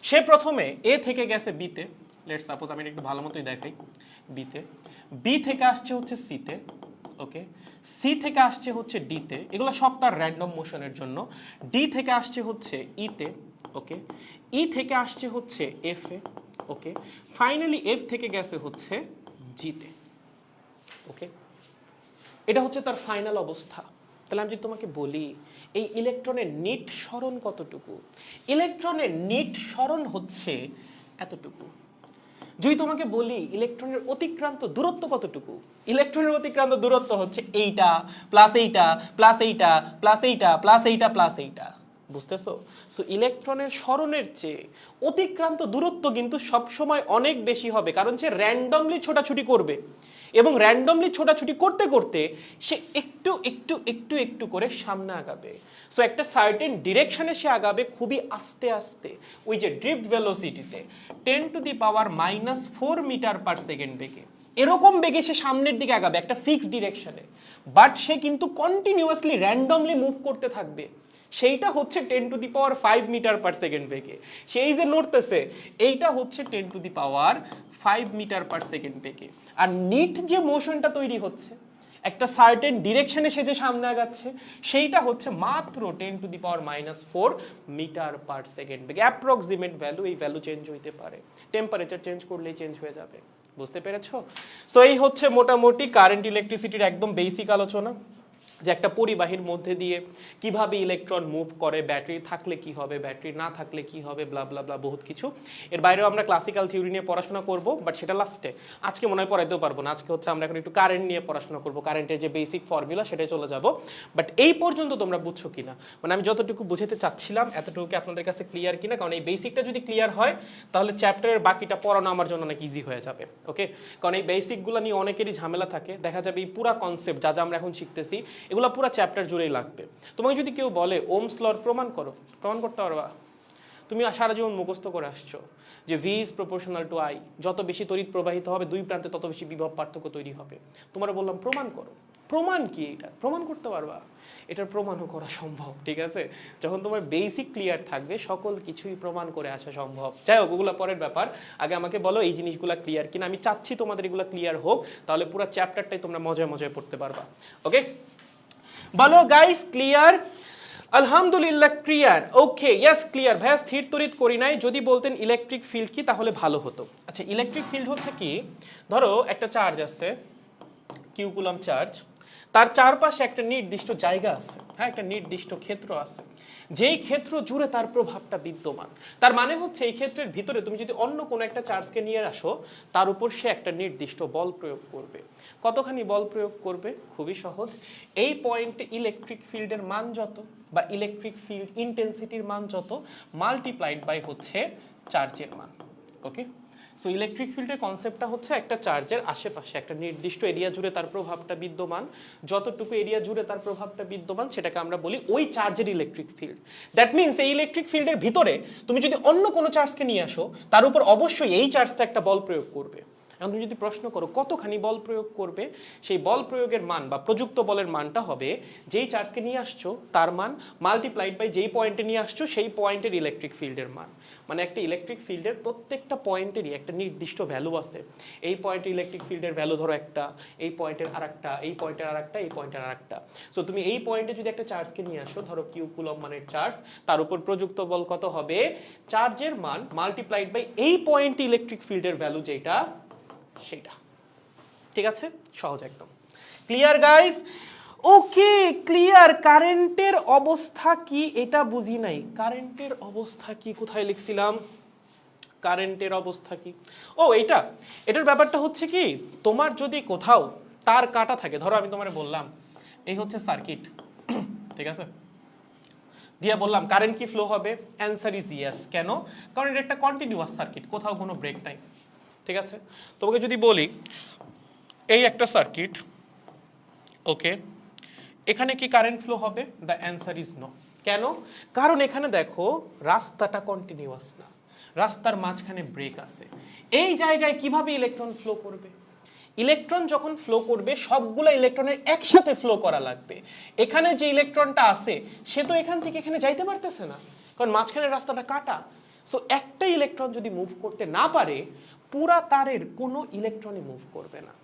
সে প্রথমে এ থেকে গেছে বিতে, লেটস সাপোজ আমি একটু ভালো মতোই দেখাই, বিতে, বি থেকে আসছে হচ্ছে সিতে, ওকে, সি থেকে আসছে হচ্ছে ডিতে, এগুলো সব তার র্যান্ডম মোশনের জন্য। ডি থেকে আসছে হচ্ছে ইতে, ওকে, ই থেকে আসছে হচ্ছে এফ এ, ওকে, ফাইনালি এফ থেকে গেছে হচ্ছে জিতে। ওকে, এটা হচ্ছে তার ফাইনাল অবস্থা। তাহলে আমি যদি তোমাকে বলি এই ইলেকট্রনের নিট সরণ কতটুকু, ইলেকট্রনের নিট সরণ হচ্ছে এতটুকু। যদি তোমাকে বলি ইলেকট্রনের অতিক্রান্ত দূরত্ব কতটুকু, ইলেকট্রনের অতিক্রান্ত দূরত্ব হচ্ছে এইটা প্লাস এইটা প্লাস এইটা প্লাস এইটা প্লাস এইটা প্লাস এইটা। বুঝতেছো? সো ইলেকট্রনের সরণের চেয়ে অতিক্রান্ত দূরত্ব কিন্তু সবসময় অনেক বেশি হবে, কারণ সে র্যান্ডমলি ছোটাছুটি করবে, এবং র্যান্ডমলি ছোটাছুটি করতে করতে সে একটু একটু একটু একটু করে সামনে আগাবে। সো একটা সার্টেন ডিরেকশনে সে আগাবে খুবই আস্তে আস্তে, ওই যে ড্রিফট ভেলোসিটিতে 10⁻⁻⁴ মিটার পার সেকেন্ড বেগে, এরকম বেগে সে সামনের দিকে আগাবে একটা ফিক্সড ডিরেকশনে। বাট সে কিন্তু কন্টিনিউয়াসলি র্যান্ডমলি মুভ করতে থাকবে, সেইটা হচ্ছে 10⁵ মিটার পার সেকেন্ড বেগে। সেই যে নড়তেছে এইটা হচ্ছে 10⁵ মিটার পার সেকেন্ড বেগে। আর নিট যে মোশনটা তৈরি হচ্ছে একটা সার্টেন ডিরেকশনে সে যে সামনে আগাচ্ছে, সেইটা হচ্ছে মাত্র 10⁻⁻⁴ মিটার পার সেকেন্ড বেগে। অ্যাপ্রক্সিমেট ভ্যালু, এই ভ্যালু চেঞ্জ হইতে পারে, টেম্পারেচার চেঞ্জ করলেই চেঞ্জ হয়ে যাবে। বুঝতে পেরেছো? সো এই হচ্ছে মোটামুটি কারেন্ট ইলেকট্রিসিটির একদম বেসিক আলোচনা, যে একটা পরিবাহীর মধ্যে দিয়ে কিভাবে ইলেকট্রন মুভ করে, ব্যাটারি থাকলে কি হবে, ব্যাটারি না থাকলে কি হবে, ব্লা ব্লা ব্লা, বহুত কিছু। এর বাইরেও আমরা ক্লাসিক্যাল থিওরি নিয়ে পড়াশোনা করব, বাট সেটা লাস্টে, আজকে মনে হয় পড়াইতেও পারবো না। আজকে হচ্ছে আমরা এখন একটু কারেন্ট নিয়ে পড়াশোনা করব, কারেন্টের যে বেসিক ফর্মুলা সেটাই চলে যাব। বাট এই পর্যন্ত তোমরা বুঝছো কিনা, মানে আমি যতটুকু বুঝাতে চাচ্ছিলাম এতটুকু আপনাদের কাছে ক্লিয়ার কিনা? কারণ এই বেসিকটা যদি ক্লিয়ার হয় তাহলে চ্যাপ্টারের বাকিটা পড়ানো আমার জন্য অনেক ইজি হয়ে যাবে। ওকে, কারণ এই বেসিকগুলো নিয়ে অনেকেরই ঝামেলা থাকে, দেখা যাবে এই পুরা কনসেপ্ট যা যা আমরা এখন শিখতেছি এগুলো পুরো চ্যাপ্টার জুড়েই লাগবে। তোমাকে যদি কেউ বলে ওমস লর প্রমাণ করো, প্রমাণ করতে পারবা? তুমি সারা জীবন মুখস্থ করে আসছো যে V is proportional to I, যত বেশি তড়িৎ প্রবাহিত হবে দুই প্রান্তে তত বেশি বিভব পার্থক্য তৈরি হবে। তোমার বললাম প্রমাণ করো। প্রমাণ কি? এটা প্রমাণ করতে পারবা? এটার প্রমাণও করা সম্ভব, ঠিক আছে? যখন তোমার বেসিক ক্লিয়ার থাকবে সকল কিছুই প্রমাণ করে আসা সম্ভব। যাই হোক, ওগুলো পরের ব্যাপার। আগে আমাকে বলো এই জিনিসগুলো ক্লিয়ার কিনা। আমি চাচ্ছি তোমাদের এগুলো ক্লিয়ার হোক, তাহলে পুরো চ্যাপ্টারটাই তোমরা মজায় মজায় পড়তে পারবা। ওকে, বলো গাইস ক্লিয়ার? আলহামদুলিল্লাহ ক্লিয়ার। ওকে, ইয়েস ক্লিয়ার। ভাইয়া স্থির তড়িৎ করি নাই, যদি বলতেন ইলেকট্রিক ফিল্ড কি তাহলে ভালো হতো। আচ্ছা, ইলেকট্রিক ফিল্ড হচ্ছে কি, ধরো একটা চার্জ আছে, কিউ কুলম চার্জ, তার চারপাশে একটা নির্দিষ্ট জায়গা আছে, হ্যাঁ, একটা নির্দিষ্ট ক্ষেত্র আছে, যেই ক্ষেত্র জুড়ে তার প্রভাবটা বিদ্যমান। তার মানে হচ্ছে এই ক্ষেত্রের ভিতরে তুমি যদি অন্য কোনো একটা চার্জকে নিয়ে আসো, তার উপর সে একটা নির্দিষ্ট বল প্রয়োগ করবে। কতখানি বল প্রয়োগ করবে? খুবই সহজ। এই পয়েন্টে ইলেকট্রিক ফিল্ডের মান যত, বা ইলেকট্রিক ফিল্ড ইন্টেন্সিটির মান যত, মাল্টিপ্লাইড বাই হচ্ছে চার্জের মান। ওকে, সো ইলেকট্রিক ফিল্ডের কনসেপ্টটা হচ্ছে একটা চার্জের আশেপাশে একটা নির্দিষ্ট এরিয়া জুড়ে তার প্রভাবটা বিদ্যমান, যতটুকু এরিয়া জুড়ে তার প্রভাবটা বিদ্যমান সেটাকে আমরা বলি ওই চার্জের ইলেকট্রিক ফিল্ড। দ্যাট মিনস এই ইলেকট্রিক ফিল্ডের ভিতরে তুমি যদি অন্য কোনো চার্জকে নিয়ে আসো, তার উপর অবশ্যই এই চার্জটা একটা বল প্রয়োগ করবে। এখন তুমি যদি প্রশ্ন করো কতখানি বল প্রয়োগ করবে, সেই বল প্রয়োগের মান বা প্রযুক্ত বলের মানটা হবে যেই চার্জকে নিয়ে আসছো তার মান মাল্টিপ্লাইড বাই যেই পয়েন্টে নিয়ে আসছো সেই পয়েন্টের ইলেকট্রিক ফিল্ডের মান। মানে একটা ইলেকট্রিক ফিল্ডের প্রত্যেকটা পয়েন্টেরই একটা নির্দিষ্ট ভ্যালু আছে। এই পয়েন্টের ইলেকট্রিক ফিল্ডের ভ্যালু ধরো একটা, এই পয়েন্টের আরেকটা, এই পয়েন্টের আরেকটা, এই পয়েন্টের আরেকটা। সো তুমি এই পয়েন্টে যদি একটা চার্জকে নিয়ে আসো, ধরো কিউ কুলম মানের চার্জ, তার উপর প্রযুক্ত বল কত হবে? চার্জের মান মাল্টিপ্লাইড বাই এই পয়েন্টে ইলেকট্রিক ফিল্ডের ভ্যালু যেটা, সেটা। ঠিক আছে, সহজ একদম। Clear guys? Okay, clear. কারেন্টের অবস্থা কি এটা বুঝি নাই। কারেন্টের অবস্থা কি কোথায় লিখছিলাম? কারেন্টের অবস্থা কি? ও এইটা, এটার ব্যাপারটা হচ্ছে কি, তোমার যদি কোথাও তার কাটা থাকে, ধরো আমি তোমারে বললাম এই হচ্ছে সার্কিট, ঠিক আছে, দিয়ে বললাম কারেন্ট কি ফ্লো হবে? Answer is yes. কেন? কারণ এটা একটা কন্টিনিউয়াস সার্কিট, কোথাও কোনো ব্রেক নাই। ঠিক আছে, তোমাকে যদি বলি এই একটা সার্কিট, ওকে, এখানে কি কারেন্ট ফ্লো হবে? The answer is no. কেন? কারণ এখানে দেখো রাস্তাটা কন্টিনিউয়াস না, রাস্তার মাঝখানে ব্রেক আছে। এই জায়গায় কিভাবে ইলেকট্রন ফ্লো করবে? ইলেকট্রন যখন ফ্লো করবে সবগুলো ইলেকট্রনের একসাথে ফ্লো করা লাগবে। এখানে যে ইলেকট্রনটা আছে সে তো এখান থেকে এখানে যাইতে পারতেছে না, কারণ মাঝখানের রাস্তাটা কাটা। সো একটা ইলেকট্রন যদি মুভ করতে না পারে, পুরা তারের কোনো ইলেকট্রনই মুভ করবে না।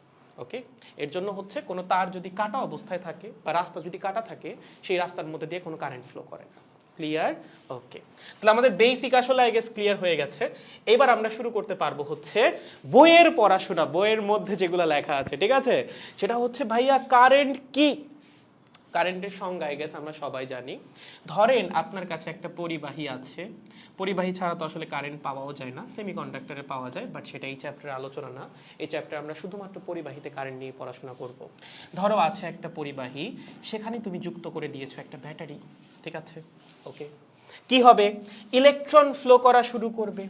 ওকে, এর জন্য হচ্ছে কোনো তার যদি কাটা অবস্থায় থাকে বা রাস্তা যদি কাটা থাকে, সেই রাস্তার মধ্যে দিয়ে কোনো কারেন্ট ফ্লো করে না। ক্লিয়ার? ওকে, তাহলে আমাদের বেসিক আসলে আই গেস ক্লিয়ার হয়ে গেছে। এবার আমরা শুরু করতে পারবো হচ্ছে বইয়ের পড়াশোনা, বইয়ের মধ্যে যেগুলো লেখা আছে, ঠিক আছে? সেটা হচ্ছে ভাইয়া কারেন্ট কি? কারেন্টের সংজ্ঞা আই গেস আমরা সবাই জানি। ধরেন আপনার কাছে একটা পরিবাহী আছে, পরিবাহী ছাড়া তো আসলে কারেন্ট পাওয়াও যায় না, সেমিকন্ডাক্টরে পাওয়া যায়, বাট সেটা এই চ্যাপ্টারের আলোচনা না। এই চ্যাপ্টারে আমরা শুধুমাত্র পরিবাহীতে কারেন্ট নিয়ে পড়াশোনা করব। ধরো আছে একটা পরিবাহী, সেখানে তুমি যুক্ত করে দিয়েছো একটা ব্যাটারি, ঠিক আছে? ওকে, কি হবে? ইলেকট্রন ফ্লো করা শুরু করবে।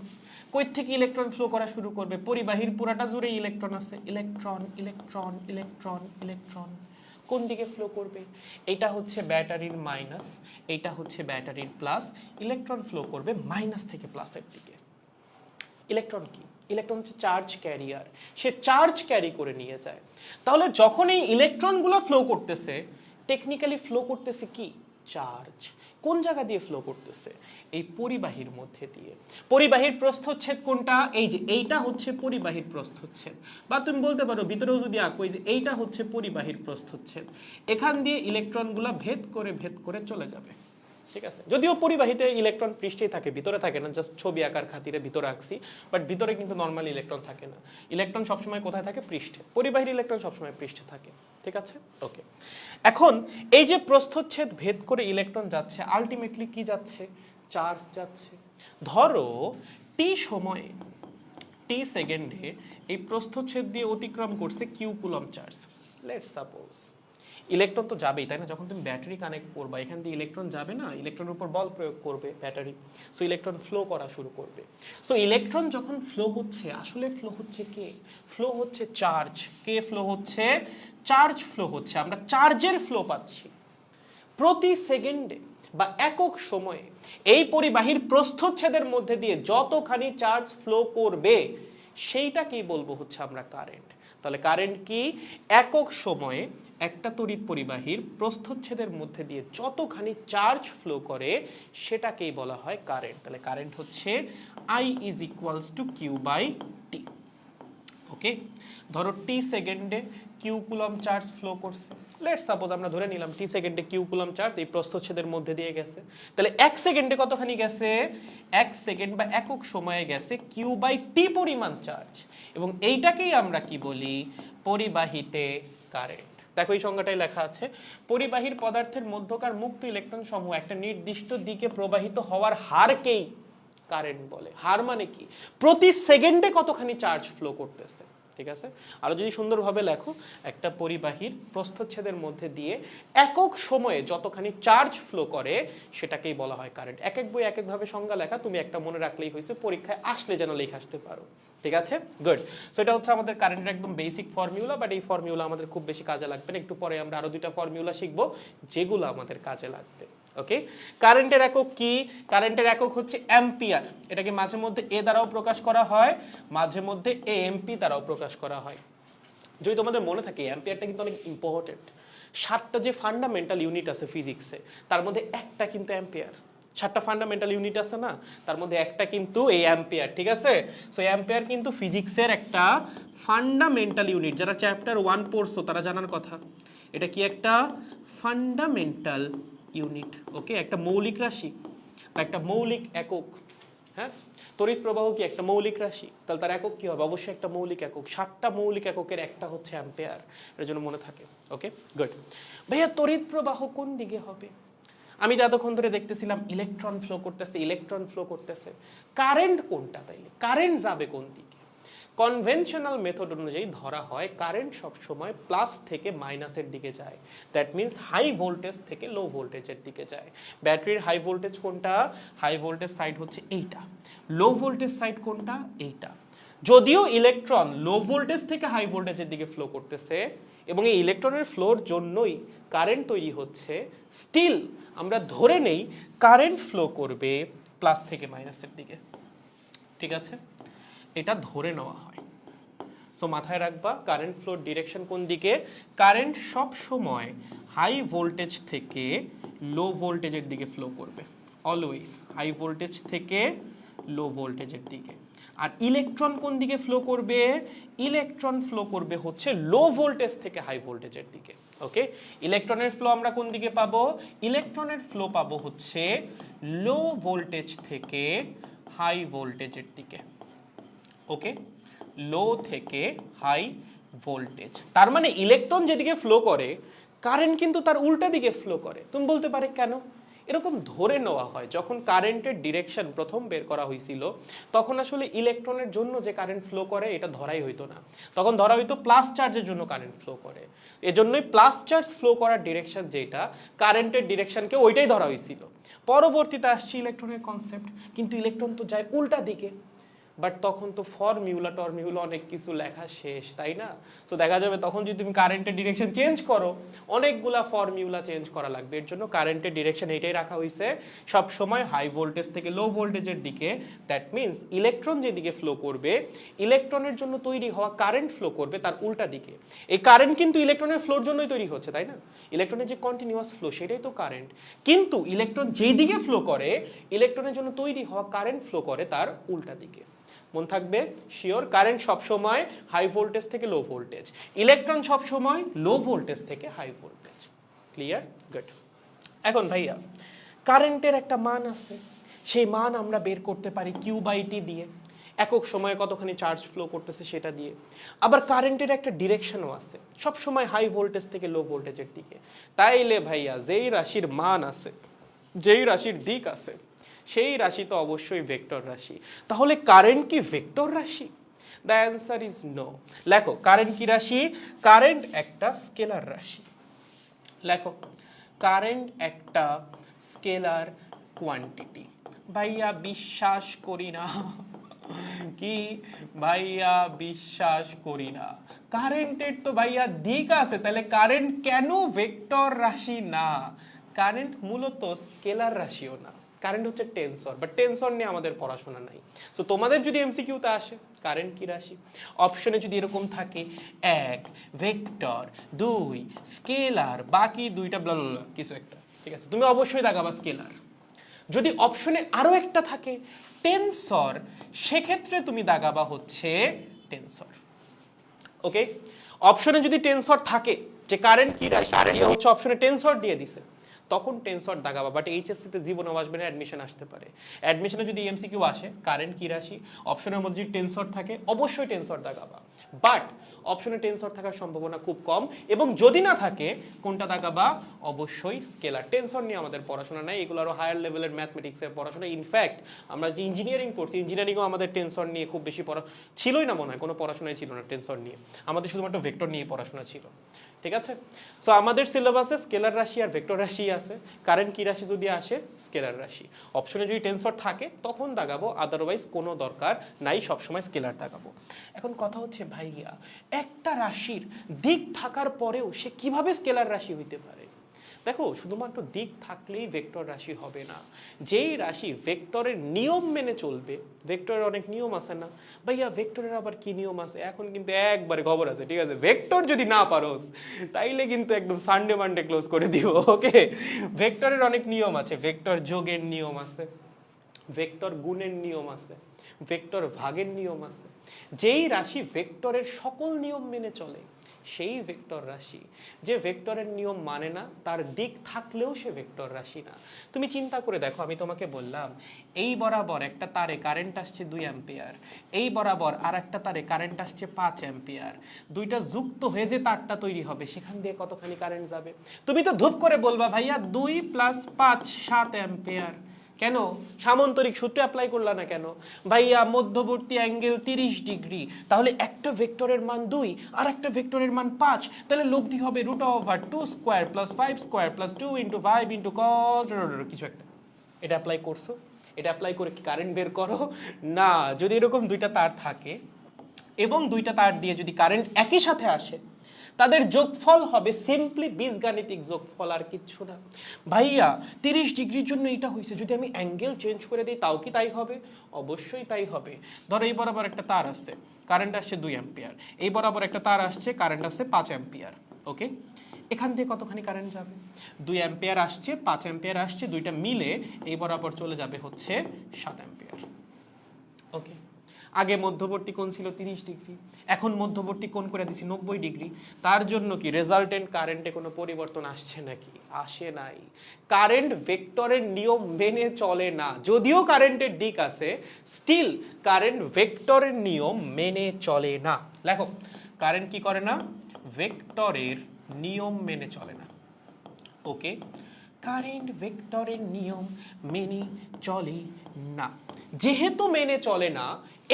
কই থেকে ইলেকট্রন ফ্লো করা শুরু করবে? পরিবাহীর পুরাটা জুড়ে ইলেকট্রন আছে, ইলেকট্রন ইলেকট্রন ইলেকট্রন ইলেকট্রন। কোন দিকে ফ্লো করবে? এটা হচ্ছে ব্যাটারির মাইনাস, এটা হচ্ছে ব্যাটারির প্লাস। ইলেকট্রন ফ্লো করবে মাইনাস থেকে প্লাসের দিকে। ইলেকট্রন কি? ইলেকট্রন হচ্ছে চার্জ ক্যারিয়ার, সে চার্জ ক্যারি করে নিয়ে যায়। তাহলে যখন এই ইলেকট্রনগুলো ফ্লো করতেছে, টেকনিক্যালি ফ্লো করতেছে কি? চার্জ। কোন জায়গা দিয়ে ফ্লো করতেছে? এই পরিবাহীর মধ্যে দিয়ে। পরিবাহীর প্রস্থচ্ছেদ কোনটা? এই যে এইটা হচ্ছে পরিবাহীর প্রস্থচ্ছেদ, বা তুমি বলতে পারো ভিতরেও যদি আঁকো, এই যে এইটা হচ্ছে পরিবাহীর প্রস্থচ্ছেদ। এখান দিয়ে ইলেকট্রনগুলো ভেদ করে চলে যাবে, ঠিক আছে? যদিও পরিবাহীতে ইলেকট্রন পৃষ্ঠেই থাকে, ভিতরে থাকে না, জাস্ট ছবি আঁকার খাতিরে ভিতরে আঁকছি, বাট ভিতরে কিন্তু নর্মালি ইলেকট্রন থাকে না। ইলেকট্রন সবসময় কোথায় থাকে? পৃষ্ঠে। পরিবাহীর ইলেকট্রন সবসময় পৃষ্ঠে থাকে, ঠিক আছে? ওকে, এখন এই যে প্রস্থচ্ছেদ ভেদ করে ইলেকট্রন যাচ্ছে, আলটিমেটলি কি যাচ্ছে? চার্জ যাচ্ছে। ধরো টি সময়ে, টি সেকেন্ডে এই প্রস্থচ্ছেদ দিয়ে অতিক্রম করছে Q coulomb charge. Let's suppose electron তো যাবেই, তাই না? যখন তুমি ব্যাটারি কানেক্ট করবা, এখান দিয়ে ইলেকট্রন যাবে না, ইলেকট্রনের উপর বল প্রয়োগ করবে ব্যাটারি, সো ইলেকট্রন ফ্লো করা শুরু করবে। সো ইলেকট্রন যখন ফ্লো হচ্ছে, আসলে ফ্লো হচ্ছে কে? ফ্লো হচ্ছে চার্জ। কে ফ্লো হচ্ছে? চার্জ ফ্লো হচ্ছে। আমরা চার্জের ফ্লো পাচ্ছি প্রতি সেকেন্ডে বা একক সময়ে এই পরিবাহীর প্রস্থচ্ছেদের মধ্যে দিয়ে যতখানি চার্জ ফ্লো করবে সেইটাকেই বলবো হচ্ছে আমরা কারেন্ট। তাহলে কারেন্ট কি? একক সময়ে একটা তড়িৎ পরিবাহীর প্রস্থচ্ছেদের মধ্যে দিয়ে যতখানি চার্জ ফ্লো করে সেটাকেই বলা হয় কারেন্ট। তাহলে কারেন্ট হচ্ছে I is equals to Q by T. Okay, ধরো টি সেকেন্ডে কিউ কুলম চার্জ ফ্লো করছে, লেটস সাপোজ আমরা ধরে নিলাম টি সেকেন্ডে কিউ কুলম চার্জ এই প্রস্থচ্ছেদের মধ্যে দিয়ে গেছে। তাহলে এক সেকেন্ডে কতখানি গেছে? এক সেকেন্ড বা একক সময়ে গেছে কিউ বাই টি পরিমাণ চার্জ, এবং এইটাকেই আমরা কি বলি? পরিবাহীতে কারেন্ট। দেখো এই সংজ্ঞাটাই লেখা আছে, পরিবাহীর পদার্থের মধ্যকার মুক্ত ইলেকট্রন সমূহ একটা নির্দিষ্ট দিকে প্রবাহিত হওয়ার হারকেই কারেন্ট বলে। হার মানে কি? প্রতি সেকেন্ডে কতখানি চার্জ ফ্লো করতেছে। ঠিক আছে, আরো যদি সুন্দরভাবে লেখো, একটা পরিবাহীর প্রস্থচ্ছেদের মধ্যে দিয়ে একক সময়ে যতখানি চার্জ ফ্লো করে সেটাকেই বলা হয় কারেন্ট। এক এক বই এক একভাবে সংজ্ঞা লেখা, তুমি একটা মনে রাখলেই হয়েছে, পরীক্ষায় আসলে যেন লিখে আসতে পারো। ঠিক আছে, গুড। সো এটা হচ্ছে আমাদের কারেন্টের একদম বেসিক ফর্মুলা, বাট এই ফর্মুলা আমাদের খুব বেশি কাজে লাগবে না। একটু পরে আমরা আরো দুইটা ফর্মুলা শিখবো যেগুলো আমাদের কাজে লাগবে। ওকে, কারেন্টের একক কি? কারেন্টের একক হচ্ছে অ্যাম্পিয়ার। এটাকে মাঝে মধ্যে এ দ্বারাও প্রকাশ করা হয়, মাঝে মধ্যে এএমপি দ্বারাও প্রকাশ করা হয়। যদি তোমাদের মনে থাকে অ্যাম্পিয়ারটা কিন্তু অনেক ইম্পর্টেন্ট। 7টা যে ফান্ডামেন্টাল ইউনিট আছে ফিজিক্সে তার মধ্যে একটা কিন্তু অ্যাম্পিয়ার। 7টা ফান্ডামেন্টাল ইউনিট আছে না, তার মধ্যে একটা কিন্তু এই অ্যাম্পিয়ার। ঠিক আছে, সো অ্যাম্পিয়ার কিন্তু ফিজিক্সের একটা ফান্ডামেন্টাল ইউনিট। যারা চ্যাপ্টার 1 পড়ছো তারা জানার কথা, এটা কি একটা ফান্ডামেন্টাল ইউনিট। ওকে, একটা মৌলিক রাশি বা একটা মৌলিক একক। হ্যাঁ, তড়িৎ প্রবাহ কি একটা মৌলিক রাশি? তাহলে তার একক কি হবে? অবশ্যই একটা মৌলিক একক। 7টা মৌলিক এককের একটা হচ্ছে অ্যাম্পিয়ার, এর জন্য মনে থাকে। ওকে, গুড। ভাইয়া তড়িৎ প্রবাহ কোন দিকে হবে? আমি এতক্ষণ ধরে দেখতেছিলাম ইলেকট্রন ফ্লো করতেছে, ইলেকট্রন ফ্লো করতেছে। কারেন্ট কোনটা? তাইলে কারেন্ট যাবে কোন দিকে? কনভেনশনাল মেথড অনুযায়ী ধরা হয় কারেন্ট সবসময় প্লাস থেকে মাইনাসের দিকে যায়। দ্যাট মিনস হাই ভোল্টেজ থেকে লো ভোল্টেজের দিকে যায়। ব্যাটারির হাই ভোল্টেজ কোনটা? হাই ভোল্টেজ সাইড হচ্ছে এইটা। লো ভোল্টেজ সাইড কোনটা? এইটা। যদিও ইলেকট্রন লো ভোল্টেজ থেকে হাই ভোল্টেজের দিকে ফ্লো করতেছে এবং এই ইলেকট্রনের ফ্লোর জন্যই কারেন্ট তৈরি হচ্ছে, স্টিল আমরা ধরে নেই কারেন্ট ফ্লো করবে প্লাস থেকে মাইনাসের দিকে। ঠিক আছে, এটা ধরে নেওয়া হয়। সো মাথায় রাখবা কারেন্ট ফ্লোর ডিরেকশন কোন দিকে? কারেন্ট সব সময় হাই ভোল্টেজ থেকে লো ভোল্টেজের দিকে ফ্লো করবে, অলওয়েজ হাই ভোল্টেজ থেকে লো ভোল্টেজের দিকে। আর ইলেকট্রন কোন দিকে ফ্লো করবে? ইলেকট্রন ফ্লো করবে হচ্ছে লো ভোল্টেজ থেকে হাই ভোল্টেজের দিকে। ওকে, ইলেকট্রনের ফ্লো আমরা কোন দিকে পাবো? ইলেকট্রনের ফ্লো পাবো হচ্ছে লো ভোল্টেজ থেকে হাই ভোল্টেজের দিকে। ওকে, লো থেকে হাই ভোল্টেজ। তার মানে ইলেকট্রন যেদিকে ফ্লো করে কারেন্ট কিন্তু তার উল্টা দিকে ফ্লো করে। তুমি বলতে পারে কেন? এরকম ধরে নেওয়া হয় যখন কারেন্টের ডিরেকশন প্রথম বের করা হয়েছিল তখন আসলে ইলেকট্রনের জন্য যে কারেন্ট ফ্লো করে এটা ধরাই হইতো না, তখন ধরা হইতো প্লাস চার্জের জন্য কারেন্ট ফ্লো করে। এজন্যই প্লাস চার্জ ফ্লো করার ডিরেকশন যেটা কারেন্টের ডিরেকশনকে ওইটাই ধরা হয়েছিল। পরবর্তীতে আসছে ইলেকট্রনের কনসেপ্ট, কিন্তু ইলেকট্রন তো যায় উল্টা দিকে। বাট তখন তো ফর্মিউলা টর্মিউলা অনেক কিছু লেখা শেষ, তাই না? তো দেখা যাবে তখন যদি তুমি কারেন্টের ডিরেকশন চেঞ্জ করো অনেকগুলা ফর্মিউলা চেঞ্জ করা লাগবে। এর জন্য কারেন্টের ডিরেকশন এইটাই রাখা হয়েছে সব সময় হাই ভোল্টেজ থেকে লো ভোল্টেজের দিকে। দ্যাট মিনস ইলেকট্রন যেদিকে ফ্লো করবে ইলেকট্রনের জন্য তৈরি হওয়া কারেন্ট ফ্লো করবে তার উল্টা দিকে। এই কারেন্ট কিন্তু ইলেকট্রনের ফ্লোর জন্যই তৈরি হচ্ছে, তাই না? ইলেকট্রনের যে কন্টিনিউয়াস ফ্লো সেটাই তো কারেন্ট। কিন্তু ইলেকট্রন যেই দিকে ফ্লো করে ইলেকট্রনের জন্য তৈরি হওয়া কারেন্ট ফ্লো করে তার উল্টা দিকে। মন থাকবে, শিওর। কারেন্ট সব সময় হাই ভোল্টেজ থেকে লো ভোল্টেজ, ইলেকট্রন সব সময় লো ভোল্টেজ থেকে হাই ভোল্টেজ। ক্লিয়ার? গুড। এখন ভাইয়া কারেন্টের একটা মান আছে, সেই মান আমরা বের করতে পারি কিউ বাই টি দিয়ে, একক সময়ে কতখানি চার্জ ফ্লো করতেছে সেটা দিয়ে। আবার কারেন্টের একটা ডিরেকশনও আছে, সব সময় হাই ভোল্টেজ থেকে লো ভোল্টেজের দিকে। তাইলে ভাইয়া যেই রাশির মান আছে, যেই রাশির দিক আছে, সেই রাশি তো অবশ্যই ভেক্টর রাশি। তাহলে কারেন্ট কি ভেক্টর রাশি? The answer is no. লেখো কারেন্ট কি রাশি? কারেন্ট একটা স্কেলার রাশি। লেখো কারেন্ট একটা স্কেলার কোয়ান্টিটি। ভাইয়া বিশ্বাস করি না। কি ভাইয়া বিশ্বাস করি না? কারেন্টের তো ভাইয়া দিক আছে, তাহলে কারেন্ট কেন ভেক্টর রাশি না? কারেন্ট মূলত স্কেলার রাশিও না, কারেন্ট হচ্ছে টেনসর, বাট টেনসর নিয়ে আমাদের পড়াশোনা নাই। সো তোমাদের যদি এমসিকিউতে আসে কারেন্ট কি রাশি, অপশনে যদি এরকম থাকে 1 ভেক্টর 2 স্কেলার বাকি দুইটা ব্লা ব্লা ব্লা কিছু একটা, ঠিক আছে, তুমি অবশ্যই দাগাবা স্কেলার। যদি অপশনে আরো একটা থাকে টেনসর, সেক্ষেত্রে তুমি দাগাবা হচ্ছে টেনসর। ওকে, অপশনে যদি টেনসর থাকে যে কারেন্ট কি রাশি, হচ্ছে অপশনে টেনসর দিয়ে দিছে, তখন টেনসর দাগাবা। বাট এইচএসসি তে জীবনে আসবে না, অ্যাডমিশন আসতে পারে। অ্যাডমিশনে যদি এমসিকিউ আসে কারেন্ট কি রাশি, অপশনের মধ্যে যদি টেনসর থাকে অবশ্যই টেনসর দাগাবা। বাট অপশনে টেনসর থাকার সম্ভাবনা খুব কম, এবং যদি না থাকে কোনটা দাগাবা, অবশ্যই স্কেলার। টেনসর নিয়ে আমাদের পড়াশোনা নাই, এগুলো আরো হায়ার লেভেলের ম্যাথমেটিক্সের পড়াশোনা। ইনফ্যাক্ট আমরা যে ইঞ্জিনিয়ারিং পড়ছি, ইঞ্জিনিয়ারিংও আমাদের টেনসর নিয়ে খুব বেশি ছিলই না, মনে হয় কোনো পড়াশোনাই ছিল না টেনসর নিয়ে, আমাদের শুধুমাত্র ভেক্টর নিয়ে পড়াশোনা ছিল, ঠিক আছে। সো আমাদের সিলেবাসে স্কেলার রাশি আর ভেক্টর রাশি আছে। কারেন্ট কি রাশি যদি আসে স্কেলার রাশি, অপশনে যদি টেনসর থাকে তখন দাগাবো, আদারওয়াইজ কোনো দরকার নাই, সবসময় স্কেলার দাগাবো। এখন কথা হচ্ছে ভাইয়া, একটা রাশির দিক থাকার পরেও সে কিভাবে স্কেলার রাশি হইতে পারে? দেখো, শুধুমাত্র দিক থাকলেই ভেক্টর রাশি হবে না। যেই রাশি ভেক্টরের নিয়ম মেনে চলবে, ভেক্টরের অনেক নিয়ম আছে না ভাইয়া, ভেক্টরের আবার কি নিয়ম আছে এখন কিন্তু একবারে খবর আছে, ঠিক আছে। ভেক্টর যদি না পারোস তাইলে কিন্তু একদম সানডে মানডে ক্লোজ করে দিব, ওকে। ভেক্টরের অনেক নিয়ম আছে, ভেক্টর যোগের নিয়ম আছে, ভেক্টর গুণের নিয়ম আছে, ভেক্টর ভাগের নিয়ম আছে। যেই রাশি ভেক্টরের সকল নিয়ম মেনে চলে সেই ভেক্টর রাশি। যে ভেক্টরের নিয়ম মানে না, তার দিক থাকলেও সে ভেক্টর রাশি না। তুমি চিন্তা করে দেখো, আমি তোমাকে বললাম এই বরাবর একটা তারে কারেন্ট আসছে 2 অ্যাম্পিয়ার, এই বরাবর আর একটা তারে কারেন্ট আসছে 5 অ্যাম্পিয়ার, দুইটা যুক্ত হয়ে যে তারটা তৈরি হবে সেখান দিয়ে কতখানি কারেন্ট যাবে? তুমি তো ধূপ করে বলবা ভাইয়া 2 + 5 7 অ্যাম্পিয়ার। কেন সামান্তরিক সূত্র অ্যাপ্লাই করলা না কেন? ভাইয়া মধ্যবর্তী অ্যাঙ্গেল 30 ডিগ্রি, তাহলে একটা ভেক্টরের মান 2 আর একটা ভেক্টরের মান 5, তাহলে লব্ধি হবে √2² + 5² + 2 × 5 × cos কিছু একটা। এটা অ্যাপ্লাই করছো? এটা অ্যাপ্লাই করে কি কারেন্ট বের করো? না। যদি এরকম দুইটা তার থাকে এবং দুইটা তার দিয়ে যদি কারেন্ট একই সাথে আসে, তাদের যোগফল হবে সিম্পলি বীজগাণিতিক যোগফল, আর কিচ্ছু না। ভাইয়া 30 ডিগ্রির জন্য এটা হয়েছে, যদি আমি অ্যাঙ্গেল চেঞ্জ করে দিই তাও কি তাই হবে? অবশ্যই তাই হবে। ধরো এই বরাবর একটা তার আসছে, কারেন্ট আসছে 2 অ্যাম্পিয়ার, এই বরাবর একটা তার আসছে, কারেন্ট আসছে 5 অ্যাম্পিয়ার, ওকে। এখান থেকে কতখানি কারেন্ট যাবে? 2 অ্যাম্পিয়ার আসছে, 5 অ্যাম্পিয়ার আসছে, দুইটা মিলে এই বরাবর চলে যাবে হচ্ছে 7 অ্যাম্পিয়ার, ওকে। আগে মধ্যবর্তী কোণ ছিল 30 ডিগ্রি, এখন মধ্যবর্তী কোণ করে দিছি 90 ডিগ্রি। তার জন্য কি রেজাল্টেন্ট কারেন্টে কোনো পরিবর্তন আসছে নাকি? আসে নাই। কারেন্ট ভেক্টরের নিয়ম মেনে চলে না, যদিও কারেন্টের দিক আছে, স্টিল কারেন্ট ভেক্টরের নিয়ম মেনে চলে না। লেখো, কারেন্ট কি করে না? ভেক্টরের নিয়ম মেনে চলে না, ওকে। কারেন্ট ভেক্টরের নিয়ম মেনে চলে না, যেহেতু মেনে চলে না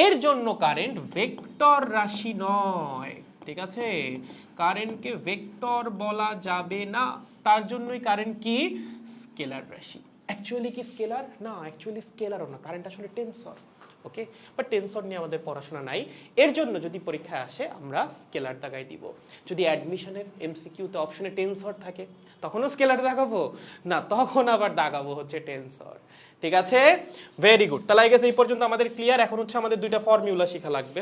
এর জন্য কারেন্ট ভেক্টর রাশি নয়, ঠিক আছে। কারেন্টকে ভেক্টর বলা যাবে না, তার জন্যই কারেন্ট কি? স্কেলার রাশি। অ্যাকচুয়ালি কি স্কেলার? না, অ্যাকচুয়ালি স্কেলারও না, কারেন্ট আসলে টেনসর, ওকে। বাট টেনসর নিয়ে আমাদের পড়াশোনা নাই, এর জন্য যদি পরীক্ষায় আসে আমরা স্কেলার দাগাই দিব। যদি অ্যাডমিশনের এমসিকিউতে অপশনে টেনসর থাকে তখনও স্কেলার দাগাবো না, তখন আবার দাগাবো হচ্ছে টেনসর, ঠিক আছে। Very good. তাহলে আই গেস এই পর্যন্ত আমাদের ক্লিয়ার। এখন হচ্ছে আমাদের দুইটা ফর্মুলা শেখা লাগবে,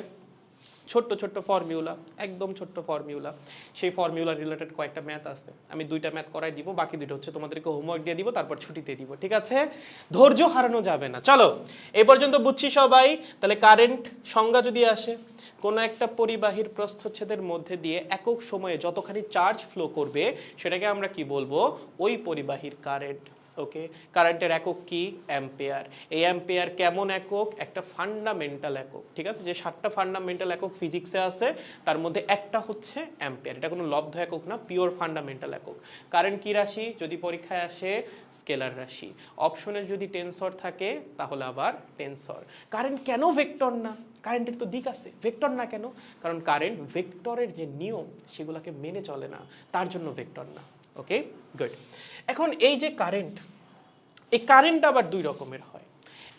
ছোট্ট ছোট্ট ফর্মুলা, একদম ছোট্ট ফর্মুলা। সেই ফর্মুলা রিলেটেড কয়েকটা ম্যাথ আছে, আমি দুইটা ম্যাথ করাই দিব, বাকি দুটো হচ্ছে তোমাদেরকে হোমওয়ার্ক দিয়ে দিব, তারপর ছুটিতে দিব, ঠিক আছে। ধৈর্য হারানো যাবে না। চলো, এই পর্যন্ত বুঝছি সবাই? তাহলে কারেন্ট সংজ্ঞা যদি আসে, কোনো একটা পরিবাহীর প্রস্থচ্ছেদের মধ্যে দিয়ে একক সময়ে যতখানি চার্জ ফ্লো করবে সেটাকে আমরা কি বলবো? ওই পরিবাহীর কারেন্ট, ওকে। কারেন্টের একক কি? অ্যাম্পিয়ার। এই অ্যাম্পিয়ার কেমন একক? একটা ফান্ডামেন্টাল একক, ঠিক আছে। যে 7টা ফান্ডামেন্টাল একক ফিজিক্সে আছে তার মধ্যে একটা হচ্ছে অ্যাম্পিয়ার, এটা কোনো লব্ধ একক না, পিওর ফান্ডামেন্টাল একক। কারেন্ট কি রাশি? যদি পরীক্ষায় আসে স্কেলার রাশি, অপশনে যদি টেনসর থাকে তাহলে আবার টেনসর। কারেন্ট কেন ভেক্টর না? কারেন্টের তো দিক আছে, ভেক্টর না কেন? কারণ কারেন্ট ভেক্টরের যে নিয়ম সেগুলোকে মেনে চলে না, তার জন্য ভেক্টর না, ওকে। গুড। এখন এই যে কারেন্ট, এই কারেন্ট আবার দুই রকমের হয়।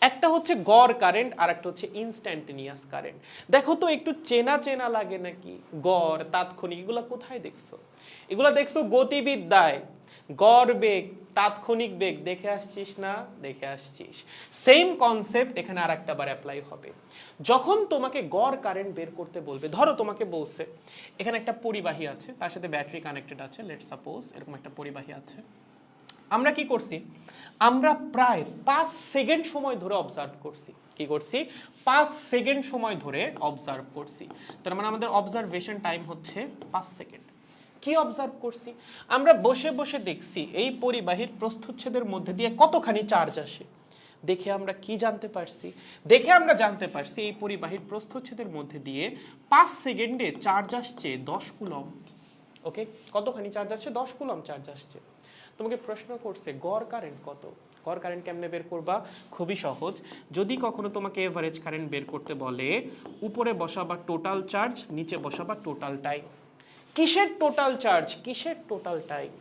একটা হচ্ছে গড় কারেন্ট আর একটা হচ্ছে ইনস্ট্যান্টেনিয়াস কারেন্ট। দেখো তো একটু চেনা চেনা লাগে নাকি? গড়, তাৎক্ষণিক, এগুলো কোথায় দেখছো? এগুলো দেখছো গতিবিদ্যায়। গড় বেগ, তাৎক্ষণিক বেগ দেখে আসছিস না? দেখে আসছিস। সেম কনসেপ্ট এখানে আর একটা বার অ্যাপ্লাই হবে। যখন তোমাকে গড় কারেন্ট বের করতে বলবে, ধরো তোমাকে বলছে এখানে একটা পরিবাহী আছে, তার সাথে ব্যাটারি কানেক্টেড আছে, লেটস সাপোজ এরকম একটা পরিবাহী আছে। আমরা কি করছি? আমরা প্রায় 5 সেকেন্ড সময় ধরে অবজার্ভ করছি। কি করছি? 5 সেকেন্ড সময় ধরে অবজার্ভ করছি। তার মানে আমাদের অবজারভেশন টাইম হচ্ছে 5 সেকেন্ড। কি অবজার্ভ করছি? আমরা বসে বসে দেখছি এই পরিবাহীর প্রস্থচ্ছেদের মধ্যে দিয়ে কতখানি চার্জ আসে। দেখে আমরা কি জানতে পারছি? দেখে আমরা জানতে পারছি এই পরিবাহীর প্রস্থচ্ছেদের মধ্যে দিয়ে 5 সেকেন্ডে চার্জ আসছে 10 কুলম। ওকে, কতখানি চার্জ আসছে? 10 কুলম চার্জ আসছে। তোমাকে প্রশ্ন করছে গড় কারেন্ট কত? গড় কারেন্ট কেমনে বের করবা? খুবই সহজ। যদি কখনো তোমাকে এভারেজ কারেন্ট বের করতে বলে, উপরে বসাবা টোটাল চার্জ, নিচে বসাবা টোটাল টাইম। কিসের টোটাল চার্জ, কিসের টোটাল টাইম?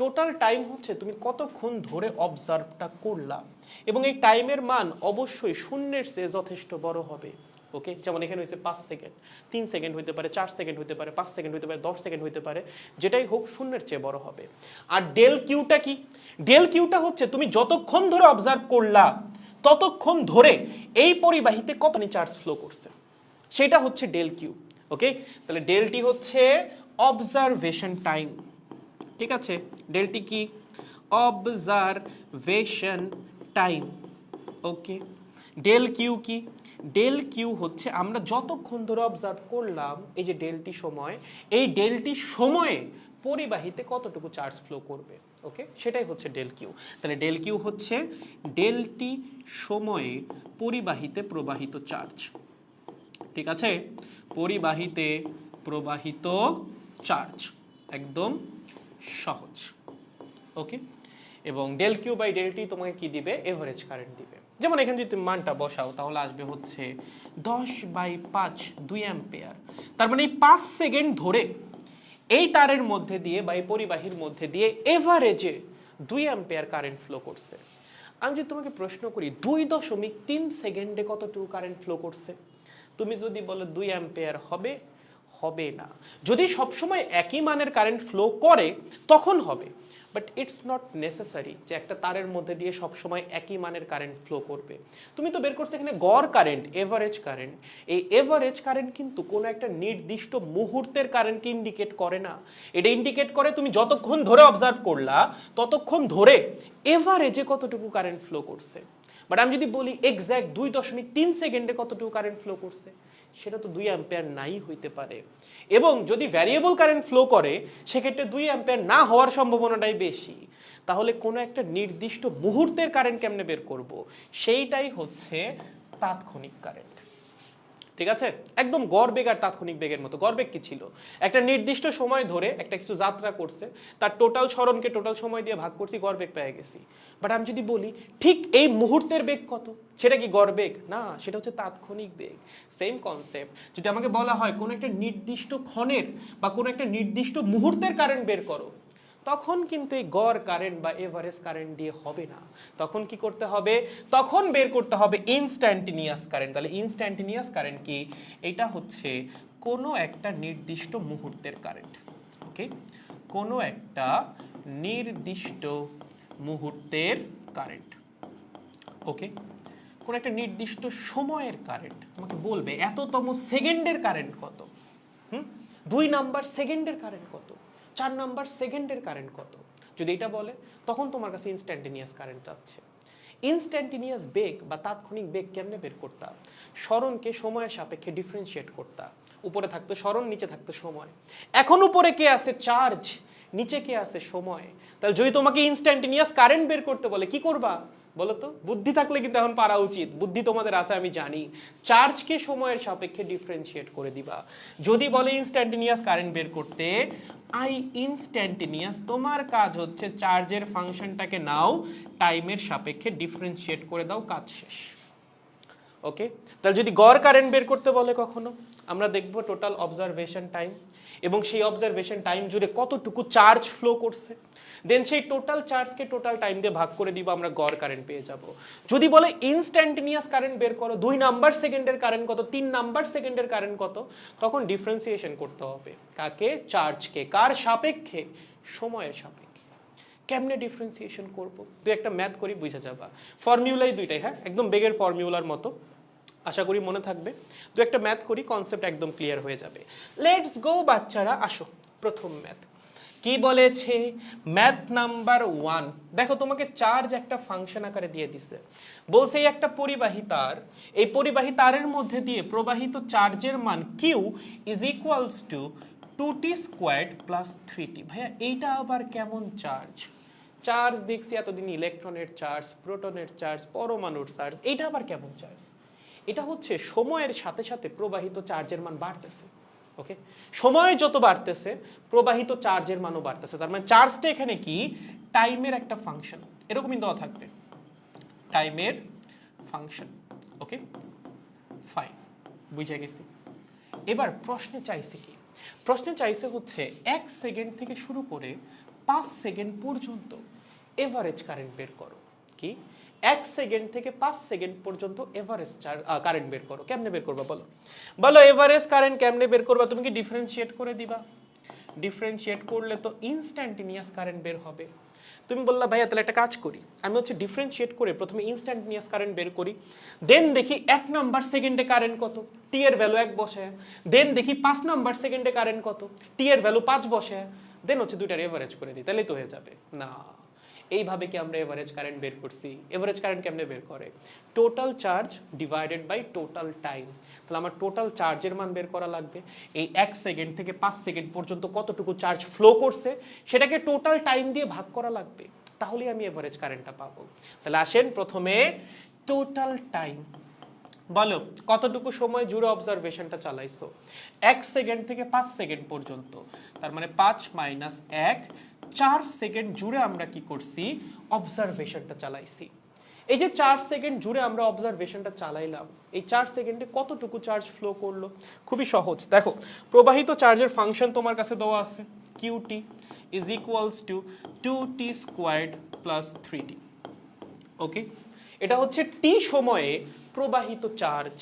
টোটাল টাইম হচ্ছে তুমি কতক্ষণ ধরে অবজার্ভটা করলা, এবং এই টাইমের মান অবশ্যই শূন্যের চেয়ে যথেষ্ট বড় হবে। ওকে, যেমন এখানে হয়েছে 5 সেকেন্ড, 3 সেকেন্ড হইতে পারে, 4 সেকেন্ড হইতে পারে, 5 সেকেন্ড হইতে পারে, 10 সেকেন্ড হইতে পারে, যেটাই হোক শূন্যের চেয়ে বড় হবে। আর ডেল কিউটা কি? ডেল কিউটা হচ্ছে তুমি যতক্ষণ ধরে অবজার্ভ করলা ততক্ষণ ধরে এই পরিবাহীতে কতখানি চার্জ ফ্লো করছে, সেটা হচ্ছে ডেল কিউ। ওকে, তাহলে ডেলটি হচ্ছে অবজারভেশন টাইম। ঠিক আছে, ডেলটি কি? Observation time. Okay, del Q কি? ডেল কিউ হচ্ছে আমরা যতক্ষণ ধরে অবজার্ভ করলাম, এই যে ডেলটি সময়, এই ডেলটি সময়ে পরিবাহীতে কতটুকু চার্জ ফ্লো করবে। ওকে, সেটাই হচ্ছে ডেল কিউ। তাহলে ডেল কিউ হচ্ছে ডেলটি সময়ে পরিবাহীতে প্রবাহিত চার্জ। ঠিক আছে, পরিবাহীতে প্রবাহিত চার্জ, একদম সহজ। ওকে, এবং del Q by del T তোমাকে কি দিবে? এভারেজ কারেন্ট দিবে। যেমন এখানে যদি তুমি মানটা বসাও তাহলে আসবে হচ্ছে 10/5 2 অ্যাম্পিয়ার। তার মানে এই 5 সেকেন্ড ধরে এই তারের মধ্যে দিয়ে বা এই পরিবাহীর মধ্যে দিয়ে এভারেজে 2 অ্যাম্পিয়ার কারেন্ট ফ্লো করছে। আমি যদি তোমাকে প্রশ্ন করি 2.3 সেকেন্ডে কতটুকু কারেন্ট ফ্লো করছে, তুমি যদি বলো 2 অ্যাম্পিয়ার হবে, হবে না। যদি সবসময় একই মানের কারেন্ট ফ্লো করে তখন হবে, বাট ইটস নট নেসেসারি যে একটা তারের মধ্যে দিয়ে সবসময় একই মানের কারেন্ট ফ্লো করবে। তুমি তো বের করছো এখানে গড় কারেন্ট, এভারেজ কারেন্ট। এই এভারেজ কারেন্ট কিন্তু কোনো একটা নির্দিষ্ট মুহূর্তের কারেন্টকে ইন্ডিকেট করে না। এটা ইন্ডিকেট করে তুমি যতক্ষণ ধরে অবজার্ভ করলা ততক্ষণ ধরে এভারেজে কতটুকু কারেন্ট ফ্লো করছে। বাট আমি যদি বলি এক্স্যাক্ট 2.3 সেকেন্ডে কতটুকু কারেন্ট ফ্লো করছে, সেটা তো 2 অ্যাম্পিয়ার নাই হইতে পারে। এবং যদি ভ্যারিয়েবল কারেন্ট ফ্লো করে সেক্ষেত্রে 2 অ্যাম্পিয়ার না হওয়ার সম্ভাবনাটাই বেশি। তাহলে কোনো একটা নির্দিষ্ট মুহূর্তের কারেন্ট কেমনে বের করব? সেইটাই হচ্ছে তাৎক্ষণিক কারেন্ট। ঠিক আছে, একদম গড় বেগ আর তাৎক্ষণিক বেগের মতো। গড় বেগ কি ছিল? একটা নির্দিষ্ট সময় ধরে একটা কিছু যাত্রা করছে, তার টোটাল সরণকে টোটাল সময় দিয়ে ভাগ করছি, গড় বেগ পেয়ে গেছি। বাট আমি যদি বলি ঠিক এই মুহূর্তের বেগ কত, সেটা কি গড় বেগ? না, সেটা হচ্ছে তাৎক্ষণিক বেগ। সেম কনসেপ্ট, যদি আমাকে বলা হয় কোনো একটা নির্দিষ্ট ক্ষণের বা কোনো একটা নির্দিষ্ট মুহূর্তের কারেন্ট বের করো, তখন কিন্তু এই গড় কারেন্ট বা এভারেজ কারেন্ট দিয়ে হবে না। তখন কি করতে হবে? তখন বের করতে হবে ইনস্ট্যান্টেনিয়াস কারেন্ট। তাহলে ইনস্ট্যান্টেনিয়াস কারেন্ট কি? এটা হচ্ছে কোনো একটা নির্দিষ্ট মুহূর্তের কারেন্ট। ওকে, কোনো একটা নির্দিষ্ট মুহূর্তের কারেন্ট। ওকে, কোন একটা নির্দিষ্ট সময়ের কারেন্ট। তোমাকে বলবে এততম সেকেন্ডের কারেন্ট কত, 2 নাম্বার সেকেন্ডের কারেন্ট কত, 4 নাম্বার সেকেন্ডের কারেন্ট কত। যদি এটা বলে তখন তোমার কাছে ইনস্ট্যান্টেনিয়াস কারেন্ট চাচ্ছে। ইনস্ট্যান্টেনিয়াস বেগ বা তাৎক্ষণিক বেগ কেমনে বের করতাম? সরণকে সময়ের সাপেক্ষে ডিফারেন্সিয়েট করতাম। উপরে থাকতো সরণ, নিচে থাকতো সময়। এখন উপরে কে আছে? চার্জ। নিচে কে আছে? সময়। তাহলে যদি তোমাকে ইনস্ট্যান্টেনিয়াস কারেন্ট বের করতে বলে কি করবা বলো তো? বুদ্ধি থাকলে কিন্তু এখন পারা উচিত, বুদ্ধি তোমাদের আছে আমি জানি। চার্জকে সময়ের সাপেক্ষে ডিফারেন্সিয়েট করে দিবা। যদি বলে ইনস্ট্যান্টেনিয়াস কারেন্ট বের করতে, আই ইনস্ট্যান্টেনিয়াস, তোমার কাজ হচ্ছে চার্জের ফাংশনটাকে নাও, টাইমের সাপেক্ষে ডিফারেন্সিয়েট করে দাও, কাজ শেষ। ওকে, তাহলে যদি গড় কারেন্ট বের করতে বলে কখনো, আমরা দেখব টোটাল অবজারভেশন টাইম এবং সেই অবজারভেশন টাইম জুড়ে কতটুকু চার্জ ফ্লো করছে, দেন সেই টোটাল চার্জকে টোটাল টাইম দিয়ে ভাগ করে দিব, আমরা গড় কারেন্ট পেয়ে যাব। যদি বলে ইনস্ট্যান্টেনিয়াস কারেন্ট বের করো, 2 নাম্বার সেকেন্ডের কারেন্ট কত, 3 নাম্বার সেকেন্ডের কারেন্ট কত, তখন ডিফারেন্সিয়েশন করতে হবে কাকে, চার্জকে, কার সাপেক্ষে, সময়ের সাপেক্ষে। কেমনে ডিফারেন্সিয়েশন করব, দুই একটা ম্যাথ করি বুঝে যাবা। ফর্মুলাই দুইটাই, হ্যাঁ একদম বেগের ফর্মুলার মতো, আশা করি মনে থাকবে। দু একটা ম্যাথ করি, কনসেপ্ট একদম ক্লিয়ার হয়ে যাবে। লেটস গো বাচ্চারা, আসো প্রথম ম্যাথ কি বলেছে, ম্যাথ নাম্বার 1। দেখো তোমাকে চার্জ একটা ফাংশন আকারে দিয়ে দিছে, বলছে এই একটা পরিবাহী তার, এই পরিবাহী তারের মধ্যে দিয়ে প্রবাহিত চার্জের মান Q is equals to 2t squared plus 3t। ভাইয়া এইটা আবার কেমন চার্জ? চার্জ দেখছি এতদিন ইলেকট্রনের চার্জ, প্রোটনের চার্জ, পরমাণুর চার্জ, এইটা আবার কেমন চার্জ? এটা হচ্ছে সময়ের সাথে সাথে প্রবাহিত চার্জের মান বাড়তেছে। ওকে, সময় যত বাড়তেছে প্রবাহিত চার্জের মানও বাড়তেছে। তার মানে চার্জটা এখানে কি, টাইমের একটা ফাংশন, এরকমই দেওয়া থাকবে, টাইমের ফাংশন। ওকে ফাইন, বুঝে গেছি। এবার প্রশ্নে চাইছে কি, প্রশ্নে চাইছে হচ্ছে 1 সেকেন্ড থেকে শুরু করে 5 সেকেন্ড পর্যন্ত এভারেজ কারেন্ট বের করো। কি, 1 সেকেন্ড থেকে 5 সেকেন্ড পর্যন্ত এভারেজ কারেন্ট বের করো। কেমনে বের করবা বলো? বলো এভারেজ কারেন্ট কেমনে বের করবা? তুমি কি ডিফারেন্সিয়েট করে দিবা? ডিফারেন্সিয়েট করলে তো ইনস্ট্যান্টেনিয়াস কারেন্ট বের হবে। তুমি বললা ভাইয়া তাহলে একটা কাজ করি, আমি হচ্ছে ডিফারেন্সিয়েট করে প্রথমে ইনস্ট্যান্টেনিয়াস কারেন্ট বের করি, দেন দেখি 1 নাম্বার সেকেন্ডে কারেন্ট কত, টি এর ভ্যালু 1 বসে, দেন দেখি 5 নাম্বার সেকেন্ডে কারেন্ট কত, টি এর ভ্যালু 5 বসে, দেন হচ্ছে দুইটার এভারেজ করে দিই, তাহলেই তো হয়ে যাবে। না, এইভাবে কি আমরা এভারেজ কারেন্ট বের করছি? এভারেজ কারেন্ট কেমনে বের করে? Total charge divided by total time. তাহলে আমার টোটাল চার্জের মান বের করা লাগবে, এই 1 সেকেন্ড থেকে 5 সেকেন্ড পর্যন্ত কতটুকু চার্জ ফ্লো করছে সেটাকে টোটাল টাইম দিয়ে ভাগ করা লাগবে, তাহলেই আমি এভারেজ কারেন্টটা পাবো। তাহলে আসেন প্রথমে টোটাল টাইম, বলো কতটুকু সময় জুড়ে অবজারভেশনটা চালাইছো? 1 সেকেন্ড থেকে 5 সেকেন্ড পর্যন্ত, তার মানে 5 মাইনাস 1, 4 সেকেন্ড জুড়ে আমরা কি করছি, অবজারভেশনটা চালাইছি। এই যে 4 সেকেন্ড জুড়ে আমরা অবজারভেশনটা চালাইলাম, এই 4 সেকেন্ডে কতটুকু চার্জ ফ্লো করলো? খুবই সহজ, দেখো প্রবাহিত চার্জের ফাংশন তোমার কাছে দেওয়া আছে, qt is equals to 2t squared plus 3t। ওকে, এটা হচ্ছে টি সময়ে প্রবাহিত চার্জ।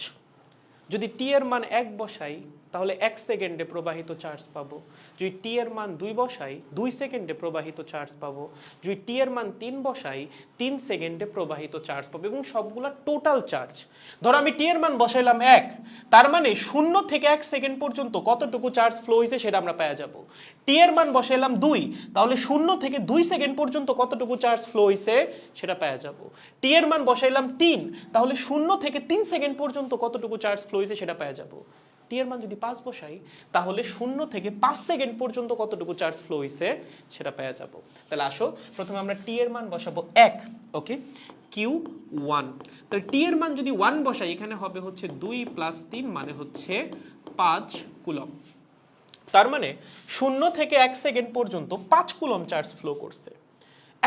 যদি টি এর মান 1 বসাই তাহলে 1 সেকেন্ডে প্রবাহিত চার্জ পাবো, যদি টি এর মান 2 বসাই 2 সেকেন্ডে প্রবাহিত চার্জ পাবো, যদি টি এর মান 3 বসাই 3 সেকেন্ডে প্রবাহিত চার্জ পাবো, এবং সবগুলা টোটাল চার্জ। ধরো আমি টি এর মান বসাইলাম 1, তার মানে 0 থেকে 1 সেকেন্ড পর্যন্ত কতটুকু চার্জ ফ্লো হয়েছে সেটা আমরা পেয়ে যাব। টি এর মান বসাইলাম 2, তাহলে 0 থেকে 2 সেকেন্ড পর্যন্ত কতটুকু চার্জ ফ্লো হয়েছে সেটা পেয়ে যাব। টি এর মান বসাইলাম 3, তাহলে 0 থেকে 3 সেকেন্ড পর্যন্ত কতটুকু চার্জ ফ্লো হয়েছে সেটা পেয়ে যাব। টি এর মান যদি 5 বসাই তাহলে 0 থেকে 5 সেকেন্ড পর্যন্ত কতটুকু চার্জ ফ্লো হইছে সেটা পেয়ে যাব। তাহলে আসো প্রথমে আমরা টি এর মান বসাবো 1, ওকে q1। তাহলে টি এর মান যদি 1 বসাই এখানে হবে হচ্ছে 2 প্লাস 3 মানে হচ্ছে 5 কুলম। তার মানে 0 থেকে 1 সেকেন্ড পর্যন্ত 5 কুলম চার্জ ফ্লো করছে।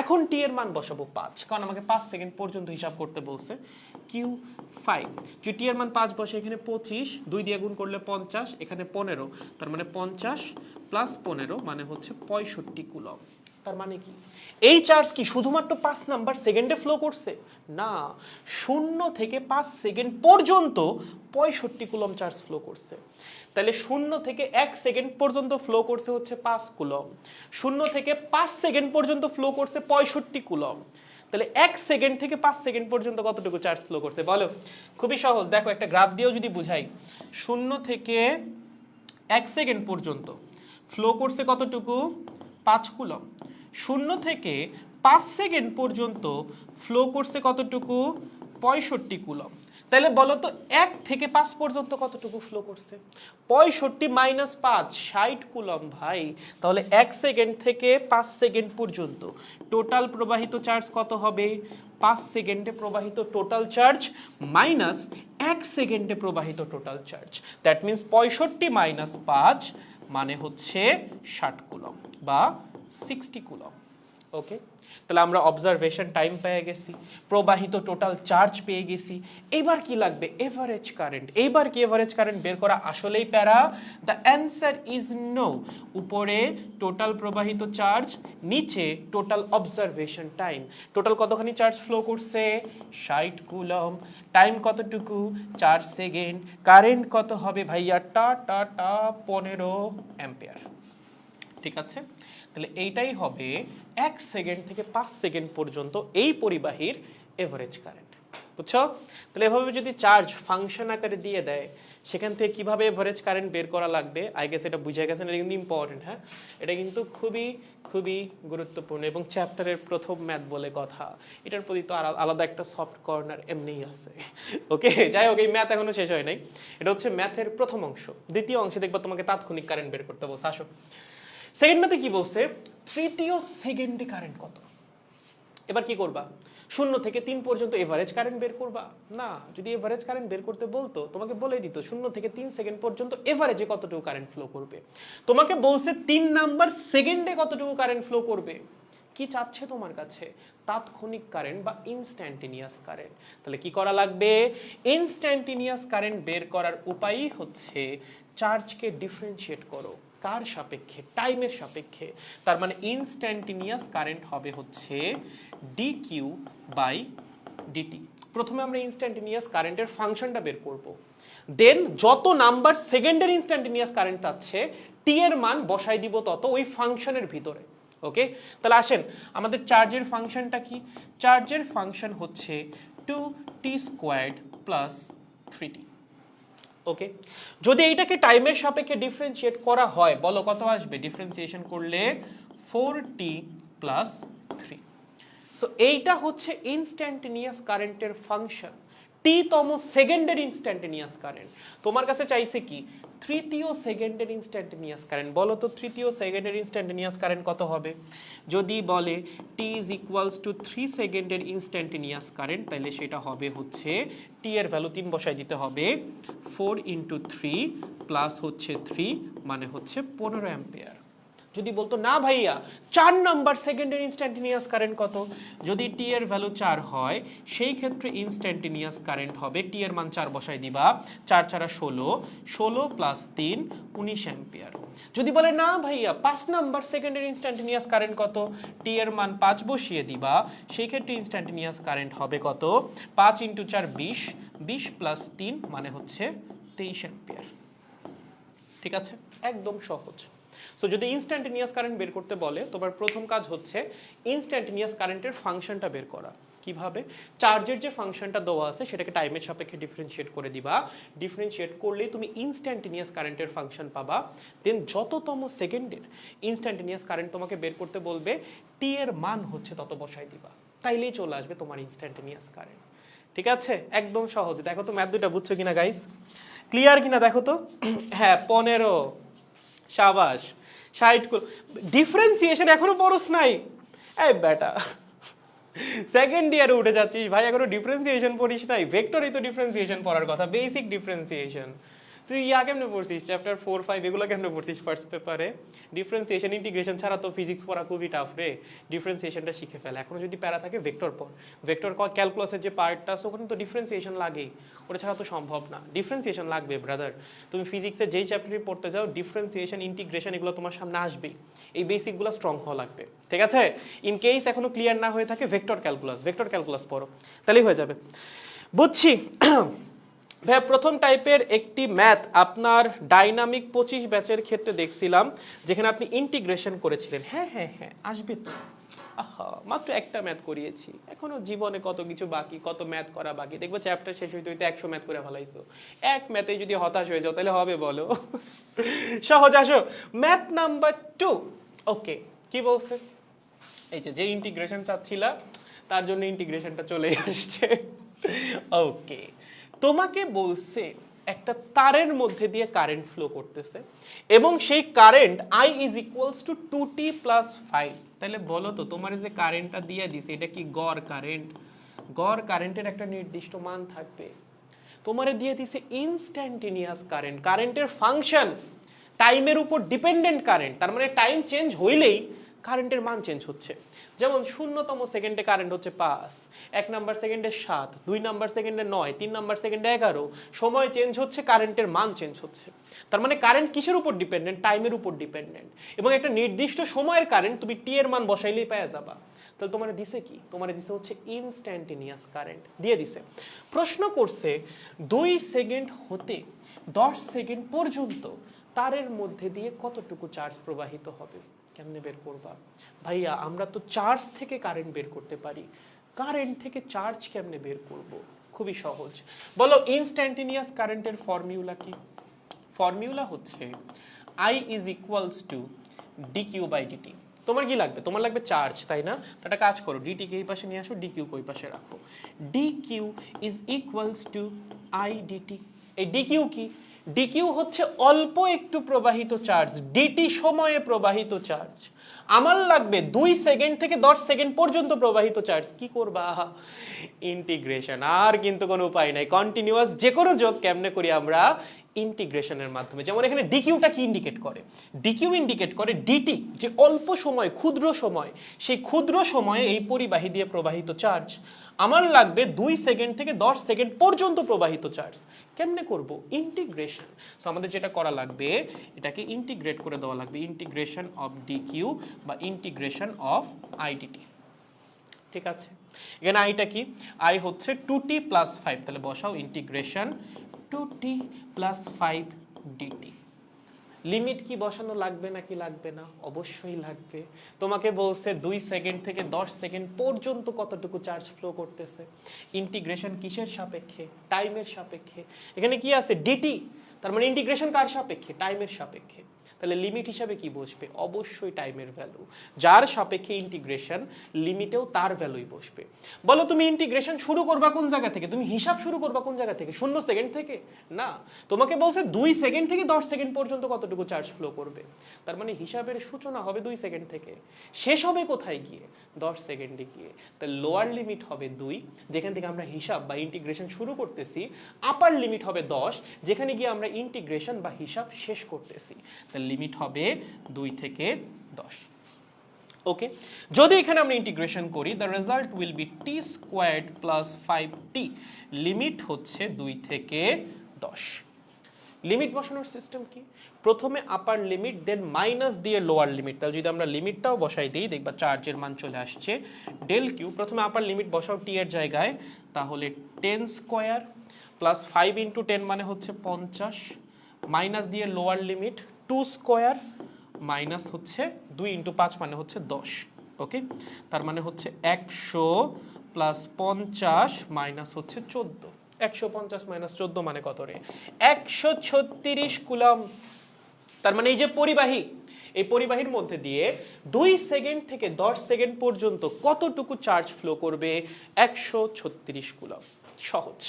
এখন টি এর মান বসাবো 5, কারণ আমাকে 5 সেকেন্ড পর্যন্ত হিসাব করতে বলছে। q5, যদি টি এর মান 5 বসে এখানে 25, 2 দিয়ে গুণ করলে 50, এখানে 15, তার মানে 50 প্লাস 15 মানে হচ্ছে 65 কুলম। তার মানে কি এই চার্জ কি শুধুমাত্র 5 নাম্বার সেকেন্ডে ফ্লো করছে? না, 0 থেকে 5 সেকেন্ড পর্যন্ত 65 কুলম চার্জ ফ্লো করছে। তাহলে 0 থেকে 1 সেকেন্ড পর্যন্ত ফ্লো করছে হচ্ছে 5 কুলম, 0 থেকে 5 সেকেন্ড পর্যন্ত ফ্লো করছে 65 কুলম। তাহলে 1 সেকেন্ড থেকে 5 সেকেন্ড পর্যন্ত কতটুকু চার্জ ফ্লো করছে বলো? খুবই সহজ, দেখো একটা গ্রাফ দিয়েও যদি বুঝাই, 0 থেকে 1 সেকেন্ড পর্যন্ত ফ্লো করছে কতটুকু, 5 কুলম। 0 থেকে 5 সেকেন্ড পর্যন্ত ফ্লো করছে কতটুকু, 65 কুলম। তাহলে বলো তো 1 থেকে 5 পর্যন্ত কতটুকু ফ্লো করছে? 65 মাইনাস 5, 60 কুলম ভাই। তাহলে 1 সেকেন্ড থেকে 5 সেকেন্ড পর্যন্ত টোটাল প্রবাহিত চার্জ কত হবে? 5 সেকেন্ডে প্রবাহিত টোটাল চার্জ মাইনাস 1 সেকেন্ডে প্রবাহিত total charge. That means 65 minus 5 মানে হচ্ছে 60 কুলম বা 60 কুলম। ওকে, তাহলে আমরা অবজারভেশন টাইম পেয়ে গেছি, প্রবাহিত টোটাল চার্জ পেয়ে গেছি। এবার কি লাগবে? Average current. এইবার কি এভারেজ কারেন্ট বের করা আসলেই প্যারা? The answer is no. উপরে টোটাল প্রবাহিত চার্জ, নিচে টোটাল অবজারভেশন টাইম। টোটাল কতখানি চার্জ ফ্লো করছে? 60 কুলম্ব। টাইম কতটুকু? 4 সেকেন্ড। কারেন্ট কত হবে ভাইয়া? 15 অ্যাম্পিয়ার। ঠিক আছে, তাহলে এইটাই হবে 1 সেকেন্ড থেকে 5 সেকেন্ড পর্যন্ত এই পরিবাহীর এভারেজ কারেন্ট। বুঝছো? তাহলে এভাবে যদি চার্জ ফাংশন আকারে দিয়ে দেয়, সেখান থেকে কিভাবে এভারেজ কারেন্ট বের করা লাগবে, আই গেস এটা বুঝে গেছেন। এটা কিন্তু ইম্পর্টেন্ট, হ্যাঁ, এটা কিন্তু খুবই খুবই গুরুত্বপূর্ণ এবং চ্যাপ্টারের প্রথম ম্যাথ বলে কথা, এটার প্রতি তো আলাদা একটা সফট কর্নার এমনিই আছে। ওকে, যাই হোক, এই ম্যাথ এখনো শেষ হয় নাই। এটা হচ্ছে ম্যাথের প্রথম অংশ। দ্বিতীয় অংশে দেখবা তোমাকে তাৎক্ষণিক কারেন্ট বের করতে বলছে। আসো, সেকেন্ড ম্যাথে কি বলছে? তৃতীয় সেকেন্ডে কারেন্ট কত। এবার কি করবা? 0 থেকে 3 পর্যন্ত এভারেজ কারেন্ট বের করবা? না, যদি এভারেজ কারেন্ট বের করতে বলতো তোমাকে বলে দিত 0 থেকে 3 সেকেন্ড পর্যন্ত এভারেজে কতটুকু কারেন্ট ফ্লো করবে। তোমাকে বলছে 3 নাম্বার সেকেন্ডে কতটুকু কারেন্ট ফ্লো করবে। কি চাচ্ছে তোমার কাছে? তাৎক্ষণিক কারেন্ট বা ইনস্ট্যান্টেনিয়াস কারেন্ট। তাহলে কি করা লাগবে? ইনস্ট্যান্টেনিয়াস কারেন্ট বের করার উপায়ই হচ্ছে চার্জকে ডিফারেন্সিয়েট করো। কার সাপেক্ষে? টাইমের সাপেক্ষে। তার মানে ইনস্ট্যান্টেনিয়াস কারেন্ট হবে হচ্ছে dq বাই dt। প্রথমে আমরা ইনস্ট্যান্টেনিয়াস কারেন্টের ফাংশনটা বের করব, দেন যত নাম্বার সেকেন্ডের ইনস্ট্যান্টেনিয়াস কারেন্ট আছে টি এর মান বসাই দিব তত ওই ফাংশনের ভিতরে। ওকে, তাহলে আসেন, আমাদের চার্জের ফাংশনটা কি? চার্জের ফাংশন হচ্ছে 2t² প্লাস 3t। ওকে, যদি এইটাকে টাইমের সাপেক্ষে ডিফারেন্সিয়েট করা হয়, বলো কত আসবে? ডিফারেন্সিয়েশন করলে 4t প্লাস 3। সো এইটা হচ্ছে ইনস্ট্যান্টেনিয়াস কারেন্টের ফাংশন, টি তম সেকেন্ডের ইনস্ট্যান্টেনিয়াস কারেন্ট। তোমার কাছে চাইছে কি? তৃতীয় সেকেন্ডের ইনস্ট্যান্টেনিয়াস কারেন্ট। বলো তো তৃতীয় সেকেন্ডের ইনস্ট্যান্টেনিয়াস কারেন্ট কত হবে? যদি বলে টি ইজ ইকুয়ালস টু 3 সেকেন্ডের ইনস্ট্যান্টেনিয়াস কারেন্ট, তাহলে সেটা হবে হচ্ছে টি এর ভ্যালু 3 বসাই দিতে হবে, 4 ইন্টু 3 প্লাস হচ্ছে 3 মানে হচ্ছে 15 অ্যাম্পিয়ার। যদি বলতো না ভাইয়া 4 নাম্বার সেকেন্ডের ইনস্ট্যান্টেনিয়াস কারেন্ট কত? যদি টি এর ভ্যালু 4 হয়, সেই ক্ষেত্রে ইনস্ট্যান্টেনিয়াস কারেন্ট হবে, টি এর মান 4 বসাই দিবা, 4 4 16, 16 প্লাস 3 19 অ্যাম্পিয়ার। যদি বলে না ভাইয়া 5 নাম্বার সেকেন্ডের ইনস্ট্যান্টেনিয়াস কারেন্ট কত? টি এর মান 5 বসিয়ে দিবা, সেই ক্ষেত্রে ইনস্ট্যান্টেনিয়াস কারেন্ট হবে কত? 5 ইন্টু 4 20, 20 প্লাস 3 মানে হচ্ছে 23 অ্যাম্পিয়ার। ঠিক আছে, একদম সহজ। সো যদি ইনস্ট্যান্টেনিয়াস কারেন্ট বের করতে বলে, তোমার প্রথম কাজ হচ্ছে ইনস্ট্যান্টেনিয়াস কারেন্টের ফাংশনটা বের করা। কিভাবে? চার্জের যে ফাংশনটা দেওয়া আছে সেটাকে টাইমের সাপেক্ষে ডিফারেন্সিয়েট করে দিবা, ডিফারেন্সিয়েট করলেই তুমি ইনস্ট্যান্টেনিয়াস কারেন্টের ফাংশন পাবা। দেন যততম সেকেন্ডের ইনস্ট্যান্টেনিয়াস কারেন্ট তোমাকে বের করতে বলবে, টি এর মান হচ্ছে তত বসাই দিবা, তাইলেই চলে আসবে তোমার ইনস্ট্যান্টেনিয়াস কারেন্ট। ঠিক আছে, একদম সহজ। দেখো তো ম্যাথ দুইটা বুঝছো কিনা গাইস, ক্লিয়ার কিনা দেখো তো। হ্যাঁ, 15, সাবাস। 60 ডিফারেন্সিয়েশন এখনো পড়স নাই? এই বেটা, সেকেন্ড ইয়ারে উঠে যাচ্ছিস ভাই, এখনো ডিফারেন্সিয়েশন পড়িস নাই? ভেক্টরই তো ডিফারেন্সিয়েশন পড়ার কথা, বেসিক ডিফারেন্সিয়েশন। তুই কেমনে পড়ছিস? চ্যাপ্টার 4, 5 এগুলো কেমনে পড়ছিস ফার্স্ট পেপারে? ডিফারেন্সিয়েশন ইন্টিগ্রেশন ছাড়া তো ফিজিক্স পড়া খুবই টাফ রে। ডিফারেন্সিয়েশনটা শিখে ফেল। এখনো যদি প্যারা থাকে ভেক্টর পড়। ভেক্টর ক্যালকুলাসের যে পার্টটা আছে ওখানে তো ডিফারেন্সিয়েশন লাগেই, ওটা ছাড়া তো সম্ভব না। ডিফারেন্সিয়েশন লাগবে ব্রাদার। তুমি ফিজিক্সের যেই চ্যাপ্টারই পড়তে যাও, ডিফারেন্সিয়েশন ইন্টিগ্রেশন এগুলো তোমার সামনে আসবেই। এই বেসিকগুলো স্ট্রং হওয়া লাগবে। ঠিক আছে, ইন কেস এখনো ক্লিয়ার না হয়ে থাকে, ভেক্টর ক্যালকুলাস পড়ো, তাহলেই হয়ে যাবে। বুঝছি। ভাইয়া প্রথম টাইপের একটি ম্যাথ আপনার ডাইনামিক 25 ব্যাচের ক্ষেত্রে দেখছিলাম, যেখানে আপনি ইন্টিগ্রেশন করেছিলেন। হ্যাঁ হ্যাঁ হ্যাঁ, আসবে তো। আহা, মাত্র একটা ম্যাথ করিয়েছি, এখনো জীবনে কত কিছু বাকি, কত ম্যাথ করা বাকি। দেখবো চ্যাপ্টার শেষ হইতে হইতে 100 ম্যাথ করে ফেলাইছো। এক ম্যাথেই যদি হতাশ হয়ে যাও তাহলে হবে বলো? সহজ। আসো ম্যাথ নাম্বার 2। ওকে, কি বলছে? এই যে ইন্টিগ্রেশন চাচ্ছিলা তার জন্য ইন্টিগ্রেশনটা চলে আসছে। ওকে, তোমাকে বলছে একটা তারের মধ্যে দিয়ে কারেন্ট ফ্লো করতেছে এবং সেই current I is equals to 2t plus 5। তাহলে বলো তো তোমার যে কারেন্টটা দিয়ে দিছে এটা কি গড় কারেন্ট? গড় কারেন্টের একটা নির্দিষ্ট মান থাকবে। তোমারে দিয়ে দিছে ইনস্ট্যান্টেনিয়াস কারেন্ট, কারেন্টের ফাংশন টাইমের উপর ডিপেন্ডেন্ট কারেন্ট। তার মানে টাইম চেঞ্জ হইলেই কারেন্টের মান চেঞ্জ হচ্ছে। যেমন 0তম সেকেন্ডে কারেন্ট হচ্ছে 5, 1 নাম্বার সেকেন্ডে 7, 2 নাম্বার সেকেন্ডে 9, 3 নাম্বার সেকেন্ডে 11। সময় চেঞ্জ হচ্ছে, কারেন্টের মান চেঞ্জ হচ্ছে। তার মানে কারেন্ট কিসের উপর ডিপেন্ডেন্ট? টাইমের উপর ডিপেন্ডেন্ট। এবং একটা নির্দিষ্ট সময়ের কারেন্ট তুমি টি এর মান বসাইলেই পেয়ে যাবা। তাহলে তোমার দিছে কি? তোমার দিছে হচ্ছে ইনস্ট্যান্টেনিয়াস কারেন্ট দিয়ে দিছে। প্রশ্ন করছে 2 সেকেন্ড হতে 10 সেকেন্ড পর্যন্ত তারের মধ্যে দিয়ে কতটুকু চার্জ প্রবাহিত হবে। কেমনে বের করবা? ভাইয়া আমরা তো চার্জ থেকে কারেন্ট বের করতে পারি, কারেন্ট থেকে চার্জ কেমনে বের করব? খুবই সহজ। বলো ইনস্ট্যান্টেনিয়াস কারেন্টের ফর্মুলা কি? ফর্মুলা হচ্ছে I is equals to dq by dt। তোমার কি লাগবে? তোমার লাগবে চার্জ, তাই না? তো একটা কাজ করো, dt কে এই পাশে নিয়ে আসো, dq কে ওই পাশে রাখো। dq is equals to I dt। এই dq কি? dq হচ্ছে অল্প একটু প্রবাহিত চার্জ, dt সময়ে প্রবাহিত চার্জ। আমার লাগবে 2 সেকেন্ড থেকে 10 সেকেন্ড পর্যন্ত প্রবাহিত চার্জ। কি করবা? ইন্টিগ্রেশন। আর কিন্তু কোনো উপায় নাই, কন্টিনিউয়াস যে কোনো যোগ কেমনে করি আমরা? ইন্টিগ্রেশনের মাধ্যমে। যেমন এখানে ডিকিউটা কি ইন্ডিকেট করে? ডিকিউ ইন্ডিকেট করে ডিটি, যে অল্প সময়, ক্ষুদ্র সময়, সেই ক্ষুদ্র সময়ে এই পরিবাহী দিয়ে প্রবাহিত চার্জ। আমার লাগবে 2 সেকেন্ড থেকে 10 সেকেন্ড পর্যন্ত প্রবাহিত চার্জ। কেমনে করব? ইন্টিগ্রেশন। সো আমাদের যেটা করা লাগবে, এটাকে ইন্টিগ্রেট করে দেওয়া লাগবে, ইন্টিগ্রেশন অফ ডিকিউ বা ইন্টিগ্রেশন অফ আইডিটি। ঠিক আছে, এখানে আইটা কি? আই হচ্ছে 2t প্লাস 5, তাহলে বসাও integration 2t plus 5 dt। Limit কি বসানো লাগবে নাকি লাগবে না? অবশ্যই লাগবে। তোমাকে বলছে 2 সেকেন্ড থেকে 10 সেকেন্ড পর্যন্ত কতটুকু চার্জ ফ্লো করতেছে। ইন্টিগ্রেশন কিসের সাপেক্ষে? টাইমের সাপেক্ষে। এখানে কি আছে? dt, তার মানে ইন্টিগ্রেশন কার সাপেক্ষে? টাইমের সাপেক্ষে। তাহলে লিমিট হিসাবে কি বসবে? অবশ্যই টাইমের ভ্যালু। যার সাপেক্ষে ইন্টিগ্রেশন, লিমিটেও তার ভ্যালুই বসবে। বলো তুমি ইন্টিগ্রেশন শুরু করবা কোন জায়গা থেকে? তুমি হিসাব শুরু করবা কোন জায়গা থেকে? 0 সেকেন্ড থেকে? না, তোমাকে বলছে 2 সেকেন্ড থেকে 10 সেকেন্ড পর্যন্ত কতটুকু চার্জ ফ্লো করবে। তার মানে হিসাবের সূচনা হবে 2 সেকেন্ড থেকে, শেষ হবে কোথায় গিয়ে? 10 সেকেন্ডে গিয়ে। তাহলে লোয়ার লিমিট হবে 2, যেখান থেকে আমরা হিসাব বা ইন্টিগ্রেশন শুরু করতেছি। আপার লিমিট হবে 10, যেখানে গিয়ে আমরা ইন্টিগ্রেশন বা হিসাব শেষ করতেছি। তাহলে লিমিট হবে 2 থেকে 10। ওকে, যদি এখানে আমরা ইন্টিগ্রেশন করি, the result will be t squared plus 5t। Limit হচ্ছে 2 থেকে 10। লিমিট বসানোর সিস্টেম কি? প্রথমে আপার লিমিট, দেন মাইনাস দিয়ে লোয়ার লিমিট। তাহলে যদি আমরা লিমিটটাও বসাই দিই, দেখবা চার্জের মান চলে আসছে ডেল কিউ। প্রথমে আপার লিমিট বসাও টি এর জায়গায়, তাহলে 10 স্কোয়ার প্লাস 5 ইন্টু 10 মানে হচ্ছে 50, মাইনাস দিয়ে লোয়ার লিমিট 2 স্কোয়ার মাইনাস হচ্ছে 2 ইন্টু 5 মানে হচ্ছে 10। ওকে, তার মানে হচ্ছে 100 প্লাস 50 মাইনাস হচ্ছে 14। 150 মাইনাস 14 মানে কত রে? 136 কুলম। তার মানে এই যে পরিবাহী, এই পরিবাহীর মধ্যে দিয়ে 2 সেকেন্ড থেকে 10 সেকেন্ড পর্যন্ত কতটুকু চার্জ ফ্লো করবে? 136 কুলম। সহজ,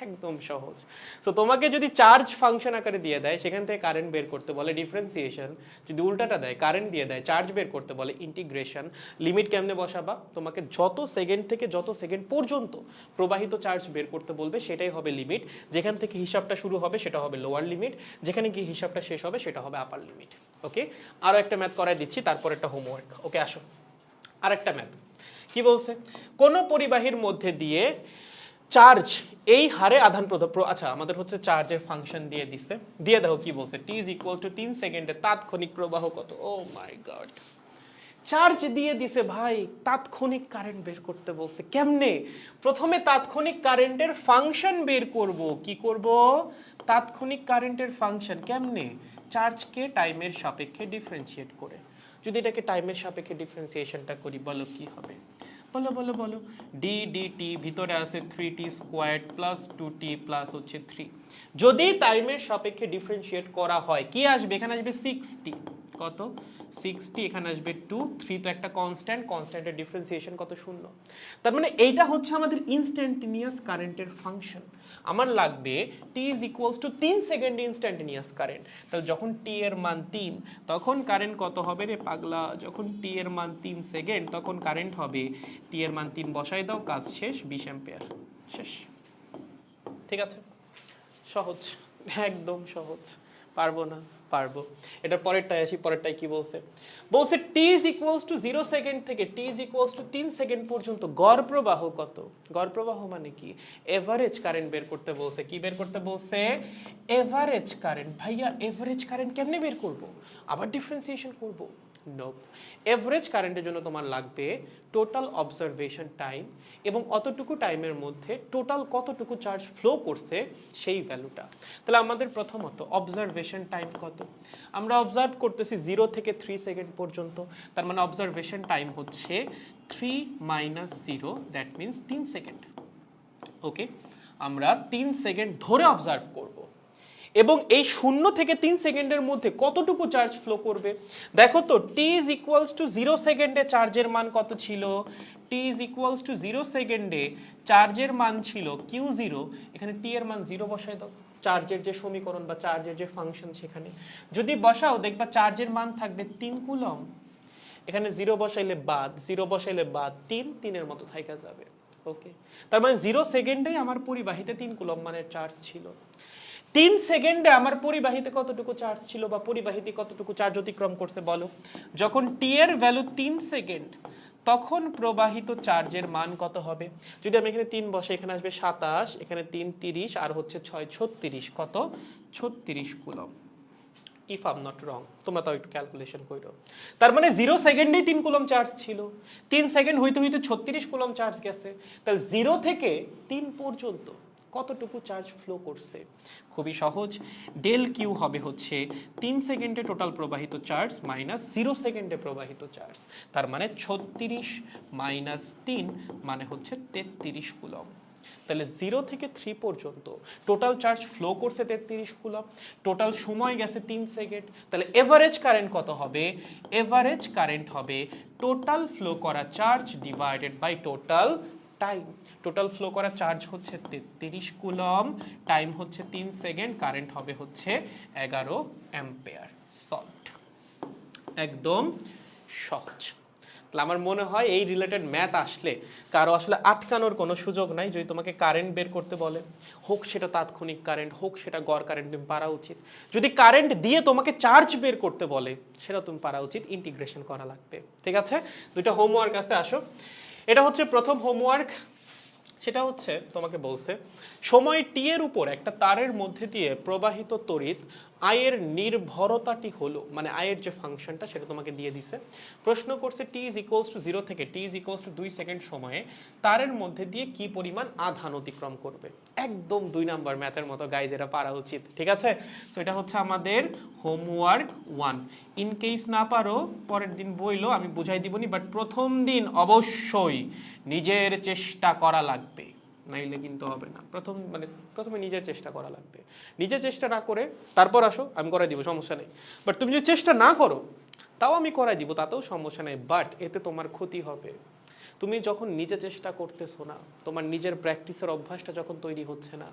একদম সহজ। সো তোমাকে যদি চার্জ ফাংশন আকারে দিয়ে দেয়, সেখান থেকে কারেন্ট বের করতে বলে ডিফারেন্সিয়েশন। যদি উল্টাটা দেয়, কারেন্ট দিয়ে দেয়, চার্জ বের করতে বলে ইন্টিগ্রেশন। লিমিট কেমনে বসাবা? তোমাকে যত সেকেন্ড থেকে যত সেকেন্ড পর্যন্ত প্রবাহিত চার্জ বের করতে বলবে, সেটাই হবে লিমিট। যেখান থেকে হিসাবটা শুরু হবে সেটা হবে লোয়ার লিমিট, যেখানে গিয়ে হিসাবটা শেষ হবে সেটা হবে আপার লিমিট। ওকে, আরও একটা ম্যাথ করাই দিচ্ছি, তারপর একটা হোমওয়ার্ক। ওকে, আসো আরেকটা ম্যাথ। কি বলছে? কোনো পরিবাহীর মধ্যে দিয়ে চার্জ এই হারে আদান প্রদান, আচ্ছা আমাদের হচ্ছে চার্জের ফাংশন দিয়ে দিছে, দিয়ে দেখো কি বলছে। টি ইজ ইকুয়াল টু 3 সেকেন্ডে তাৎক্ষণিক প্রবাহ কত? ও মাই গড, চার্জ দিয়ে দিছে ভাই, তাৎক্ষণিক কারেন্ট বের করতে বলছে। কেমনে? প্রথমে তাৎক্ষণিক কারেন্টের ফাংশন বের করব। কি করব? তাৎক্ষণিক কারেন্টের ফাংশন। কেমনে? চার্জকে টাইমের সাপেক্ষে ডিফারেন্সিয়েট করে। যদি এটাকে টাইমের সাপেক্ষে ডিফারেন্সিয়েশনটা করি, বলো কি হবে? বলো বলো বলো। ডি ডিটি ভিতরে আছে 3t squared plus 2t plus হচ্ছে 3। যদি টাইমের সাপেক্ষে ডিফারেন্সিয়েট করা হয়, কি আসবে? এখানে আসবে 60। কত? 60। এখানে আসবে 2, 3 তো একটা কনস্ট্যান্ট, কনস্ট্যান্টের ডিফারেন্সিয়েশন কত? 0। তার মানে এইটা হচ্ছে আমাদের ইনস্ট্যান্টেনিয়াস কারেন্টের ফাংশন। আমার লাগবে t is equals two 3 second instantaneous current. তাহলে যখন t এর মান 3, তখন কারেন্ট কত হবে রে পাগলা? যখন t এর মান 3 সেকেন্ড, তখন কারেন্ট হবে, t এর মান 3 বসাই দাও, কাজ শেষ, 20 অ্যাম্পিয়ার। শেষ। ঠিক আছে, সহজ, একদম সহজ। পারবো না? পারবো। এটার পরেরটায় আসি, পরেরটায় কি বলছে? বলছে t is equals to 0 second থেকে t is equals to 3 second পর্যন্ত গড় প্রবাহ কত? গড় প্রবাহ মানে কি? এভারেজ কারেন্ট বের করতে বলছে। কি বের করতে বলছে? Average current. ভাইয়া এভারেজ কারেন্ট কেমনে বের করব? আবার ডিফারেন্সিয়েশন করব? নো। এভারেজ কারেন্টের জন্য তোমার লাগবে টোটাল অবজারভেশন টাইম এবং অতটুকু টাইমের মধ্যে টোটাল কতটুকু চার্জ ফ্লো করছে সেই ভ্যালুটা। তাহলে আমাদের প্রথমত অবজারভেশন টাইম কত? আমরা অবজার্ভ করতেছি 0 থেকে 3 সেকেন্ড পর্যন্ত, তার মানে অবজারভেশন টাইম হচ্ছে 3 মাইনাস 0, দ্যাট মিনস 3 সেকেন্ড। ওকে, আমরা 3 সেকেন্ড ধরে অবজার্ভ করব এবং এই 0 থেকে 3 সেকেন্ডের মধ্যে কতটুকু চার্জ ফ্লো করবে। দেখো তো t is equals to 0 সেকেন্ডে চার্জের মান কত ছিল? t is equals to 0 সেকেন্ডে চার্জের মান ছিল q0। এখানে t এর মান 0 বসায় দাও, চার্জের যে সমীকরণ বা চার্জের যে ফাংশন সেখানে যদি বসাও দেখবা চার্জের মান থাকবে 3 কুলম। এখানে 0 বসাইলে বাদ, 0 বসাইলে বাদ, 3 3-এর মতো থাইকা যাবে। ওকে, তার মানে 0 সেকেন্ডেই আমার পরিবাহিতে 3 কুলম মানের চার্জ ছিল। 3 সেকেন্ডে আমার পরিবাহিতে কতটুকু চার্জ ছিল বা পরিবাহিতে কতটুকু চার্জ অতিক্রম করছে বলো? যখন t এর ভ্যালু 3 সেকেন্ড তখন প্রবাহিত চার্জের মান কত হবে? যদি আমি এখানে 3 বসে, এখানে আসবে 27, এখানে 3 30 আর হচ্ছে 6 36, কত? 36 coulomb. If I am not wrong, তোমরা তাও একটু ক্যালকুলেশন করো। তার মানে 0 সেকেন্ডেই 3 কুলম চার্জ ছিল, 3 সেকেন্ড হইতে হইতে 36 কুলম চার্জ গেছে। তাহলে 0 থেকে 3 পর্যন্ত কতটুকু চার্জ ফ্লো করছে? খুবই সহজ, ডেল কিউ হবে হচ্ছে 3 সেকেন্ডে টোটাল প্রবাহিত চার্জ মাইনাস 0 সেকেন্ডে প্রবাহিত চার্জ। তার মানে 36 মাইনাস 3 মানে হচ্ছে 33 কুলম। তাহলে 0 থেকে 3 পর্যন্ত টোটাল চার্জ ফ্লো করছে 33 কুলম, টোটাল সময় গেছে 3 সেকেন্ড। তাহলে এভারেজ কারেন্ট কত হবে? এভারেজ কারেন্ট হবে টোটাল ফ্লো করা charge divided by total time. Total flow করা চার্জ হচ্ছে 33 কুলম, টাইম হচ্ছে 3 সেকেন্ড, কারেন্ট হবে হচ্ছে 11 অ্যাম্পিয়ার। সলভড, একদম সহজ। আমার মনে হয় এই রিলেটেড ম্যাথ আসলে কারো আসলে আটকানোর কোনো সুযোগ নাই। যদি তোমাকে কারেন্ট বের করতে বলে, হোক সেটা তাৎক্ষণিক কারেন্ট, হোক সেটা গড় কারেন্ট, তুমি পারা উচিত। যদি কারেন্ট দিয়ে তোমাকে চার্জ বের করতে বলে, সেটা তুমি পারা উচিত, ইন্টিগ্রেশন করা লাগবে। ঠিক আছে, দুইটা হোমওয়ার্ক আছে, আসো। এটা হচ্ছে প্রথম হোমওয়ার্ক, সেটা হচ্ছে তোমাকে বলছে সময় টি এর উপর একটা তারের মধ্যে দিয়ে প্রবাহিত তড়িৎ আয়ের নির্ভরতাটি হলো, মানে আয়ের যে ফাংশনটা সেটা তোমাকে দিয়ে দিছে। প্রশ্ন করছে টি ইজ ইকুয়ালস টু 0 থেকে টি ইজ ইকুয়ালস টু 2 সেকেন্ড সময়ে তারের মধ্যে দিয়ে কি পরিমাণ আধান অতিক্রম করবে। একদম 2 নাম্বার ম্যাথের মতো গাইজ, এটা পারা উচিত। ঠিক আছে, সো এটা হচ্ছে আমাদের হোমওয়ার্ক 1। ইন কেস না পারো পরের দিন বইলো, আমি বুঝাই দিবনি, বাট প্রথম দিন অবশ্যই নিজের চেষ্টা করা লাগবে, নাইলে কিন্তু হবে না। প্রথমে নিজের চেষ্টা করা লাগবে। নিজের চেষ্টা না করে তারপর আসো, আমি করাই দিব, সমস্যা নেই। বাট তুমি যদি চেষ্টা না করো তাও আমি করাই দিব, তাতেও সমস্যা নেই, বাট এতে তোমার ক্ষতি হবে। তুমি যখন নিজে চেষ্টা করতেছো না, তোমার নিজের প্র্যাকটিসের অভ্যাসটা যখন তৈরি হচ্ছে না,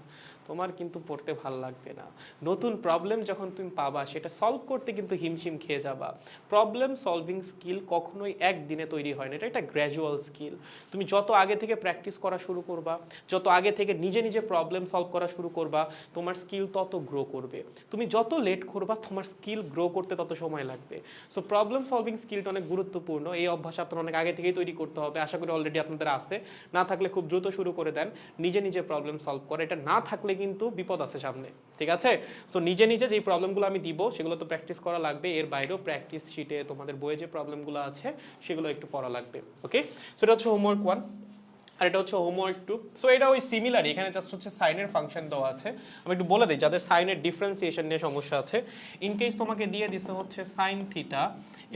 তোমার কিন্তু পড়তে ভালো লাগবে না। নতুন প্রবলেম যখন তুমি পাবা, সেটা সলভ করতে কিন্তু হিমশিম খেয়ে যাবা। প্রবলেম সলভিং স্কিল কখনোই একদিনে তৈরি হয় না, এটা একটা গ্র্যাজুয়াল স্কিল। তুমি যত আগে থেকে প্র্যাকটিস করা শুরু করবা, যত আগে থেকে নিজে নিজে প্রবলেম সলভ করা শুরু করবা, তোমার স্কিল তত গ্রো করবে। তুমি যত লেট করবা, তোমার স্কিল গ্রো করতে তত সময় লাগবে। সো প্রবলেম সলভিং স্কিলটা অনেক গুরুত্বপূর্ণ। এই অভ্যাস আপনার অনেক আগে থেকেই তৈরি করতে হবে। আশা করি অলরেডি আপনাদের আছে, না থাকলে খুব দ্রুত শুরু করে দেন নিজে নিজে প্রবলেম সলভ করে। এটা না থাকলে কিন্তু বিপদ আছে সামনে। ঠিক আছে, সো নিজে নিজে যেই প্রবলেমগুলো আমি দিব সেগুলো তো প্র্যাকটিস করা লাগবে। এর বাইরেও প্র্যাকটিস শিটে তোমাদের বইয়ে যে প্রবলেমগুলো আছে সেগুলো একটু পড়া লাগবে। ওকে, সো এটা হচ্ছে হোমওয়ার্ক 1 আর এটা হচ্ছে হোমওয়ার্ক 2। সো এটা ওই সিমিলারই, এখানে জাস্ট হচ্ছে সাইনের ফাংশন দেওয়া আছে। আমি একটু বলে দিই যাদের সাইনের ডিফারেন্সিয়েশন নিয়ে সমস্যা আছে, ইন কেস তোমাকে দিয়ে দিছে হচ্ছে সাইন থিটা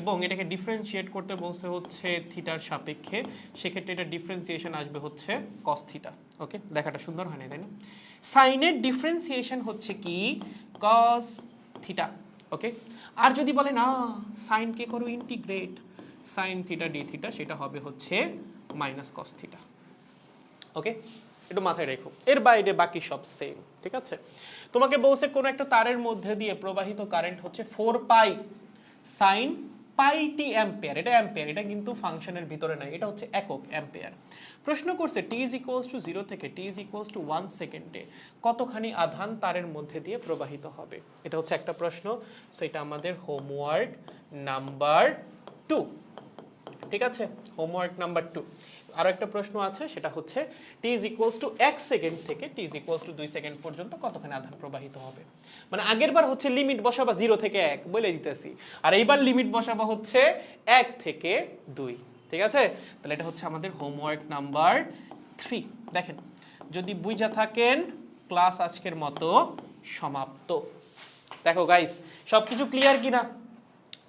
এবং এটাকে ডিফারেন্সিয়েট করতে বলছে হচ্ছে থিটার সাপেক্ষে, সেক্ষেত্রে এটা ডিফারেন্সিয়েশন আসবে হচ্ছে কস থিটা। ওকে, দেখাটা সুন্দর হয় না, তাই না? সাইনের ডিফারেন্সিয়েশন হচ্ছে কি কস থিটা। ওকে, আর যদি বলে না সাইনকে করো integrate, sine theta D theta, সেটা হবে হচ্ছে মাইনাস কস থিটা। ওকে, একটু মাথায় রেখো, এর বাইরে বাকি সব সেম। ঠিক আছে, তোমাকে বলছে কোন একটা তারের মধ্যে দিয়ে প্রবাহিত কারেন্ট হচ্ছে 4 পাই সাইন পাইটি অ্যাম্পিয়ার, এটা অ্যাম্পিয়ার, এটা কিন্তু ফাংশনের ভিতরে নাই, এটা হচ্ছে একক অ্যাম্পিয়ার। প্রশ্ন করছে t ইজ ইকুয়ালস টু 0 থেকে t ইজ ইকুয়ালস টু 1 সেকেন্ডে কতখানি আধান তারের মধ্যে দিয়ে প্রবাহিত হবে, এটা হচ্ছে একটা প্রশ্ন। সো এটা আমাদের হোমওয়ার্ক নাম্বার 2, ঠিক আছে, হোমওয়ার্ক নাম্বার 2। আরো একটা প্রশ্ন আছে, সেটা হচ্ছে t is equals two 1 second থেকে t is equals two 2 second পর্যন্ত কতখানি আধান প্রবাহিত হবে। মানে আগের বার হচ্ছে লিমিট বসাবা 0 থেকে 1 বলে দিতেছি, আর এইবার লিমিট বসাবা হচ্ছে 1 থেকে 2, ঠিক আছে। তাহলে এটা হচ্ছে আমাদের হোমওয়ার্ক নাম্বার 3। দেখেন, যদি বুঝা থাকেন ক্লাস আজকের মতো সমাপ্ত। দেখো গাইস, সবকিছু ক্লিয়ার কিনা,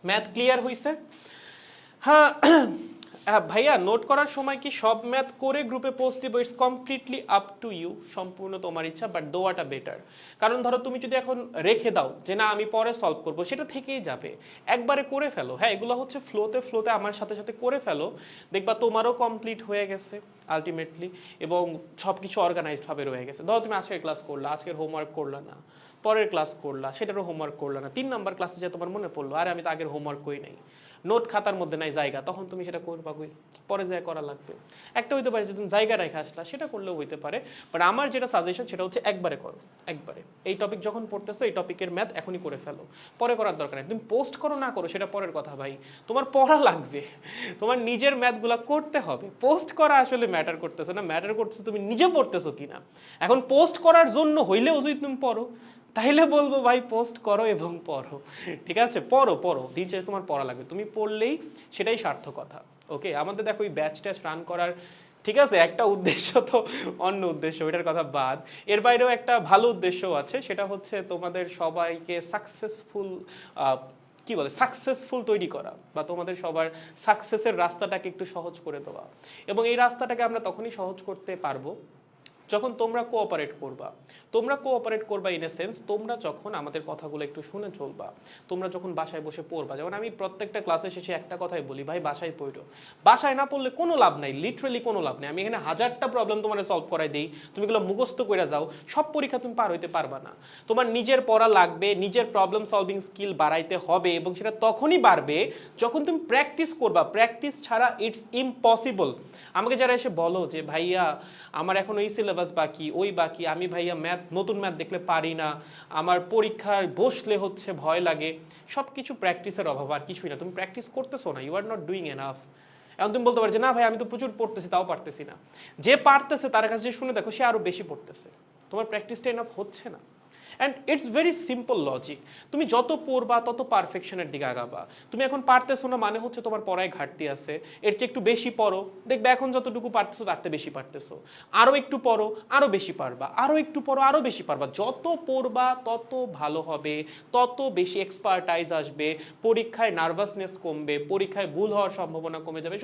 ম্যাথ ক্লিয়ার হইছে? হ্যাঁ ভাইয়া, নোট করার সময় কি সব ম্যাথ করে গ্রুপে পোস্ট দিব? It's completely up to you, সম্পূর্ণ তোমার ইচ্ছা, বাট দেওয়াটা বেটার। কারণ ধরো তুমি যদি এখন রেখে দাও যে না আমি পরে সলভ করব, সেটা থেকেই যাবে। একবারে করে ফেলো, হ্যাঁ এগুলো হচ্ছে ফ্লোতে ফ্লোতে আমার সাথে সাথে করে ফেলো, দেখবা তোমারও কমপ্লিট হয়ে গেছে আলটিমেটলি, এবং সব কিছু অর্গানাইজডভাবে রয়ে গেছে। ধরো তুমি আজকের ক্লাস করলা, আজকের হোমওয়ার্ক করলা না, পরের ক্লাস করলা, সেটারও হোমওয়ার্ক করলা না, 3 নাম্বার ক্লাসে যে তোমার মনে পড়লো আরে আমি তো আগের হোমওয়ার্ক করি নাই, নোট খাতার মধ্যে নাই জায়গা, তখন তুমি সেটা করবা কই, পরে যা করা লাগবে। একটা হইতে পারে যে তুমি জায়গা রেখে আসলা, সেটা করলেও হইতে পারে, বাট আমার যেটা সাজেশন সেটা হচ্ছে একবারে করো, একবারে। এই টপিক যখন পড়তেছো এই টপিকের ম্যাথ এখনই করে ফেলো, পরে করার দরকার নেই। তুমি পোস্ট করো না করো সেটা পরের কথা ভাই, তোমার পড়া লাগবে, তোমার নিজের ম্যাথগুলো করতে হবে। পোস্ট করা আসলে ম্যাটার করতেছে না, ম্যাটার করতেছে তুমি নিজে পড়তেছো কিনা। এখন পোস্ট করার জন্য হইলেও যদি তুমি পড়ো, তাইলে বলবো ভাই পোস্ট করো এবং পড়ো, ঠিক আছে, পড়ো পড়ো দিন শেষে তোমার পড়া লাগবে, তুমি পড়লেই সেটাই সার্থকতা। ওকে, আমাদের দেখো এই ব্যাচ ট্যাচ রান করার, ঠিক আছে, একটা উদ্দেশ্য তো অন্য উদ্দেশ্য, এটার কথা বাদ, এর বাইরেও একটা ভালো উদ্দেশ্য আছে, সেটা হচ্ছে তোমাদের সবাইকে সাকসেসফুল কি বলে সাকসেসফুল তৈরি করা, বা তোমাদের সবার সাকসেসের রাস্তাটাকে একটু সহজ করে দেওয়া। এবং এই রাস্তাটাকে আমরা তখনই সহজ করতে পারবো যখন তোমরা কোঅপারেট করবা। তোমরা কোঅপারেট করবা ইন এ সেন্স, তোমরা যখন আমাদের কথাগুলো একটু শুনে চলবা, তোমরা যখন বাসায় বসে পড়বা। যেমন আমি প্রত্যেকটা ক্লাসে শেষে একটা কথাই বলি, ভাই বাসায় পড়ো, বাসায় না পড়লে কোনো লাভ নাই, লিটারালি কোনো লাভ নেই। আমি এখানে হাজারটা প্রবলেম তোমার সলভ করাই দিই, তুমি এগুলো মুখস্থ করে যাও, সব পরীক্ষা তুমি পার হইতে পারবা না। তোমার নিজের পড়া লাগবে, নিজের প্রবলেম সলভিং স্কিল বাড়াইতে হবে, এবং সেটা তখনই বাড়বে যখন তুমি প্র্যাকটিস করবা। প্র্যাকটিস ছাড়া ইটস ইম্পসিবল। আমাকে যারা এসে বলো যে ভাইয়া আমার এখন এই সিলেবাস বাকি, ওই বাকি, আমি ভাইয়া ম্যাথ নতুন ম্যাথ দেখলে পারি না, আমার পরীক্ষায় বসলে হচ্ছে ভয় লাগে, সব কিছু প্র্যাকটিসের অভাব, আর কিছুই না। তুমি প্র্যাকটিস করতেছো না, you are not doing enough. এখন তুমি বলতে পারো যে না ভাই আমি তো প্রচুর পড়তেছি তাও পারতেছি না। যে পারতেছে তার কাছে শুনে দেখো, সে আরো বেশি পড়তেছে, তোমার প্র্যাকটিসটা এনাফ হচ্ছে না। And it's very simple logic, তুমি যত পড়বা তত পারফেকশনের দিকে আগাবা। তুমি এখন পারতেছো না মানে হচ্ছে তোমার পড়ায় ঘাটতি আছে, এর চেয়ে একটু বেশি পড়ো, দেখবে এখন যতটুকু পারতেছো তার চেয়ে বেশি পারতেছো। আরও একটু পড়ো, আরও বেশি পারবা, আরও একটু পড়ো, আরও বেশি পারবা। যত পড়বা তত ভালো হবে, তত বেশি এক্সপার্টাইজ আসবে, পরীক্ষায় নার্ভাসনেস কমবে, পরীক্ষায় ভুল হওয়ার সম্ভাবনা কমে যাবে।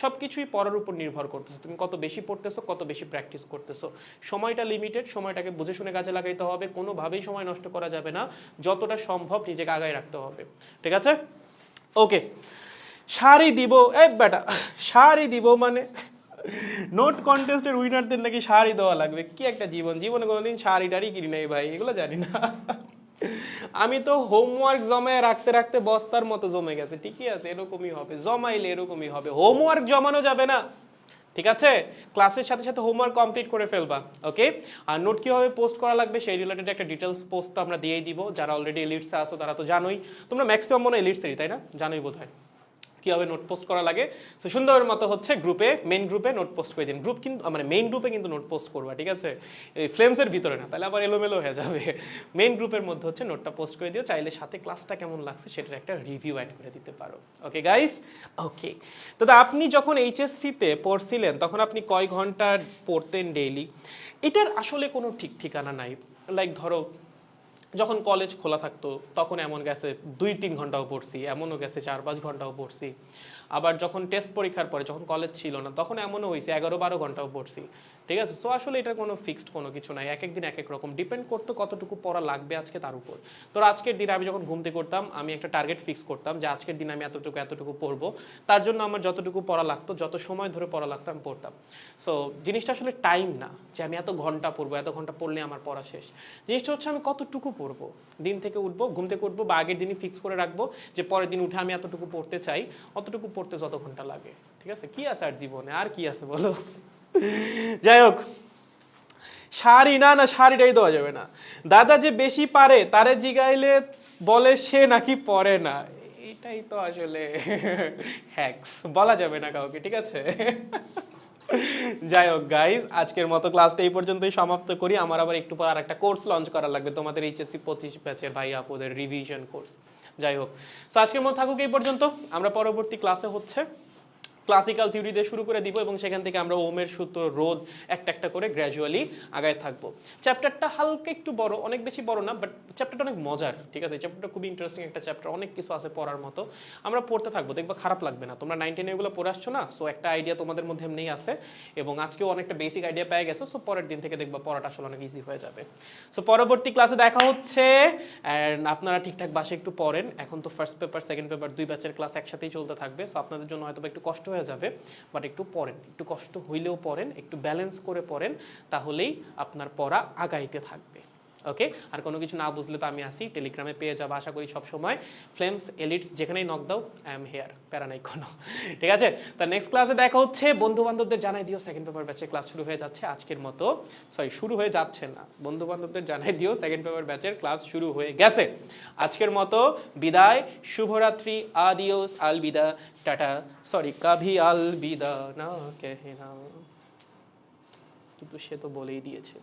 সবকিছুই পড়ার উপর নির্ভর করতেছে, তুমি কত বেশি পড়তেছো, কত বেশি প্র্যাকটিস করতেছো। সময়টা লিমিটেড, সময়টাকে বুঝে শুনে কাজে লাগাইতে হবে, কোনোভাবেই সময় নষ্ট করা যাবে না, যতটা সম্ভব নিজেকে আগায় রাখতে হবে, ঠিক আছে। ওকে, শাড়ি দিব, এই বেটা শাড়ি দিব মানে নোট কন্টেস্টের উইনারদের নাকি শাড়ি দেওয়া লাগবে, কি একটা জীবন, জীবনে কোনোদিন শাড়ি টাড়ি কিনি নাই ভাই, এগুলো জানি না। আমি তো হোমওয়ার্ক জমায় রাখতে রাখতে বস্তার মতো জমে গেছে, ঠিকই আছে, এরকমই হবে, জমাইলে এরকমই হবে। হোমওয়ার্ক জমানো যাবে না, ঠিক আছে, ক্লাসের সাথে সাথে হোমওয়ার্ক কমপ্লিট করে ফেলবা। ওকে, আর নোট কিভাবে পোস্ট করা লাগবে সেই রিলেটেড একটা ডিটেলস পোস্ট তো আমরা দিয়েই দিব। যারা অলরেডি এলিটসে আসো তারা তো জানোই, তোমরা ম্যাক্সিমাম মনে এলিটসেরই তাই না, জানোই বোধ হয় কীভাবে নোট পোস্ট করা লাগে। সো সুন্দরের মতো হচ্ছে গ্রুপে, মেইন গ্রুপে নোট পোস্ট করে দিন। গ্রুপ কিন্তু মানে মেইন গ্রুপে কিন্তু নোট পোস্ট করবা, ঠিক আছে, এই ফ্লেমসের ভিতরে না, তাহলে আবার এলোমেলো হয়ে যাবে। মেইন গ্রুপের মধ্যে হচ্ছে নোটটা পোস্ট করে দিও, চাইলে সাথে ক্লাসটা কেমন লাগছে সেটার একটা রিভিউ অ্যাড করে দিতে পারো। ওকে গাইস, ওকে। তো আপনি যখন এইচএসসিতে পড়ছিলেন তখন আপনি কয় ঘন্টা পড়তেন ডেইলি? এটার আসলে কোনো ঠিক ঠিকানা নাই। লাইক ধরো যখন কলেজ খোলা থাকতো তখন এমন গেছে 2-3 ঘন্টাও পড়ছি, এমনও গেছে 4-5 ঘন্টাও পড়ছি। আবার যখন টেস্ট পরীক্ষার পরে যখন কলেজ ছিল না তখন এমনও হয়েছে 11-12 ঘন্টাও পড়ছি, ঠিক আছে। সো আসলে এটা কোনো ফিক্সড কোনো কিছু নাই, এক এক দিন এক এক রকম, ডিপেন্ড করতো কতটুকু পড়া লাগবে আজকে তার উপর। তো আজকের দিনে আমি যখন ঘুম থেকে করতাম আমি একটা টার্গেট ফিক্স করতাম যে আজকের দিনে আমি এতটুকু পড়বো, তার জন্য আমার যতটুকু পড়া লাগতো, যত সময় ধরে পড়া লাগতো আমি পড়তাম। সো জিনিসটা আসলে টাইম না যে আমি এত ঘন্টা পড়বো, এত ঘন্টা পড়লে আমার পড়া শেষ। জিনিসটা হচ্ছে আমি কতটুকু পড়বো, দিন থেকে উঠবো, ঘুম থেকে উঠবো বা আগের দিনই ফিক্স করে রাখবো যে পরের দিন উঠে আমি এতটুকু পড়তে চাই, অতটুকু পড়তে যত ঘন্টা লাগে। ঠিক আছে, কি আছে আর জীবনে, আর কি আছে বলো। যাই হোক, শাড়ি না না, শাড়িটাই দেওয়া যাবে না। দাদা যে বেশি পারে তারে জিগাইলে বলে সে নাকি পড়ে না, এটাই তো আসলে হ্যাক্স, বলা যাবে না কাউকে, ঠিক আছে। যাই হোক গাইজ, আজকের মতো ক্লাসটা এই পর্যন্তই সমাপ্ত করি। আমার আবার একটু পর আরেকটা কোর্স লঞ্চ করা লাগবে তোমাদের এইচএসসি 25 ব্যাচের ভাই আপুদের রিভিশন কোর্স। যাই হোক, সো আজকের মতো থাকুক এই পর্যন্ত। আমরা পরবর্তী ক্লাসে হচ্ছে ক্লাসিক্যাল থিওরি দিয়ে শুরু করে দিব এবং সেখান থেকে আমরা ওমের সূত্র, রোধ একটা একটা করে গ্র্যাজুয়ালি আগায় থাকবো। চ্যাপ্টারটা হালকা একটু বড়, অনেক বেশি বড় না, বাট চ্যাপ্টারটা অনেক মজার। ঠিক আছে, চ্যাপ্টারটা খুবই ইন্টারেস্টিং একটা চ্যাপ্টার, অনেক কিছু আছে পড়ার মতো। আমরা পড়তে থাকবো, দেখবা খারাপ লাগবে না। তোমরা 9-10 এগুলো পড়ে আসছো না, সো একটা আইডিয়া তোমাদের মধ্যে এমনিই আছে এবং আজকেও অনেকটা বেসিক আইডিয়া পেয়ে গেছো। সো পরের দিন থেকে দেখবা পড়াটা আসলে অনেক ইজি হয়ে যাবে। সো পরবর্তী ক্লাসে দেখা হচ্ছে। অ্যান্ড আপনারা ঠিকঠাক বাসে একটু পড়েন। এখন তো ফার্স্ট পেপার, সেকেন্ড পেপার, 2 ব্যাচের ক্লাস একসাথেই চলতে থাকবে। সো আপনাদের জন্য হয়তো একটু কষ্ট হয়ে যাবে, বাট একটু পড়েন, একটু কষ্ট হইলেও পড়েন, একটু ব্যালেন্স করে পড়েন, তাহলেই আপনার পড়া আগাইতে থাকবে। ওকে, আর কোনো কিছু না বুঝলে তো আমি আসি, টেলিগ্রামে পেয়ে যাবো আশা করি সবসময়। ফ্লেমস, এলিটস, যেখানেই নক দাও, আই এম হেয়ার, প্যারা নাই কোনো। ঠিক আছে, তা নেক্সট ক্লাসে দেখা হচ্ছে। বন্ধু বান্ধবদের জানাই দিও সেকেন্ড পেপার ব্যাচের ক্লাস শুরু হয়ে যাচ্ছে আজকের মতো। শুরু হয়ে যাচ্ছে না, বন্ধু বান্ধবদের জানাই দিও সেকেন্ড পেপার ব্যাচের ক্লাস শুরু হয়ে গেছে। আজকের মতো বিদায়, শুভরাত্রি, আদিওস, আলবিদা, টাটা। সরি, কাভি আলবিদা না কেহনা, কিন্তু সে তো বলেই দিয়েছে।